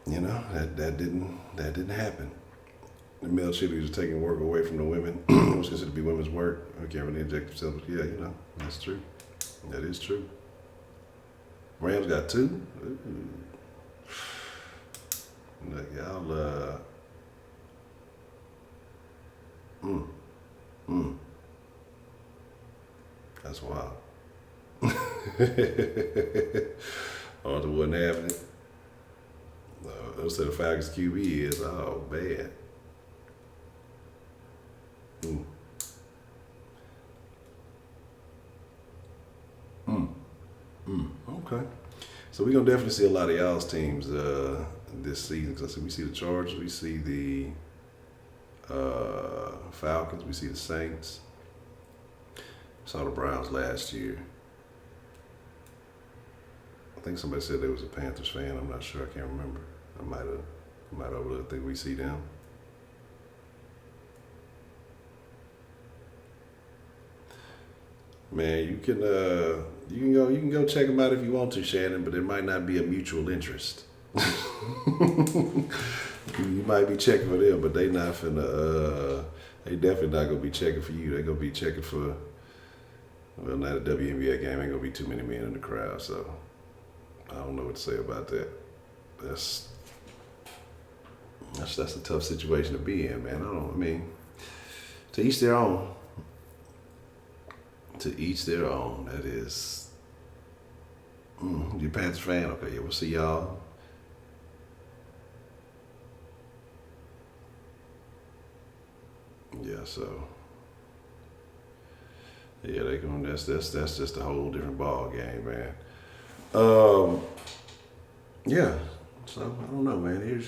you know, that didn't happen. The male cheerleaders are taking work away from the women. It was considered to be women's work. I can't really inject themselves. Yeah, you know, that's true. That is true. Rams got 2. Look, y'all, that's wild. Arthur wasn't having it. Those said the Falcons QB is, oh, bad. Okay. So we're going to definitely see a lot of y'all's teams this season. Because we see the Chargers, we see the Falcons, we see the Saints. Saw the Browns last year. I think somebody said they was a Panthers fan. I'm not sure. I can't remember. I might have overlooked. I think we see them. Man, you can go check them out if you want to, Shannon, but there might not be a mutual interest. You might be checking for them, but they not finna. They definitely not gonna be checking for you. They gonna be checking for. Well, not a WNBA game. Ain't gonna be too many men in the crowd, so I don't know what to say about that. That's a tough situation to be in, man. I mean, to each their own. To each their own. That is. You a Panthers fan? Okay, yeah, we'll see y'all. Yeah, so. Yeah, they going. That's just a whole different ball game, man. Yeah. So I don't know, man. Here's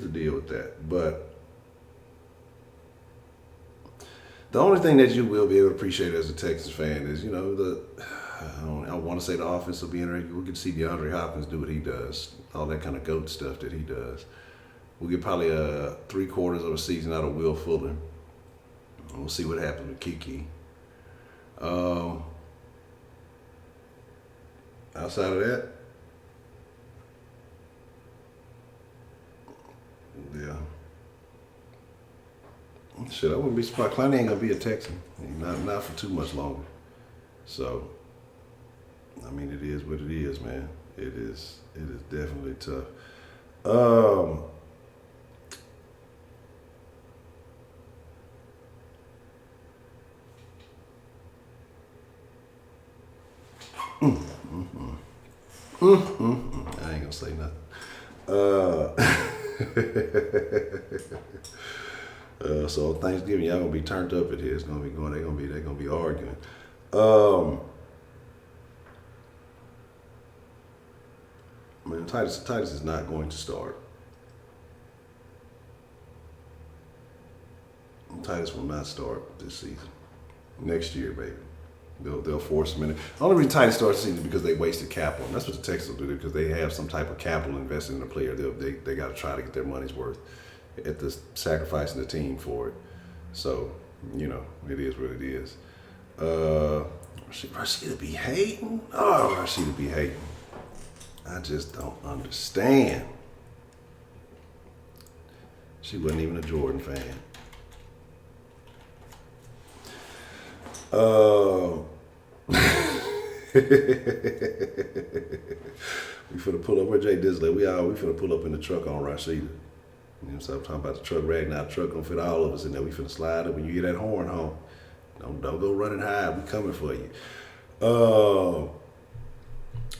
the deal with that. But the only thing that you will be able to appreciate as a Texas fan is, you know, I want to say the offense will be interesting. We'll get to see DeAndre Hopkins do what he does, all that kind of GOAT stuff that he does. We'll get probably 3/4 of a season out of Will Fuller. And we'll see what happens with Kiki. Outside of that, yeah. Shit, I wouldn't be surprised. Clowney ain't gonna be a Texan. Not for too much longer. So, I mean, it is what it is, man. It is definitely tough. I ain't gonna say nothing. So Thanksgiving, y'all gonna be turned up at here. It's gonna be going. They're gonna be arguing. Man, Titus is not going to start. Titus will not start this season. Next year, baby. They'll force him in. The only reason Titus starts the season is because they wasted capital. And that's what the Texans will do, because they have some type of capital invested in the player. They got to try to get their money's worth at the sacrificing the team for it. So, it is what it is. Rashida be hating? Oh, Rashida be hating. I just don't understand. She wasn't even a Jordan fan. We finna pull up where Jay Disley. We finna pull up in the truck on Rashida. So I'm talking about the truck ragging out. The truck gonna fit all of us in there. We finna slide up when you hear that horn home. Don't go running high. We coming for you.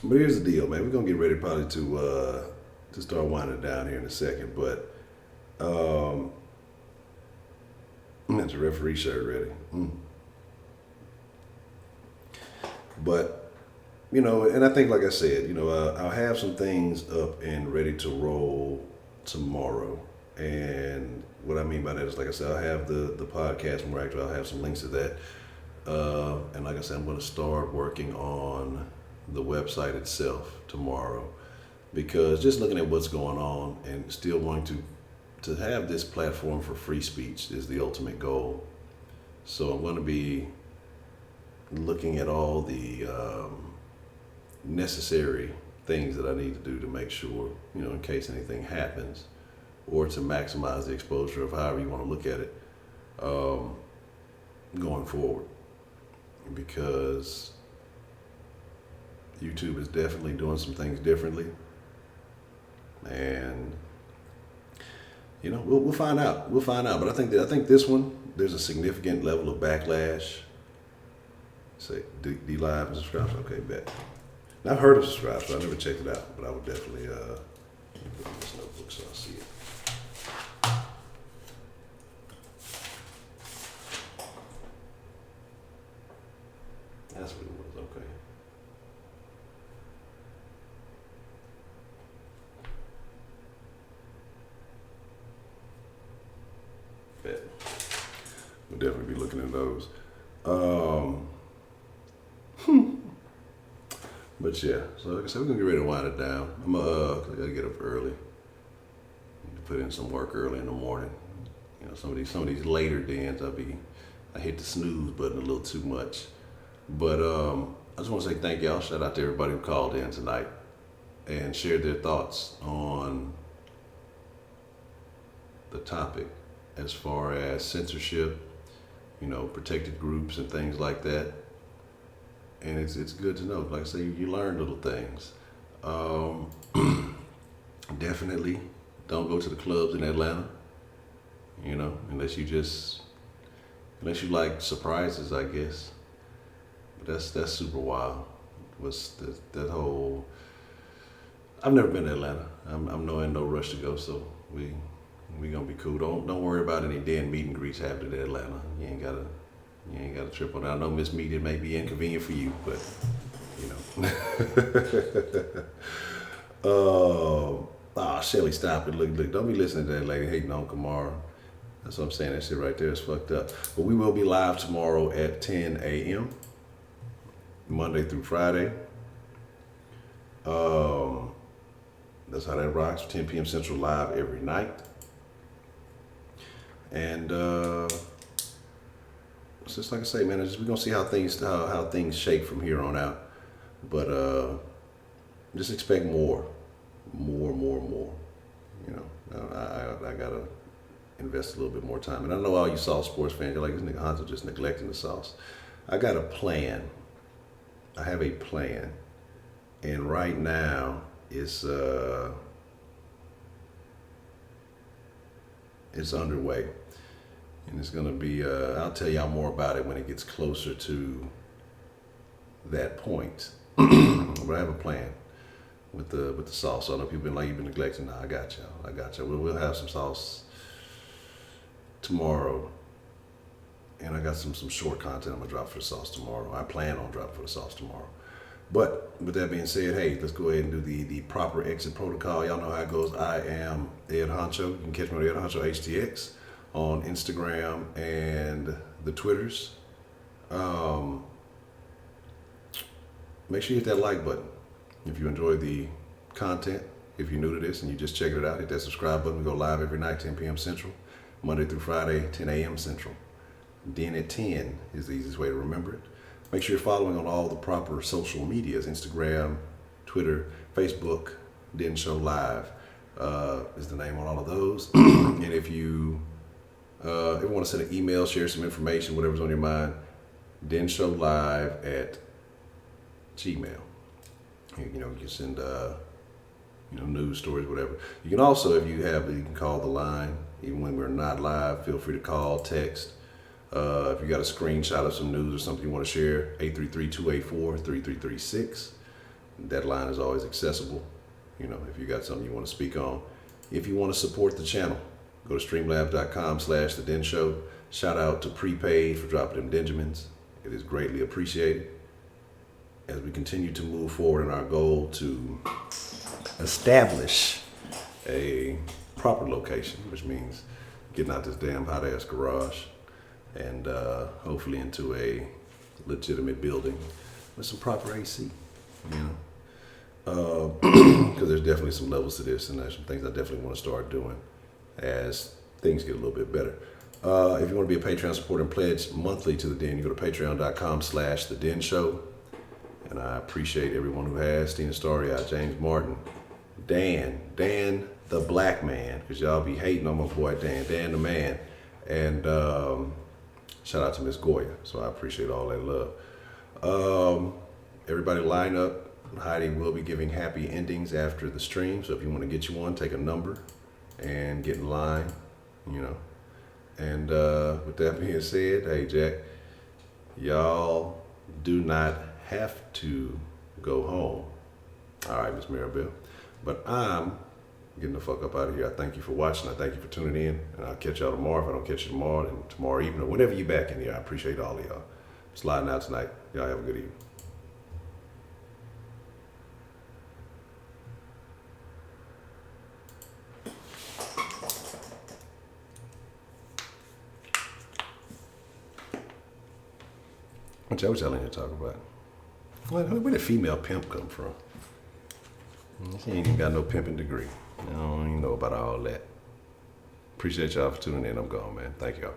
But here's the deal, man. We're gonna get ready probably to start winding down here in a second. But that's a referee shirt ready. But, and I think, like I said, I'll have some things up and ready to roll tomorrow. And what I mean by that is, like I said, I'll have the podcast more active. I'll have some links to that. And like I said, I'm going to start working on the website itself tomorrow. Because just looking at what's going on and still wanting to have this platform for free speech is the ultimate goal. So I'm going to be looking at all the necessary things that I need to do to make sure, in case anything happens, or to maximize the exposure of however you want to look at it, going forward. Because YouTube is definitely doing some things differently. And, we'll find out. We'll find out. But I think this one, there's a significant level of backlash. Say D Live and subscribe. Okay, bet. Now, I've heard of subscribe, so I never checked it out, but I would definitely put it in this notebook so I'll see it. That's what it was. Okay. Bet. We'll definitely be looking at those. But yeah, so like I said, we're gonna get ready to wind it down. I gotta get up early. Need to put in some work early in the morning. Some of these later dens, I hit the snooze button a little too much. But I just want to say thank y'all. Shout out to everybody who called in tonight and shared their thoughts on the topic as far as censorship, protected groups and things like that. And it's good to know. Like I say, you learn little things. Definitely don't go to the clubs in Atlanta, unless you like surprises, I guess. But that's super wild. Was that whole? I've never been to Atlanta. I'm in no rush to go, so we gonna be cool. Don't worry about any den meet and greets happening in Atlanta. You ain't gotta trip on that. I know Miss Media may be inconvenient for you, but Shelly, stop it. Look, don't be listening to that lady hating on Kamara. That's what I'm saying. That shit right there is fucked up. But we will be live tomorrow at 10 a.m. Monday through Friday. That's how that rocks. 10 p.m. Central, live every night. And it's just like I say, man. We're gonna see how things shake from here on out. But just expect more. You know, I gotta invest a little bit more time. And I know all you Sauce sports fans, you're like, this nigga Honcho just neglecting the sauce. I got a plan. I have a plan. And right now, it's underway. And it's gonna be, I'll tell y'all more about it when it gets closer to that point. But I have a plan with the sauce. So I know people been like, you've been neglecting. Nah, I got y'all. We'll have some sauce tomorrow. And I got some short content I'm gonna drop for the sauce tomorrow. I plan on dropping for the sauce tomorrow. But with that being said, hey, let's go ahead and do the proper exit protocol. Y'all know how it goes. I am Ed Honcho. You can catch me on Ed Honcho HTX on Instagram and the Twitters. Make sure you hit that like button if you enjoy the content. If you're new to this and you just checking it out, hit that subscribe button. We go live every night, 10 p.m. Central, Monday through Friday, 10 a.m. Central. Den at 10 is the easiest way to remember it. Make sure you're following on all the proper social medias, Instagram, Twitter, Facebook. Den Show Live is the name on all of those. And if you ever want to send an email, share some information, whatever's on your mind, Den Show Live at Gmail. You can send news stories, whatever. You can also, if you can call the line even when we're not live. Feel free to call, text. If you got a screenshot of some news or something you want to share, 833-284-3336. That line is always accessible. If you got something you want to speak on. If you want to support the channel, go to streamlabs.com/The Den Show. Shout out to Prepaid for dropping them Benjamins. It is greatly appreciated. As we continue to move forward in our goal to establish a proper location, which means getting out this damn hot ass garage and hopefully into a legitimate building with some proper AC, because there's definitely some levels to this, and there's some things I definitely want to start doing as things get a little bit better. If you want to be a Patreon supporter and pledge monthly to the Den, you go to patreon.com/The Den Show. And I appreciate everyone who has. Stina Starry, James Martin, Dan the Black Man, because y'all be hating on my boy Dan the man. And shout out to Miss Goya. So I appreciate all that love. Everybody line up. Heidi will be giving happy endings after the stream. So if you want to get you one, take a number and get in line, And with that being said, hey Jack, y'all do not have to go home. All right, Miss Maribel. But I'm getting the fuck up out of here. I thank you for watching. I thank you for tuning in. And I'll catch y'all tomorrow. If I don't catch you tomorrow, then tomorrow evening or whenever you back in here. I appreciate all of y'all. Sliding out tonight. Y'all have a good evening. What y'all letting you talk about? Where did female pimp come from? She ain't even got no pimping degree. I don't even know about all that. Appreciate y'all for tuning in. I'm gone, man. Thank y'all.